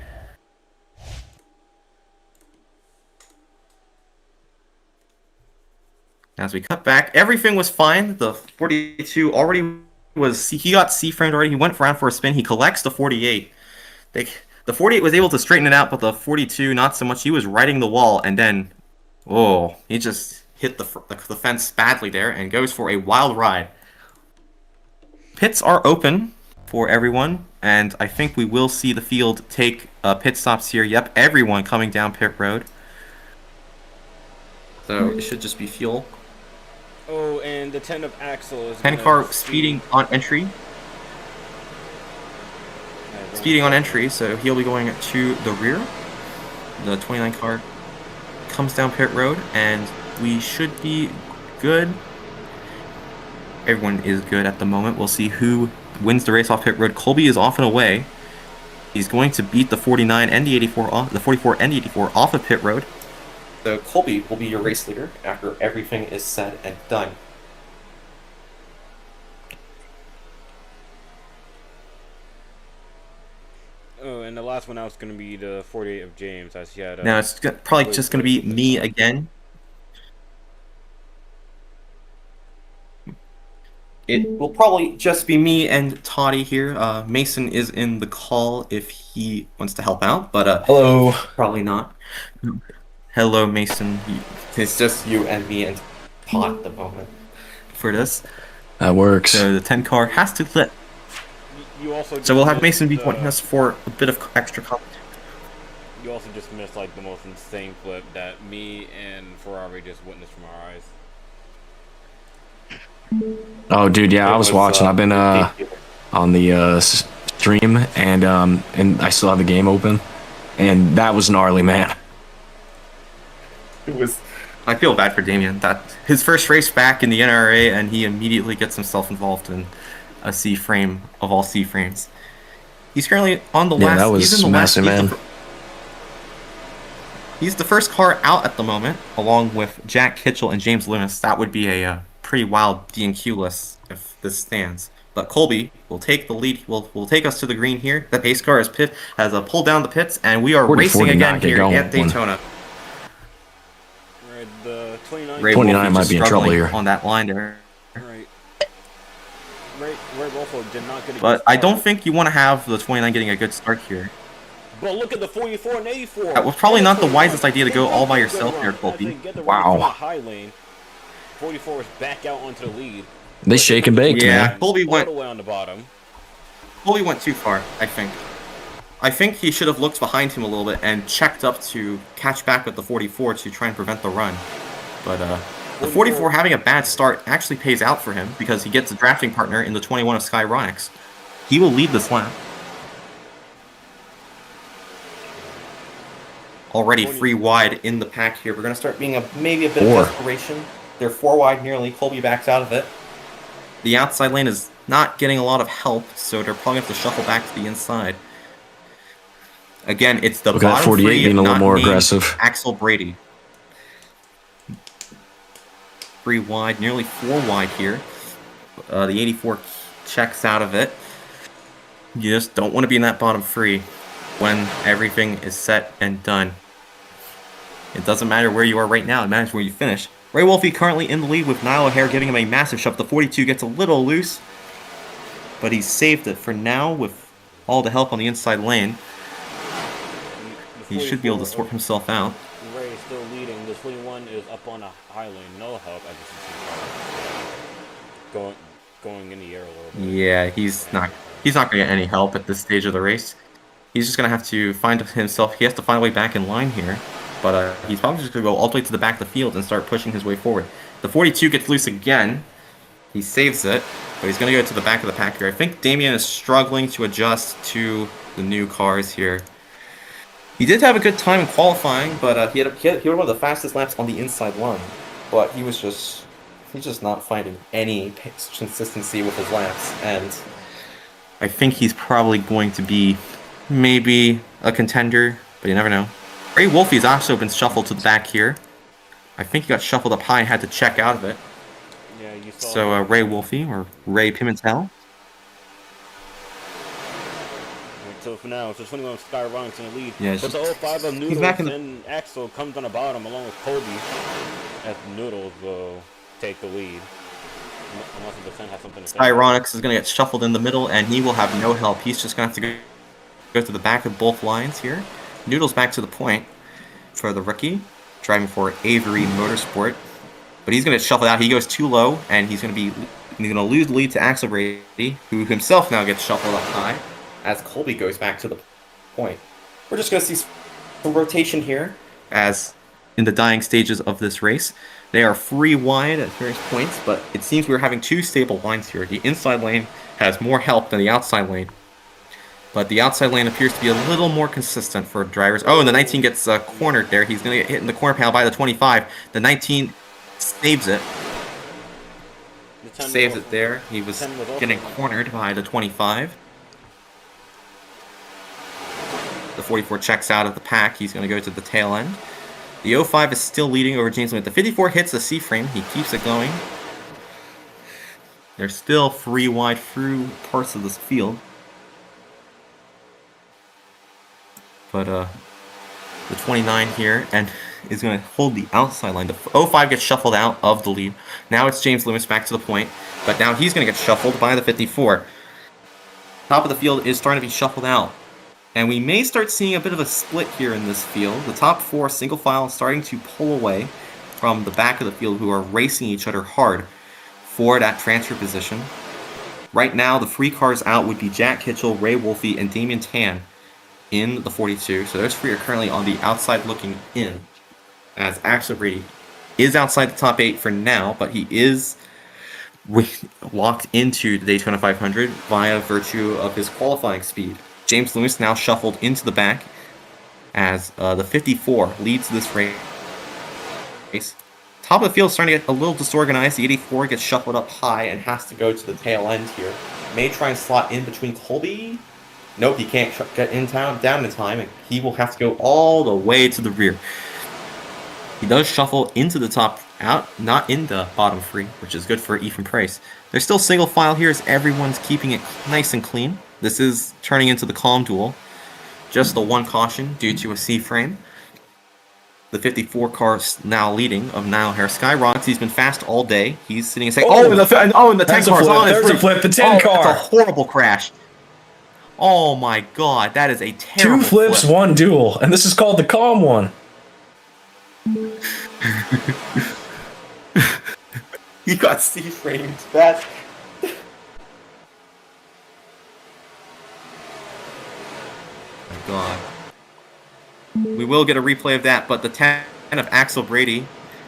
As we cut back, everything was fine. The 42 already was... He got C-framed already. He went around for a spin. He collects the 48. The 48 was able to straighten it out, but the 42, not so much. He was riding the wall, and then... Oh, he just hit the fence badly there and goes for a wild ride. Pits are open for everyone, and I think we will see the field take pit stops here. Yep, everyone coming down pit road. So it should just be fuel. Oh, and the 10 of Axel is 10 car speeding on entry. Speeding on entry, so he'll be going to the rear. The 29 car comes down pit road, and we should be good. Everyone is good at the moment. We'll see who wins the race off pit road. Colby is off and away. He's going to beat the 49 and the 84 off, the 44 and the 84 off of pit road. So Colby will be your race leader after everything is said and done. and the last one out is going to be the 48 of James, as he had. Now it's probably just going to be me again. It will probably just be me and Toddy here. Mason is in the call if he wants to help out, but Hello. probably not. Hello, Mason. It's just you and me and Todd at the moment for this. That works. So the 10 car has to lit. So we'll have Mason be joining us for a bit of extra content. You also just missed like the most insane flip that me and Ferrari just witnessed from our eyes. Oh, dude, yeah, I was watching. I've been on the stream, and I still have the game open, and that was gnarly, man. It was. I feel bad for Damien. That his first race back in the NRRA, and he immediately gets himself involved in a C frame of all C frames. He's currently on the last. Yeah, that was he's in the massive, man. He's the first car out at the moment, along with Jack Kitchell and James Loomis. That would be a pretty wild D&Q list if this stands. But Colby will take the lead. Will take us to the green here. The pace car has pulled down the pits, and we are racing again here at Daytona. Right, the 29. Ray 29 might be in trouble here on that line there. Right. Ray Wolfo did not get a But good I don't start. think you want to have the 29 getting a good start here. But look at the 44 and 84. That was probably not the wisest idea to go all by yourself there, Colby. Wow. High lane. 44 is back out onto the lead. They shake and bake, Yeah, man. Colby All the way on the bottom. went too far, I think. I think he should have looked behind him a little bit and checked up to catch back with the 44 to try and prevent the run. But the 44 having a bad start actually pays out for him because he gets a drafting partner in the 21 of Skyronics. He will lead this lap. Already 3 wide in the pack here. We're going to start being maybe a bit of desperation. They're 4 wide nearly. Colby backs out of it. The outside lane is not getting a lot of help, so they're probably going to have to shuffle back to the inside. Again, it's the Look at that bottom 48 three, being a little not more named aggressive. Axel Brady. 3 wide, nearly 4 wide here. The 84 checks out of it. You just don't want to be in that bottom 3 when everything is set and done. It doesn't matter where you are right now, it matters where you finish. Ray Wolfe currently in the lead with Niall O'Hare giving him a massive shove. The 42 gets a little loose, but he's saved it for now with all the help on the inside lane. He should be able to sort himself out. Ray is still leading. The 21 is up on a high lane. No help, as you can see. Going in the air a little bit. Yeah, he's not going to get any help at this stage of the race. He's just going to have to find himself. He has to find a way back in line here. But he's probably just going to go all the way to the back of the field and start pushing his way forward. The 42 gets loose again. He saves it, but he's going to go to the back of the pack here. I think Damien is struggling to adjust to the new cars here. He did have a good time in qualifying, but he had one of the fastest laps on the inside line. But he's just not finding any consistency with his laps, and I think he's probably going to be maybe a contender, but you never know. Ray Wolfe's also been shuffled to the back here. I think he got shuffled up high and had to check out of it. Yeah, you saw. So Ray Wolfe or Ray Pimentel. So for now, so 21 Skyronics in the lead. Yeah, but the 05 of Noodles back in and Axel comes on the bottom along with Kobe, as Noodles will take the lead. Unless the defense has something to say. Skyronics is going to get shuffled in the middle, and he will have no help. He's just going to have to go to the back of both lines here. Noodles back to the point for the rookie, driving for Avery Motorsport. But he's going to shuffle out. He goes too low, and he's going to lose the lead to Axel Brady, who himself now gets shuffled up high as Colby goes back to the point. We're just going to see some rotation here as in the dying stages of this race. They are 3 wide at various points, but it seems we're having 2 stable lines here. The inside lane has more help than the outside lane. But the outside lane appears to be a little more consistent for drivers. Oh, and the 19 gets cornered there. He's going to get hit in the corner panel by the 25. The 19 saves it. Saves it there. He was getting cornered by the 25. The 44 checks out of the pack. He's going to go to the tail end. The 05 is still leading over James Loomis. The 54 hits the C-frame. He keeps it going. They're still 3 wide through parts of this field. but the 29 here and is going to hold the outside line. The 05 gets shuffled out of the lead. Now it's James Loomis back to the point, but now he's going to get shuffled by the 54. Top of the field is starting to be shuffled out, and we may start seeing a bit of a split here in this field. The top 4 single file starting to pull away from the back of the field, who are racing each other hard for that transfer position. Right now, the free cars out would be Jack Kitchell, Ray Wolfe, and Damian Tan in the 42. So those 3 are currently on the outside looking in, as Axel Brady is outside the top 8 for now, but he is locked into the Daytona 500 via virtue of his qualifying speed. James Loomis now shuffled into the back as the 54 leads this race. Top of the field is starting to get a little disorganized. The 84 gets shuffled up high and has to go to the tail end here. May try and slot in between Colby. Nope, he can't get in down in time, and he will have to go all the way to the rear. He does shuffle into the top out, not in the bottom 3, which is good for Ethan Price. There's still single file here as everyone's keeping it nice and clean. This is turning into the calm duel. Just the one caution due to a C-frame. The 54 car now leading of Niall Hare. Skyrox, he's been fast all day. He's sitting and saying, and the 10 car's on. There's a flip. The 10 car. That's a horrible crash. Oh my god, that is a terrible 2 flips, flip. 1 duel, and this is called the calm one. He got C-framed. That. My god. We will get a replay of that, but the 10 of Axel Brady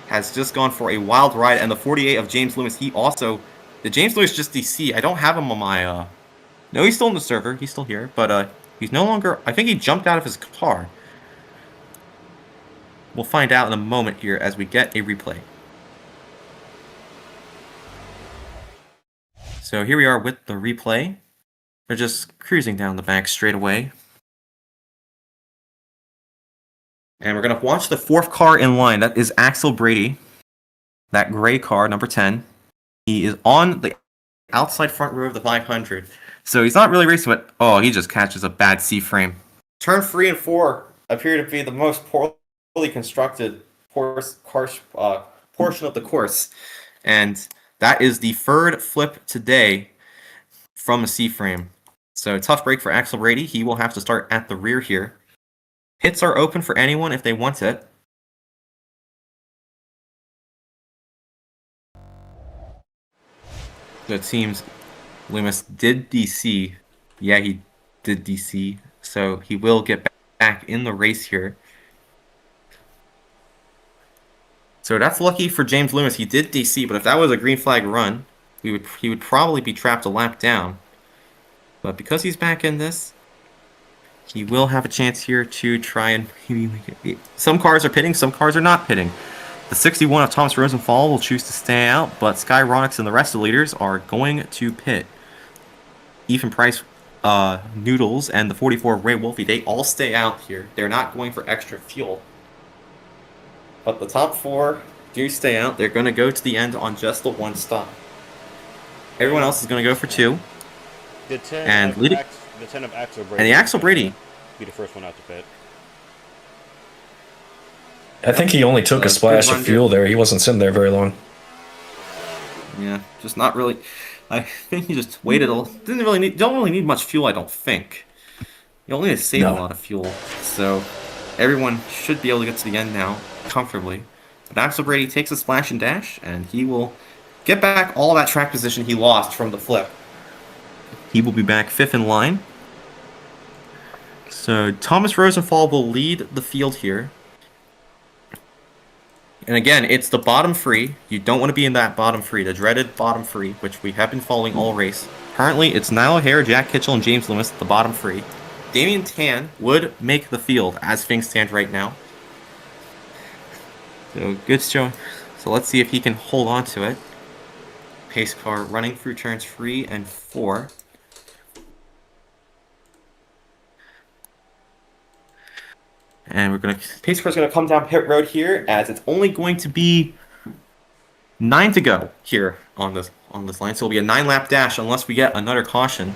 has just gone for a wild ride, and the 48 of James Loomis, he also... Did James Loomis just DC? I don't have him on my... No, he's still in the server. He's still here, but he's no longer... I think he jumped out of his car. We'll find out in a moment here as we get a replay. So here we are with the replay. They're just cruising down the back straight away. And we're going to watch the 4th car in line. That is Axel Brady. That gray car, number 10. He is on the outside front row of the 500. So he's not really racing, but oh, he just catches a bad C-frame. Turn 3 and 4 appear to be the most poorly constructed portion of the course. And that is the 3rd flip today from a C-frame. So tough break for Axel Brady. He will have to start at the rear here. Hits are open for anyone if they want it. So it seems Loomis did DC. Yeah, he did DC. So he will get back in the race here. So that's lucky for James Loomis. He did DC, but if that was a green flag run, he would probably be trapped a lap down. But because he's back in this, he will have a chance here to try and... Some cars are pitting, some cars are not pitting. The 61 of Thomas Rosenthal will choose to stay out, but Skyronix and the rest of the leaders are going to pit. Ethan Price, Noodles, and the 44 Ray Wolfe, they all stay out here. They're not going for extra fuel. But the top 4 do stay out. They're going to go to the end on just the 1 stop. Everyone else is going to go for 2. The 10 and of leading... The 10 of Axel Brady. And the Axel Brady be the first one out to pit. I think he only took a splash of fuel there. He wasn't sitting there very long. Yeah, just not really. I think he just waited a little. Don't really need much fuel, I don't think. You only need to save a lot of fuel. So everyone should be able to get to the end now comfortably. But Axel Brady takes a splash and dash, and he will get back all that track position he lost from the flip. He will be back 5th in line. So Thomas Rosenthal will lead the field here. And again, it's the bottom 3. You don't want to be in that bottom 3, the dreaded bottom 3, which we have been following all race. Currently, it's Niall Hare, Jack Kitchell, and James Loomis, the bottom 3. Damian Tan would make the field as things stand right now. So good show. So let's see if he can hold on to it. Pace car running through turns 3 and 4. And pace car's gonna come down pit road here, as it's only going to be 9 to go here on this line. So it'll be a 9-lap dash unless we get another caution.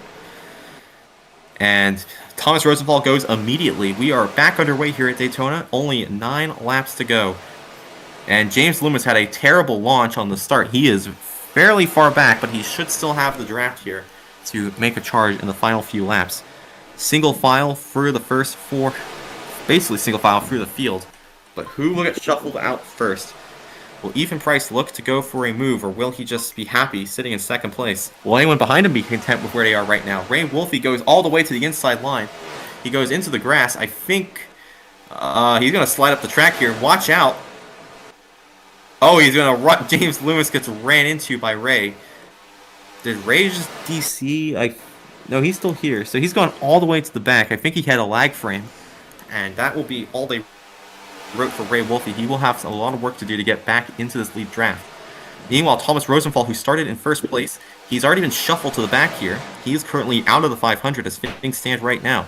And Thomas Rosenthal goes immediately. We are back underway here at Daytona. Only 9 laps to go. And James Loomis had a terrible launch on the start. He is fairly far back, but he should still have the draft here to make a charge in the final few laps. Single file through the first 4, basically single file through the field. But who will get shuffled out first? Will Ethan Price look to go for a move, or will he just be happy sitting in second place? Will anyone behind him be content with where they are right now? Ray Wolfe goes all the way to the inside line. He goes into the grass. I think he's going to slide up the track here. Watch out. Oh, he's going to run. James Loomis gets ran into by Ray. Did Ray just DC? No, he's still here. So he's gone all the way to the back. I think he had a lag frame. And that will be all they wrote for Ray Wolfe. He will have a lot of work to do to get back into this lead draft. Meanwhile, Thomas Rosenthal, who started in first place, he's already been shuffled to the back here. He is currently out of the 500 as things stand right now.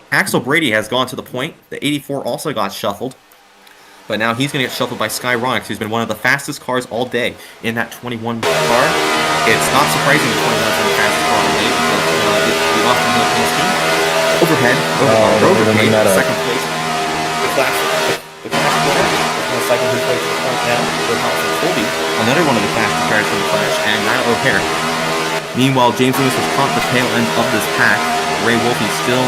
Axel Brady has gone to the point. The 84 also got shuffled. But now he's going to get shuffled by Sky Ronix, who's been one of the fastest cars all day in that 21 car. It's not surprising the 21 is the fastest car all day because we lost the whole team. Overhead, overhead, second place. The Flash winner, the second who plays the point now, Colby, another one of the fastest cars from the Flash, and Niall O'Hare. Meanwhile, James Loomis was caught at the tail end of this pack. Ray Wolfe still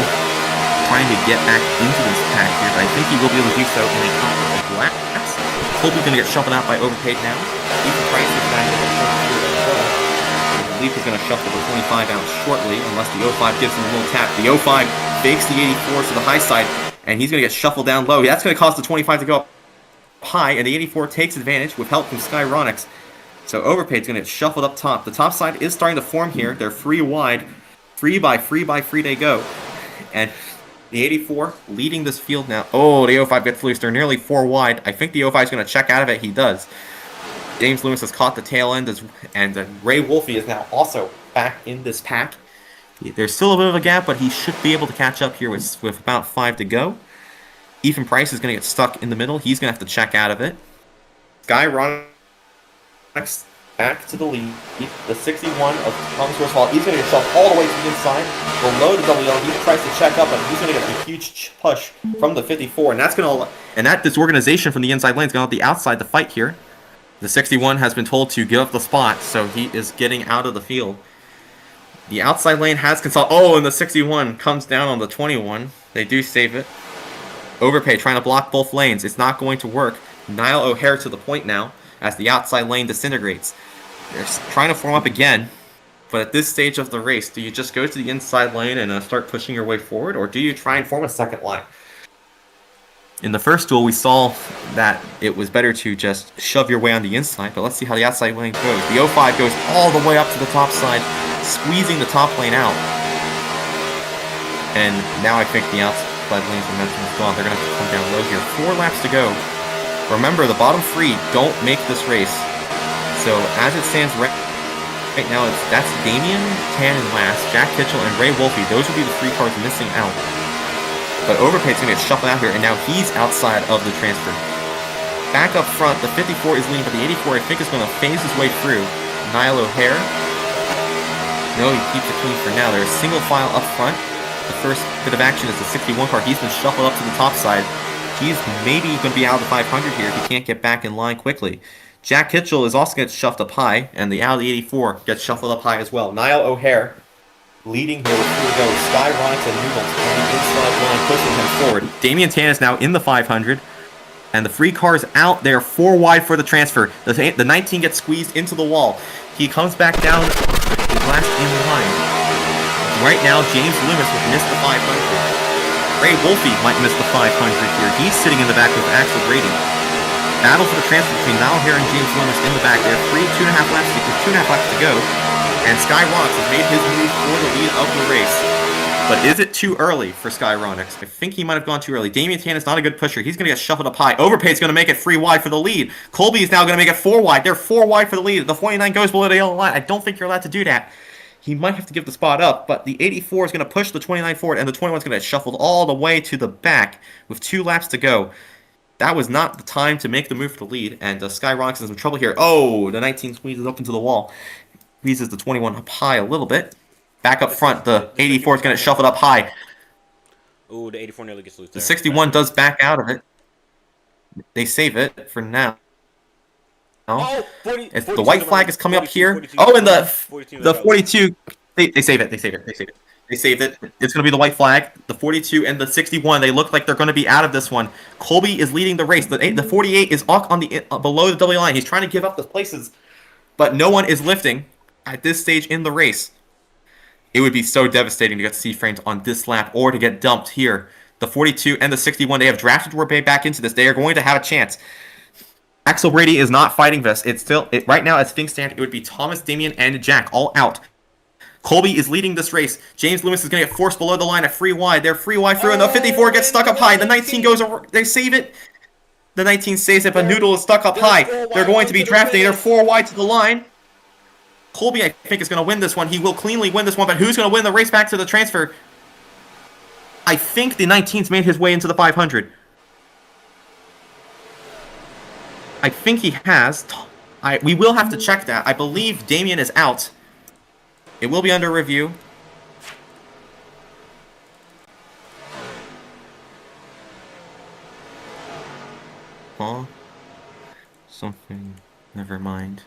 trying to get back into this pack here, but I think he will be able to do so in a couple of laps. Colby's going to get shuffled out by Overpaid now. Ethan Price is back in the I believe he's going to shuffle the 25 out shortly, unless the 05 gives him a little tap. The 05 fakes the 84 to the high side, and he's going to get shuffled down low. That's going to cause the 25 to go up high, and the 84 takes advantage with help from Skyronix. So Overpaid's going to get shuffled up top. The top side is starting to form here. They're 3 wide. 3 by 3 they go. And the 84 leading this field now. Oh, the 05 gets loose. They're nearly 4 wide. I think the 05 is going to check out of it. He does. James Loomis has caught the tail end, and Ray Wolfe is now also back in this pack. There's still a bit of a gap, but he should be able to catch up here with about 5 to go. Ethan Price is going to get stuck in the middle. He's going to have to check out of it. Sky Ronix back to the lead. The 61 of Thomas Rosenthal. He's going to get shoved all the way to the inside. Below the WL, he tries to check up, and he's going to get a huge push from the 54, and that's going to disorganization from the inside lane is going to help the outside to fight here. The 61 has been told to give up the spot, so he is getting out of the field. The outside lane has consolidated. Oh, and the 61 comes down on the 21. They do save it. Overpay trying to block both lanes. It's not going to work. Niall O'Hare to the point now as the outside lane disintegrates. They're trying to form up again, but at this stage of the race, do you just go to the inside lane and start pushing your way forward, or do you try and form a second line? In the first duel, we saw that it was better to just shove your way on the inside, but let's see how the outside lane goes. The 05 goes all the way up to the top side, squeezing the top lane out. And now I think the outside lane's momentum is gone. They're going to have to come down low here. 4 laps to go. Remember, the bottom 3 don't make this race. So as it stands right now, that's Damian, Tan, and Last, Jack Kitchell, and Ray Wolfe. Those would be the 3 cars missing out. But Overpaid's going to get shuffled out here, and now he's outside of the transfer. Back up front, the 54 is leading, but the 84 I think is going to phase his way through. Niall O'Hare. No, he keeps it clean for now. There's a single file up front. The first bit of action is the 61 car. He's been shuffled up to the top side. He's maybe going to be out of the 500 here if he can't get back in line quickly. Jack Kitchell is also going to get shuffled up high, and the Audi 84 gets shuffled up high as well. Niall O'Hare leading here with 3 to go. Sky Ronix and Newbold on the inside line, pushing him forward. Damian Tan is now in the 500, and the 3 cars out. They are 4 wide for the transfer. The 19 gets squeezed into the wall. He comes back down, is last in line. Right now, James Loomis would miss the 500. Ray Wolfe might miss the 500 here. He's sitting in the back with Axel Brady. Battle for the transfer between Niall O'Hare and James Loomis in the back. They have 2.5 laps to go. And Sky Ronix has made his move for the lead of the race. But is it too early for Sky Ronix? I think he might have gone too early. Damian Tan is not a good pusher. He's going to get shuffled up high. Overpaid's going to make it 3 wide for the lead. Colby is now going to make it 4 wide. They're 4 wide for the lead. The 49 goes below the yellow line. I don't think you're allowed to do that. He might have to give the spot up, but the 84 is going to push the 29 forward, and the 21 is going to get shuffled all the way to the back with 2 laps to go. That was not the time to make the move for the lead, and Sky Ronix is in trouble here. Oh, the 19 squeezes up into the wall. Squeezes the 21 up high a little bit. Back up front, the 84 is going to shuffle it up high. Ooh, the 84 nearly gets loose The there. 61 does back out of it. They save it for now. Oh, 40, The white flag is coming 42, up here. 42, Oh, and 42 the 42, they save it. They saved it. It's going to be the white flag. The 42 and the 61, they look like they're going to be out of this one. Colby is leading the race. The 48 is on the below the W line. He's trying to give up the places, but no one is lifting at this stage in the race. It would be so devastating to get C-frames on this lap or to get dumped here. The 42 and the 61, they have drafted their way back into this. They are going to have a chance. Axel Brady is not fighting this. It's still right now as things stand. It would be Thomas, Damian, and Jack all out. Colby is leading this race. James Loomis is going to get forced below the line at free wide. They're free wide through, and the 54 gets stuck up high. The 19 goes over. They save it. The 19 saves it, but Noodle is stuck up high. They're going to be drafting. They're 4 wide to the line. Colby, I think, is going to win this one. He will cleanly win this one, but who's going to win the race back to the transfer? I think the 19's made his way into the 500. I think he has. We will have to check that. I believe Damien is out. It will be under review. Huh? Something. Never mind.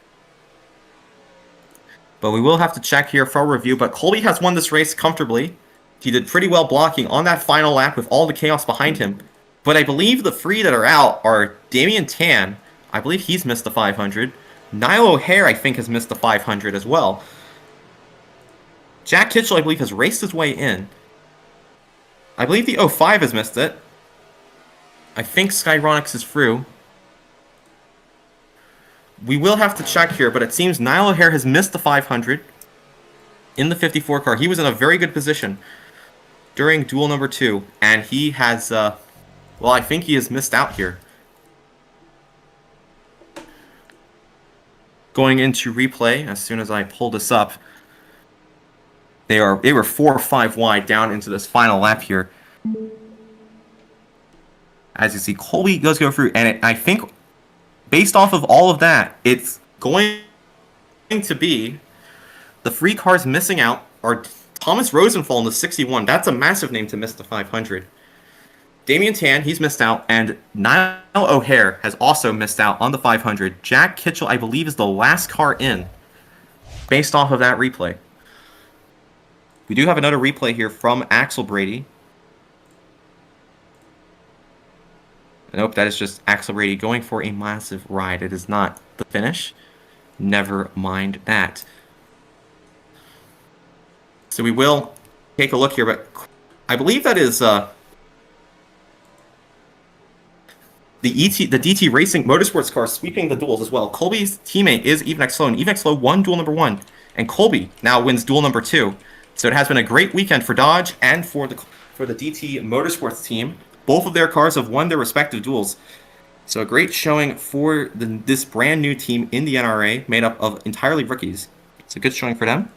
But we will have to check here for review. But Colby has won this race comfortably. He did pretty well blocking on that final lap with all the chaos behind him. But I believe the 3 that are out are Damian Tan. I believe he's missed the 500. Niall O'Hare, I think, has missed the 500 as well. Jack Kitchell, I believe, has raced his way in. I believe the 05 has missed it. I think Skyronics is through. We will have to check here, but it seems Niall O'Hare has missed the 500 in the 54 car. He was in a very good position during duel number 2, and he has, well, I think he has missed out here. Going into replay, as soon as I pull this up, they were 4 or 5 wide down into this final lap here. As you see, Colby does go through, and I think, based off of all of that, it's going to be the 3 cars missing out are Thomas Rosenthal in the 61. That's a massive name to miss the 500. Damian Tan, he's missed out, and Niall O'Hare has also missed out on the 500. Jack Kitchell, I believe, is the last car in, based off of that replay. We do have another replay here from Axel Brady. Nope, that is just Axel Brady going for a massive ride. It is not the finish. Never mind that. So we will take a look here, but I believe that is the DT Racing Motorsports car sweeping the duels as well. Colby's teammate is Evenex Slow, and Evenex Slow won duel number 1, and Colby now wins duel number 2. So it has been a great weekend for Dodge and for the DT Motorsports team. Both of their cars have won their respective duels. So a great showing for this brand new team in the NRRA, made up of entirely rookies. It's a good showing for them.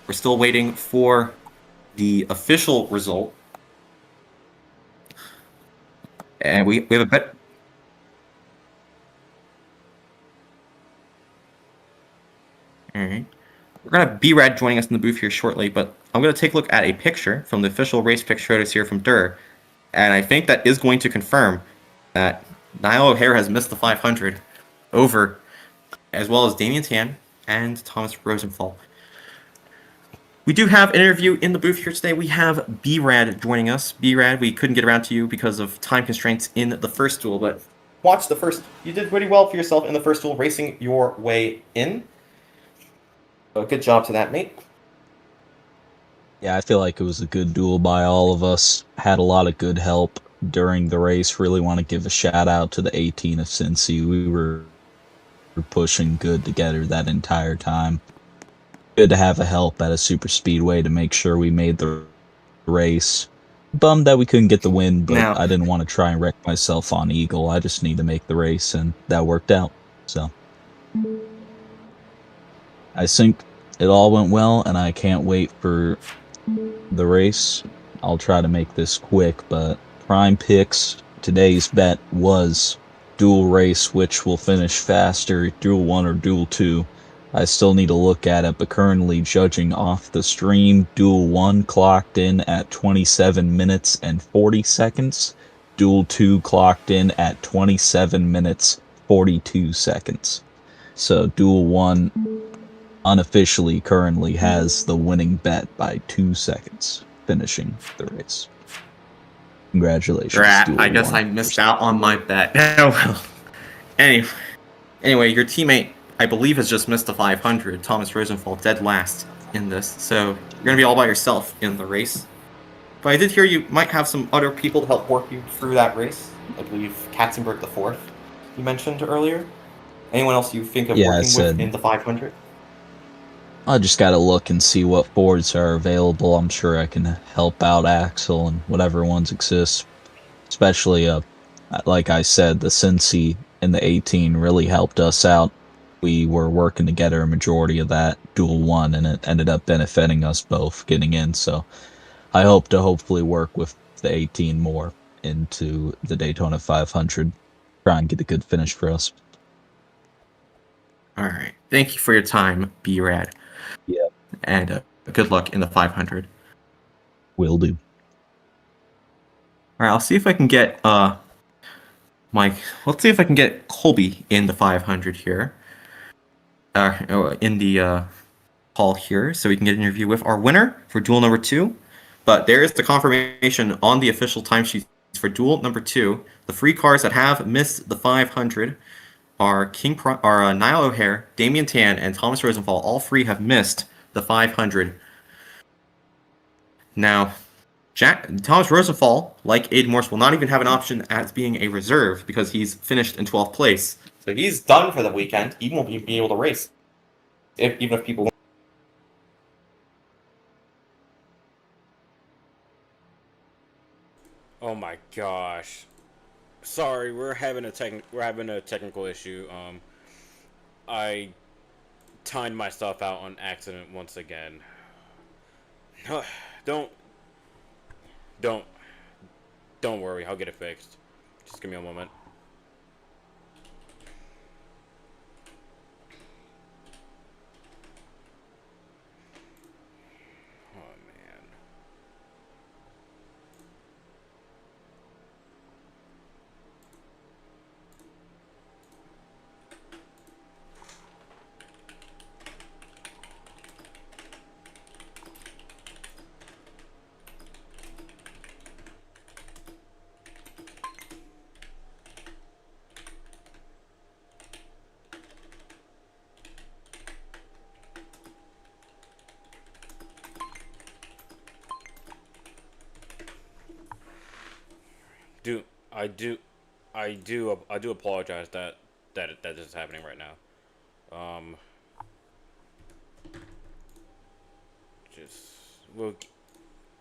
We're still waiting for the official result. And we have a bet. Alright. We're going to have B-Rad joining us in the booth here shortly, but I'm going to take a look at a picture from the official race picture photos here from Durr. And I think that is going to confirm that Niall O'Hare has missed the 500 over, as well as Damian Tan and Thomas Rosenthal. We do have an interview in the booth here today. We have B-Rad joining us. B-Rad, we couldn't get around to you because of time constraints in the first duel, but watch the first. You did pretty well for yourself in the first duel, racing your way in. So good job to that, mate. Yeah, I feel like it was a good duel by all of us. Had a lot of good help during the race. Really want to give a shout out to the 18 of Cincy. We were pushing good together that entire time. Good to have a help at a super speedway to make sure we made the race. Bummed that we couldn't get the win, but I didn't want to try and wreck myself on Eagle. I just need to make the race, and that worked out. So I think it all went well, and I can't wait for the race. I'll try to make this quick, but prime picks, today's bet was dual race, which will finish faster, duel 1 or duel 2. I still need to look at it, but currently judging off the stream, Duel 1 clocked in at 27 minutes and 40 seconds. Duel 2 clocked in at 27 minutes 42 seconds. So Duel 1 unofficially currently has the winning bet by 2 seconds, finishing the race. Congratulations, Rat, Duel I guess 1. I missed out on my bet. Oh well. Anyway, your teammate, I believe, has just missed the 500. Thomas Rosenthal, dead last in this, so you're gonna be all by yourself in the race. But I did hear you might have some other people to help work you through that race. I believe Katzenberg the fourth, you mentioned earlier. Anyone else you think of working with in the 500? I just gotta look and see what Fords are available. I'm sure I can help out Axel and whatever ones exist. Especially, like I said, the Cincy and the 18 really helped us out. We were working together a majority of that Duel 1, and it ended up benefiting us both getting in. So I hope to hopefully work with the 18 more into the Daytona 500. Try and get a good finish for us. All right. Thank you for your time, B-Rad. Yeah. And good luck in the 500. Will do. All right, I'll see if I can get Mike. Let's see if I can get Colby in the 500 here. In the call here, so we can get an interview with our winner for Duel number 2. But there is the confirmation on the official timesheets for Duel number 2. The free cars that have missed the 500 are Niall O'Hare, Damian Tan, and Thomas Rosenthal. All 3 have missed the 500. Now, Thomas Rosenthal, like Aiden Morse, will not even have an option as being a reserve because he's finished in 12th place. So he's done for the weekend. He won't be able to race, even if people. Oh my gosh. Sorry, we're having a technical issue. I timed myself out on accident once again. Don't worry, I'll get it fixed. Just give me a moment. I do apologize that this is happening right now. Just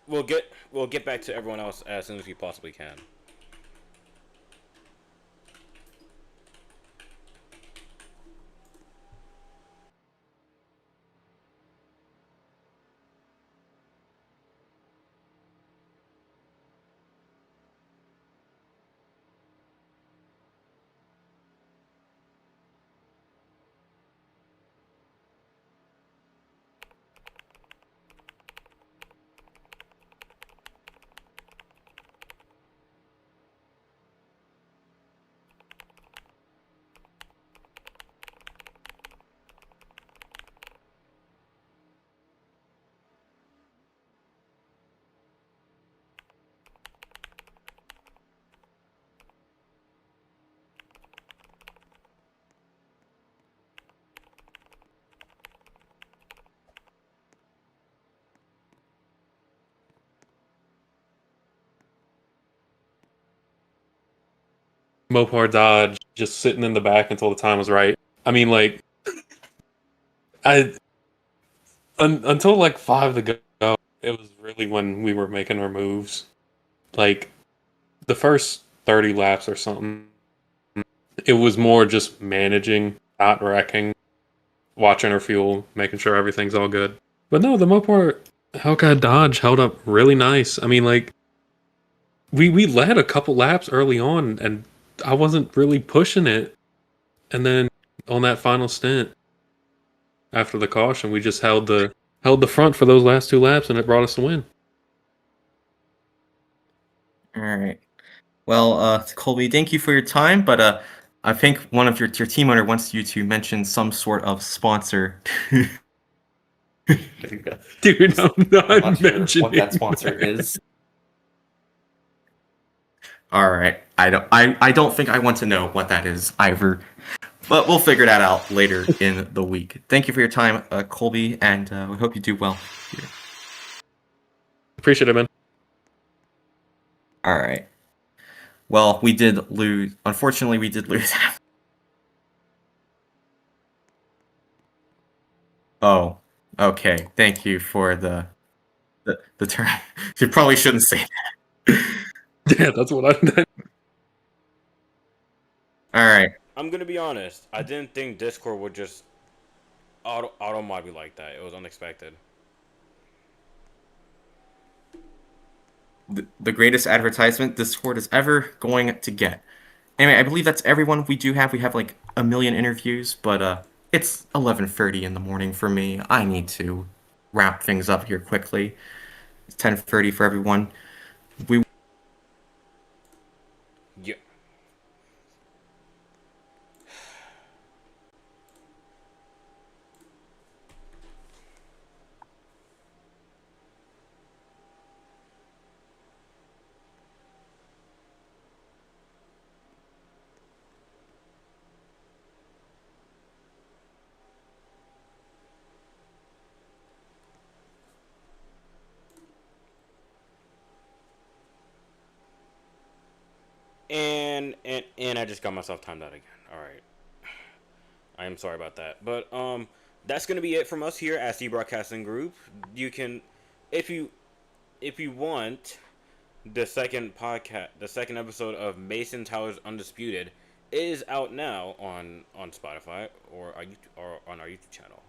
we'll get back to everyone else as soon as we possibly can. Mopar Dodge just sitting in the back until the time was right. I mean, like, until like 5 to go, it was really when we were making our moves. Like, the first 30 laps or something, it was more just managing, not wrecking, watching our fuel, making sure everything's all good. But no, the Mopar Hellcat Dodge held up really nice. I mean, like, we led a couple laps early on, and I wasn't really pushing it. And then on that final stint, after the caution. We just held the front for those last 2 laps, and it brought us the win. All right. Well, Colby, thank you for your time, but I think one of your team owner wants you to mention some sort of sponsor. Dude, I'm not mentioning what that sponsor is. All right. I don't think I want to know what that is either, but we'll figure that out later in the week. Thank you for your time, Colby, and we hope you do well here. Appreciate it, man. All right. Well, we did lose. Unfortunately, we did lose. Oh, okay. Thank you for the term. You probably shouldn't say that. Yeah, that's what I did. All right. I'm gonna be honest. I didn't think Discord would just auto mod me like that. It was unexpected. The greatest advertisement Discord is ever going to get. Anyway, I believe that's everyone we do have. We have like a million interviews, but it's 11:30 in the morning for me. I need to wrap things up here quickly. It's 10:30 for everyone. Yeah. And I just got myself timed out again. All right. I am sorry about that. But that's going to be it from us here at C Broadcasting Group. You can if you want the second episode of Mason Tyler's Undisputed is out now on Spotify or on our YouTube channel.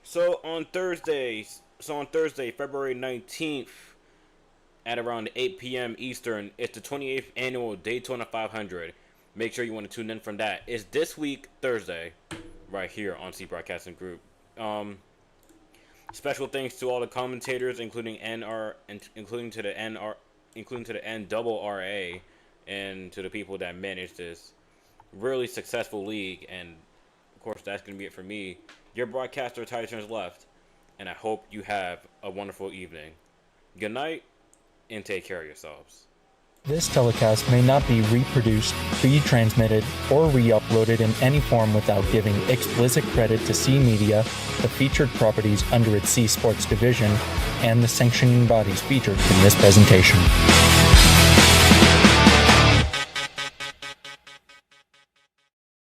So on Thursday, February 19th, at around 8 p.m. Eastern, it's the 28th annual Daytona 500. Make sure you want to tune in from that. It's this week, Thursday, right here on C Broadcasting Group. Special thanks to all the commentators, including to the NRRA, and to the people that manage this really successful league. And of course, that's going to be it for me. Your broadcaster, Ty turns left, and I hope you have a wonderful evening. Good night, and take care of yourselves. This telecast may not be reproduced, retransmitted, or re-uploaded in any form without giving explicit credit to C Media, the featured properties under its C Sports division, and the sanctioning bodies featured in this presentation.